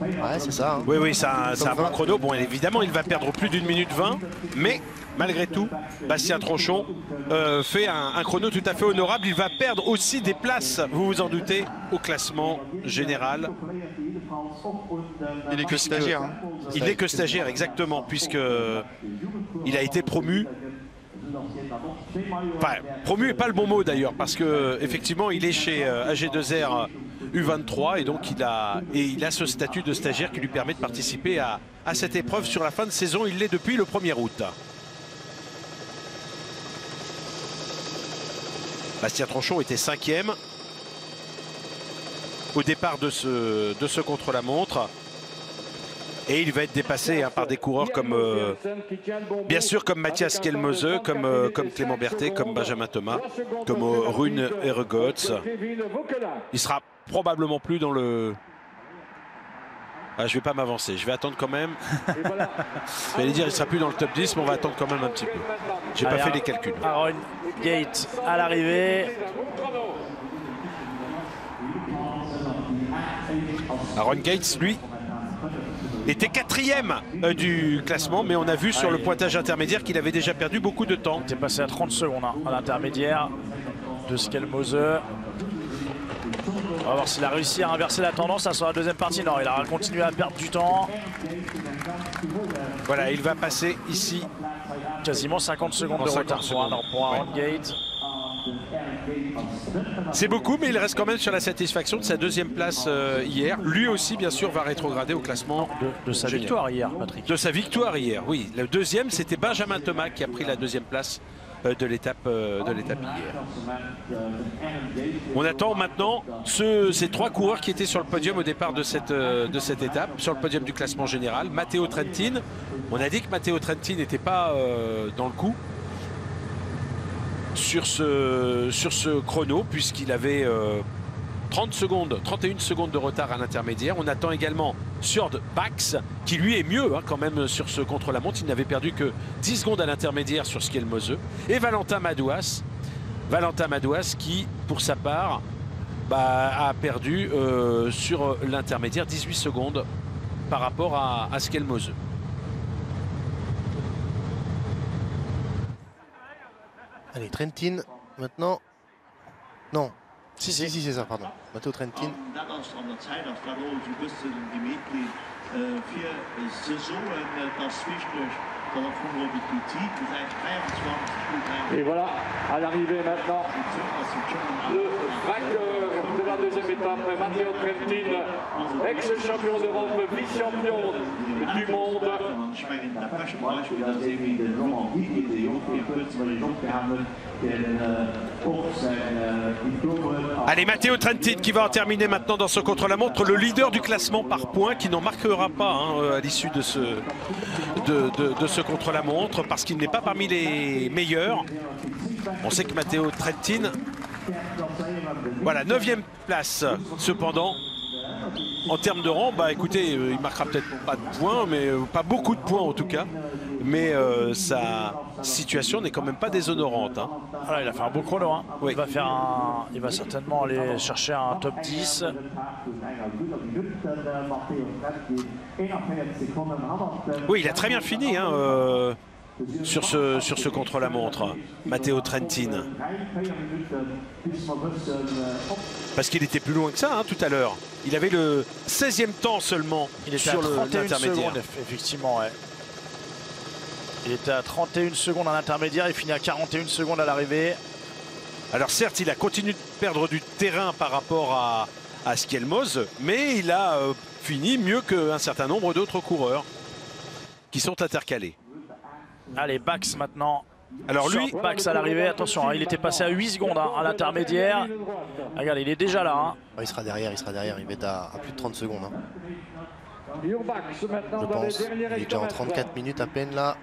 Ouais, c'est ça. Hein. Oui, c'est un bon chrono. Bon, évidemment, il va perdre plus d'1 minute 20. Mais, malgré tout, Bastien Tronchon fait un chrono tout à fait honorable. Il va perdre aussi des places, vous vous en doutez, au classement général. Il n'est que stagiaire. Hein. Il n'est que stagiaire, exactement, puisqu'il a été promu. Enfin, promu n'est pas le bon mot d'ailleurs, parce qu'effectivement, il est chez AG2R U23 et donc il a ce statut de stagiaire qui lui permet de participer à cette épreuve sur la fin de saison. Il l'est depuis le 1er août. Bastien Tronchon était 5e au départ de ce contre-la-montre. Et il va être dépassé par des coureurs comme, bien sûr, comme Mathias Skelmose, comme Clément Berthet, comme Benjamin Thomas, comme Rune Heregots. Il sera probablement plus dans le... Ah, je ne vais pas m'avancer, je vais attendre quand même. Je vais dire, il ne sera plus dans le top 10, mais on va attendre quand même un petit peu. Je n'ai pas fait les calculs. Aaron Gate à l'arrivée. Aaron Gates, lui, était 4e du classement, mais on a vu sur le pointage intermédiaire qu'il avait déjà perdu beaucoup de temps. Il est passé à 30 secondes à l'intermédiaire de Skelmose. On va voir s'il a réussi à inverser la tendance sur la deuxième partie. Non, il a continué à perdre du temps. Voilà, il va passer ici. Quasiment 50 secondes de retard pour Aaron Gate. C'est beaucoup, mais il reste quand même sur la satisfaction de sa deuxième place hier. Lui aussi, bien sûr, va rétrograder au classement de sa victoire hier, Patrick. De sa victoire hier, oui. Le deuxième, c'était Benjamin Thomas qui a pris la deuxième place de l'étape hier. On attend maintenant ces 3 coureurs qui étaient sur le podium au départ de cette étape, sur le podium du classement général. Matteo Trentin. On a dit que Matteo Trentin n'était pas dans le coup sur ce chrono, puisqu'il avait 31 secondes de retard à l'intermédiaire. On attend également Sjord Bax, qui lui est mieux quand même sur ce contre-la-montre. Il n'avait perdu que 10 secondes à l'intermédiaire sur Skelmose. Et Valentin Madouas. Valentin Madouas qui, pour sa part, a perdu sur l'intermédiaire 18 secondes par rapport à Skelmose. Allez, Trentin, maintenant. Non. Si, c'est ça, pardon. Matteo Trentin. Et voilà, à l'arrivée maintenant, le vainqueur de la deuxième étape, Matteo Trentin, ex-champion d'Europe, vice-champion du monde. Allez, Matteo Trentin qui va en terminer maintenant dans ce contre-la-montre, le leader du classement par points, qui n'en marquera pas à l'issue de ce contre-la-montre, parce qu'il n'est pas parmi les meilleurs. On sait que Matteo Trentin, voilà, 9e place cependant. En termes de rang, écoutez, il marquera peut-être pas de points, mais pas beaucoup de points en tout cas. Mais sa situation n'est quand même pas déshonorante. Voilà, il a fait un beau chrono. Oui. Il va certainement aller chercher un top 10. Oui, il a très bien fini sur ce contre-la-montre, Matteo Trentin. Parce qu'il était plus loin que ça tout à l'heure. Il avait le 16e temps seulement sur l'intermédiaire. Effectivement, ouais. Il était à 31 secondes à l'intermédiaire, il finit à 41 secondes à l'arrivée. Alors certes, il a continué de perdre du terrain par rapport à Skelmose, mais il a fini mieux qu'un certain nombre d'autres coureurs qui sont intercalés. Allez, Bax maintenant. Alors lui, Bax à l'arrivée, attention, il était passé à 8 secondes à l'intermédiaire. Regardez, il est déjà là. Il sera derrière, il va être à plus de 30 secondes. Je pense. Il est déjà en 34 minutes à peine là.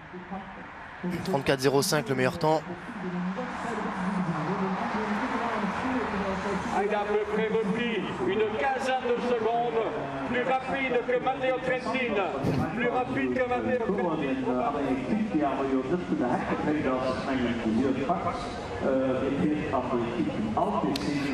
34,05 le meilleur temps. Il a à peu près repris une quinzaine de secondes, plus rapide que Matteo Trentin, plus rapide que Matteo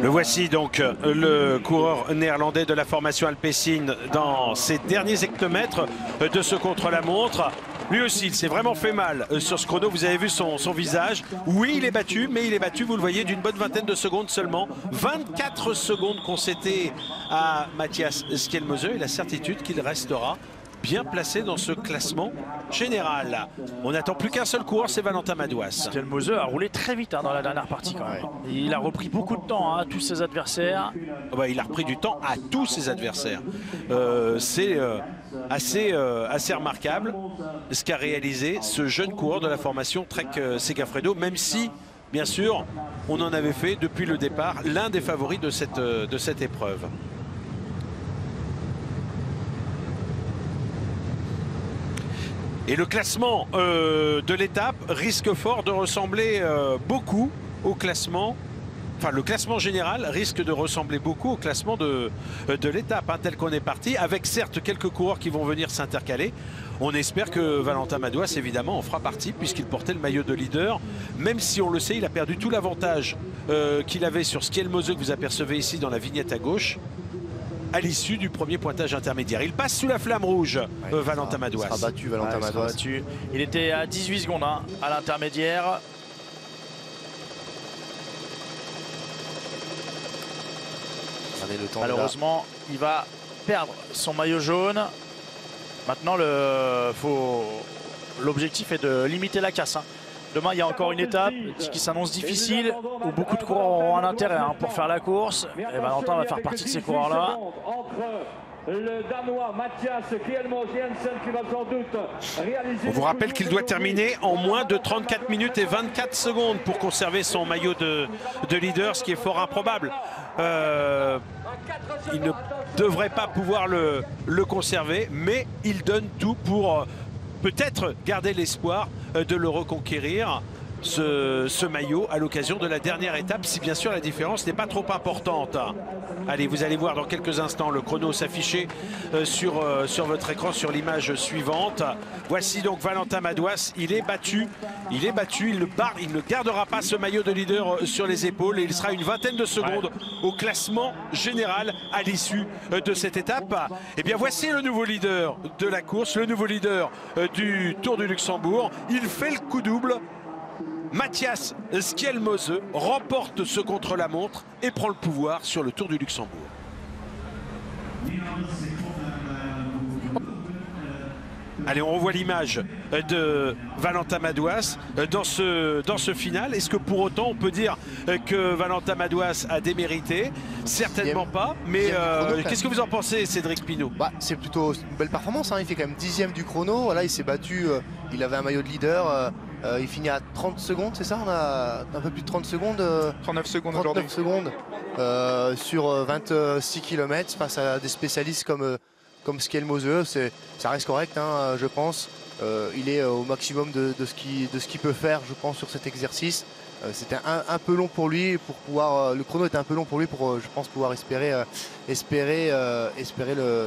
Le voici donc, le coureur néerlandais de la formation Alpecin dans ses derniers hectomètres de ce contre-la-montre. Lui aussi, il s'est vraiment fait mal sur ce chrono. Vous avez vu son visage. Oui, il est battu, mais il est battu, vous le voyez, d'une bonne vingtaine de secondes seulement. 24 secondes concédées à Mathias Skelmose et la certitude qu'il restera bien placé dans ce classement général. On n'attend plus qu'un seul coureur, c'est Valentin Madouas. Skelmose a roulé très vite dans la dernière partie quand même. Il a repris beaucoup de temps à tous ses adversaires. Il a repris du temps à tous ses adversaires. C'est assez remarquable ce qu'a réalisé ce jeune coureur de la formation Trek Segafredo, même si, bien sûr, on en avait fait depuis le départ l'un des favoris de cette épreuve. Et le classement de l'étape risque fort de ressembler beaucoup au classement. Enfin, le classement général risque de ressembler beaucoup au classement de l'étape, hein, tel qu'on est parti, avec certes quelques coureurs qui vont venir s'intercaler. On espère que Valentin Madouas, évidemment, en fera partie, puisqu'il portait le maillot de leader. Même si, on le sait, il a perdu tout l'avantage qu'il avait sur Skelmose, que vous apercevez ici dans la vignette à gauche, à l'issue du premier pointage intermédiaire. Il passe sous la flamme rouge, Valentin Madouas. Il sera battu, Valentin Madouas. Il était à 18 secondes hein, à l'intermédiaire. Malheureusement, il va perdre son maillot jaune. Maintenant, l'objectif est de limiter la casse. Hein. Demain, il y a encore une étape qui s'annonce difficile, où beaucoup de coureurs auront un intérêt hein, pour faire la course. Et Valentin va faire partie de ces coureurs-là. Le Danois Mathias Skelmose Jensen qui va sans doute réaliser. On vous rappelle qu'il doit terminer en moins de 34 minutes et 24 secondes pour conserver son maillot de leader, ce qui est fort improbable. Il ne devrait pas pouvoir le conserver, mais il donne tout pour peut-être garder l'espoir de le reconquérir. Ce maillot à l'occasion de la dernière étape, si bien sûr la différence n'est pas trop importante. Allez, vous allez voir dans quelques instants le chrono s'afficher sur votre écran, sur l'image suivante. Voici donc Valentin Madouas, il est battu, il ne gardera pas ce maillot de leader sur les épaules et il sera une vingtaine de secondes au classement général à l'issue de cette étape. Et bien voici le nouveau leader de la course, le nouveau leader du Tour du Luxembourg. Il fait le coup double. Mathias Skelmose remporte ce contre-la-montre et prend le pouvoir sur le Tour du Luxembourg. Allez, on revoit l'image de Valentin Madouas dans ce final. Est-ce que pour autant on peut dire que Valentin Madouas a démérité? Certainement pas. Mais qu'est-ce que vous en pensez, Cédric Pinault? C'est plutôt une belle performance. Hein. Il fait quand même 10e du chrono. Voilà, il s'est battu. Il avait un maillot de leader. Il finit à 30 secondes, c'est ça? On a un peu plus de 30 secondes. 39 secondes 39 secondes sur 26 km face à des spécialistes comme Skelmose. Ça reste correct, hein, je pense. Il est au maximum de ce qu'il peut faire, je pense, sur cet exercice. C'était un peu long pour lui pour pouvoir. Le chrono était un peu long pour lui pour, je pense, pouvoir espérer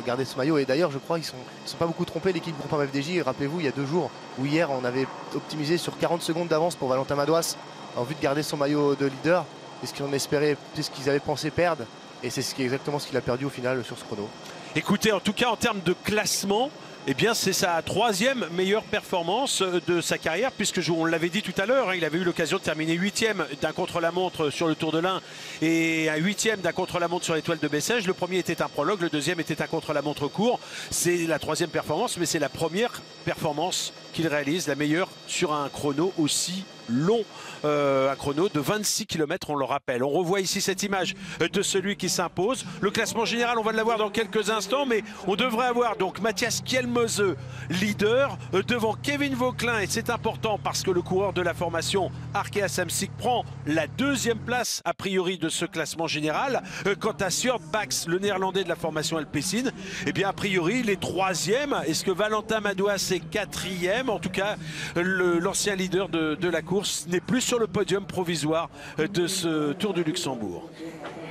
garder ce maillot. Et d'ailleurs, je crois qu'ils ne sont pas beaucoup trompés, l'équipe Groupama FDJ. Rappelez-vous, il y a 2 jours ou hier, on avait optimisé sur 40 secondes d'avance pour Valentin Madouas en vue de garder son maillot de leader. C'est ce qu'on espérait, c'est ce qu'ils avaient pensé perdre. Et c'est exactement ce qu'il a perdu au final sur ce chrono. Écoutez, en tout cas, en termes de classement, eh bien, c'est sa 3e meilleure performance de sa carrière, puisque on l'avait dit tout à l'heure, hein, il avait eu l'occasion de terminer 8e d'un contre-la-montre sur le Tour de l'Ain et un 8e d'un contre-la-montre sur l'Étoile de Bessèges. Le premier était un prologue, le deuxième était un contre-la-montre court. C'est la 3e performance, mais c'est la première performance qu'il réalise, la meilleure sur un chrono aussi long, un chrono de 26 km, on le rappelle. On revoit ici cette image de celui qui s'impose. Le classement général, on va l'avoir dans quelques instants, mais on devrait avoir donc Mathias Skelmose leader devant Kevin Vauquelin, et c'est important parce que le coureur de la formation Arkea Samsic prend la 2e place a priori de ce classement général. Quant à Sjoerd Bax, le néerlandais de la formation Alpecin, eh bien a priori il est 3e. Est-ce que Valentin Madouas est 4e? En tout cas, l'ancien leader de la course n'est plus sur le podium provisoire de ce Tour du Luxembourg.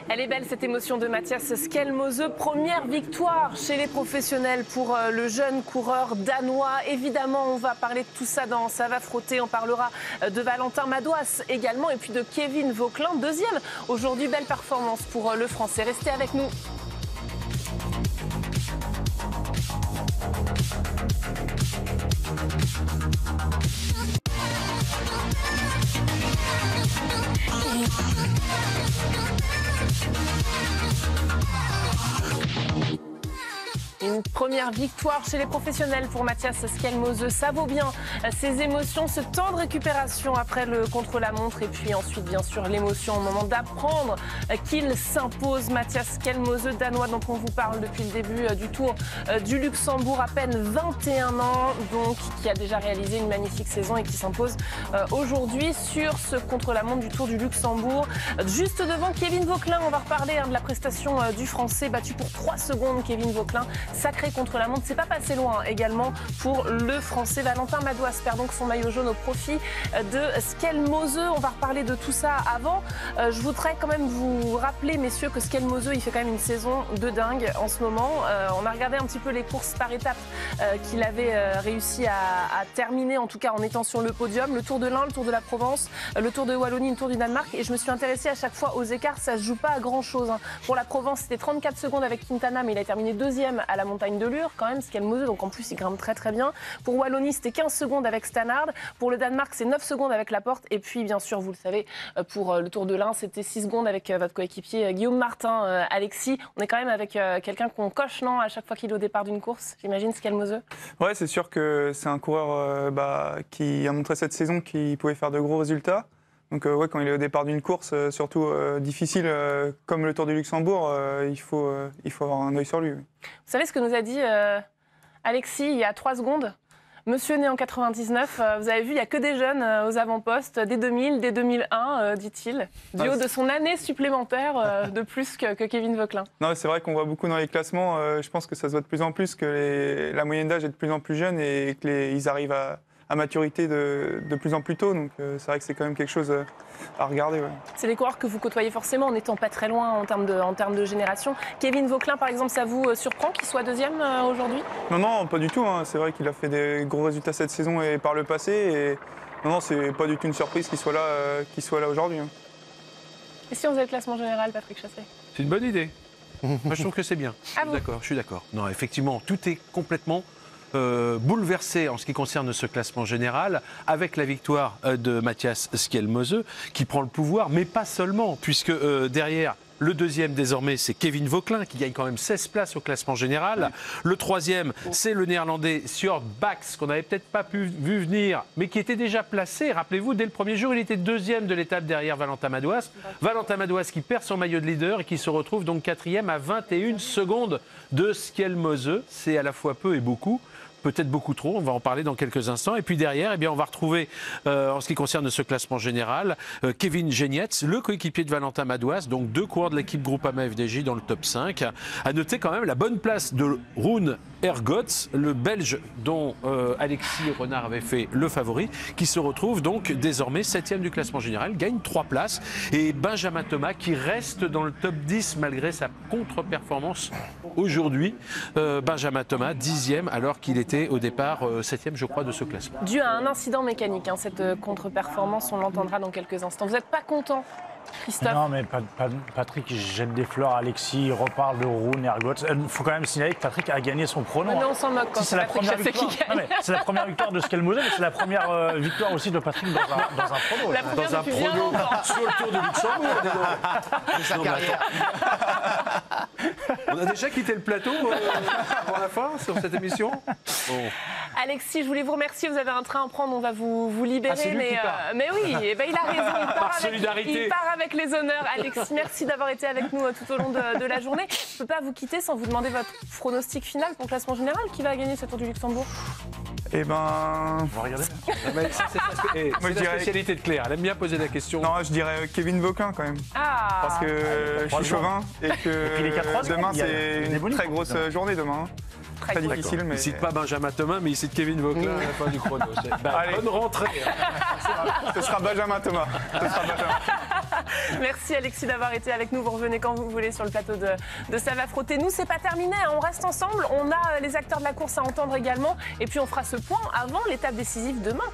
Elle est belle cette émotion de Mathias Skelmose. Première victoire chez les professionnels pour le jeune coureur danois. Évidemment, on va parler de tout ça dans Ça va frotter. On parlera de Valentin Madouas également et puis de Kevin Vauquelin, 2e. Aujourd'hui, belle performance pour le Français. Restez avec nous. Une première victoire chez les professionnels pour Mathias Skelmose. Ça vaut bien ces émotions, ce temps de récupération après le contre-la-montre et puis ensuite bien sûr l'émotion au moment d'apprendre qu'il s'impose. Mathias Skelmose, danois dont on vous parle depuis le début du Tour du Luxembourg, à peine 21 ans, donc qui a déjà réalisé une magnifique saison et qui s'impose aujourd'hui sur ce contre-la-montre du Tour du Luxembourg. Juste devant Kevin Vauquelin, on va reparler de la prestation du Français battu pour 3 secondes. Kevin Vauquelin, sacré contre-la-montre. C'est pas passé loin également pour le Français. Valentin Madouas perd donc son maillot jaune au profit de Skelmoseux. On va reparler de tout ça avant. Je voudrais quand même vous rappeler, messieurs, que Skelmoseux, il fait quand même une saison de dingue en ce moment. On a regardé un petit peu les courses par étapes qu'il avait réussi à terminer, en tout cas en étant sur le podium. Le Tour de l'Ain, le Tour de la Provence, le Tour de Wallonie, le Tour du Danemark. Et je me suis intéressée à chaque fois aux écarts. Ça se joue pas à grand-chose. Pour la Provence, c'était 34 secondes avec Quintana, mais il a terminé deuxième à la montagne de Lure, quand même, Skelmoseux. Donc en plus, il grimpe très très bien. Pour Wallonie, c'était 15 secondes avec Stannard. Pour le Danemark, c'est 9 secondes avec Laporte. Et puis, bien sûr, vous le savez, pour le Tour de l'Ain, c'était 6 secondes avec votre coéquipier Guillaume Martin. Alexis, on est quand même avec quelqu'un qu'on coche, non, à chaque fois qu'il est au départ d'une course, j'imagine, Skelmoseux. Ouais, c'est sûr que c'est un coureur qui a montré cette saison qu'il pouvait faire de gros résultats. Donc ouais, quand il est au départ d'une course, surtout difficile comme le Tour du Luxembourg, il faut avoir un œil sur lui. Oui. Vous savez ce que nous a dit Alexis il y a 3 secondes? Monsieur né en 99, vous avez vu, il n'y a que des jeunes aux avant-postes, dès 2000, dès 2001, dit-il, du haut de son année supplémentaire de plus que Kevin Vauquelin. Non, c'est vrai qu'on voit beaucoup dans les classements. Je pense que ça se voit de plus en plus que la moyenne d'âge est de plus en plus jeune et qu'ils arrivent à maturité de plus en plus tôt. Donc c'est vrai que c'est quand même quelque chose à regarder. Ouais. C'est des coureurs que vous côtoyez forcément en n'étant pas très loin en termes de génération. Kevin Vauquelin, par exemple, ça vous surprend qu'il soit deuxième aujourd'hui? Non, pas du tout. Hein. C'est vrai qu'il a fait des gros résultats cette saison et par le passé. Et non, c'est pas du tout une surprise qu'il soit là aujourd'hui. Hein. Et si on faisait le classement général, Patrick Chassey? C'est une bonne idée. Moi, je trouve que c'est bien. Je suis d'accord. Non, effectivement, tout est complètement bouleversé en ce qui concerne ce classement général, avec la victoire de Matthias Skelmoseux qui prend le pouvoir, mais pas seulement, puisque derrière, le deuxième désormais, c'est Kevin Vauquelin qui gagne quand même 16 places au classement général. Le troisième, c'est le néerlandais Sjoerd Baks, qu'on n'avait peut-être pas vu venir, mais qui était déjà placé. Rappelez-vous, dès le premier jour, il était deuxième de l'étape derrière Valentin Madouas. Valentin Madouas qui perd son maillot de leader et qui se retrouve donc quatrième à 21 secondes de Skelmoseux. C'est à la fois peu et beaucoup. Peut-être beaucoup trop, on va en parler dans quelques instants. Et puis derrière, eh bien, on va retrouver, en ce qui concerne ce classement général, Kevin Genietz, le coéquipier de Valentin Madouas, donc 2 coureurs de l'équipe Groupama FDJ dans le top 5. À noter quand même la bonne place de Rune Ergots, le Belge dont Alexis Renard avait fait le favori, qui se retrouve donc désormais 7e du classement général, gagne 3 places. Et Benjamin Thomas qui reste dans le top 10 malgré sa contre-performance aujourd'hui. Benjamin Thomas, 10e, alors qu'il était au départ 7e, je crois, de ce classement. Dû à un incident mécanique, hein, cette contre-performance, on l'entendra dans quelques instants. Vous n'êtes pas content, Christophe? Non, mais Patrick jette des fleurs à Alexis, il reparle de Rune Ergots. Il faut quand même signaler que Patrick a gagné son prono. Mais non, on s'en moque quand c'est la première victoire. C'est la première victoire de Skelmoseux, mais c'est la première victoire aussi de Patrick dans un prono. Dans un prono sur le Tour de Luxembourg. On a déjà quitté le plateau avant la fin sur cette émission. Bon. Alexis, je voulais vous remercier. Vous avez un train à prendre, on va vous libérer. Mais oui, il a raison. Il part avec les honneurs. Alexis, merci d'avoir été avec nous tout au long de la journée. Je ne peux pas vous quitter sans vous demander votre pronostic final pour le classement général. Qui va gagner ce Tour du Luxembourg? Eh ben... On va regarder. C'est la spécialité de Claire. Elle aime bien poser la question. Non, je dirais Kevin Vauquelin quand même. Parce que je suis chauvin et que demain, c'est une très grosse journée demain. Très difficile. Mais... Il ne cite pas Benjamin Thomas, mais il cite Kevin Vauquelin à la fin du chrono. Bonne rentrée. Ce sera Benjamin Thomas. Merci Alexis d'avoir été avec nous. Vous revenez quand vous voulez sur le plateau de Ça va frotter. Nous, c'est pas terminé. On reste ensemble. On a les acteurs de la course à entendre également. Et puis, on fera ce point avant l'étape décisive demain.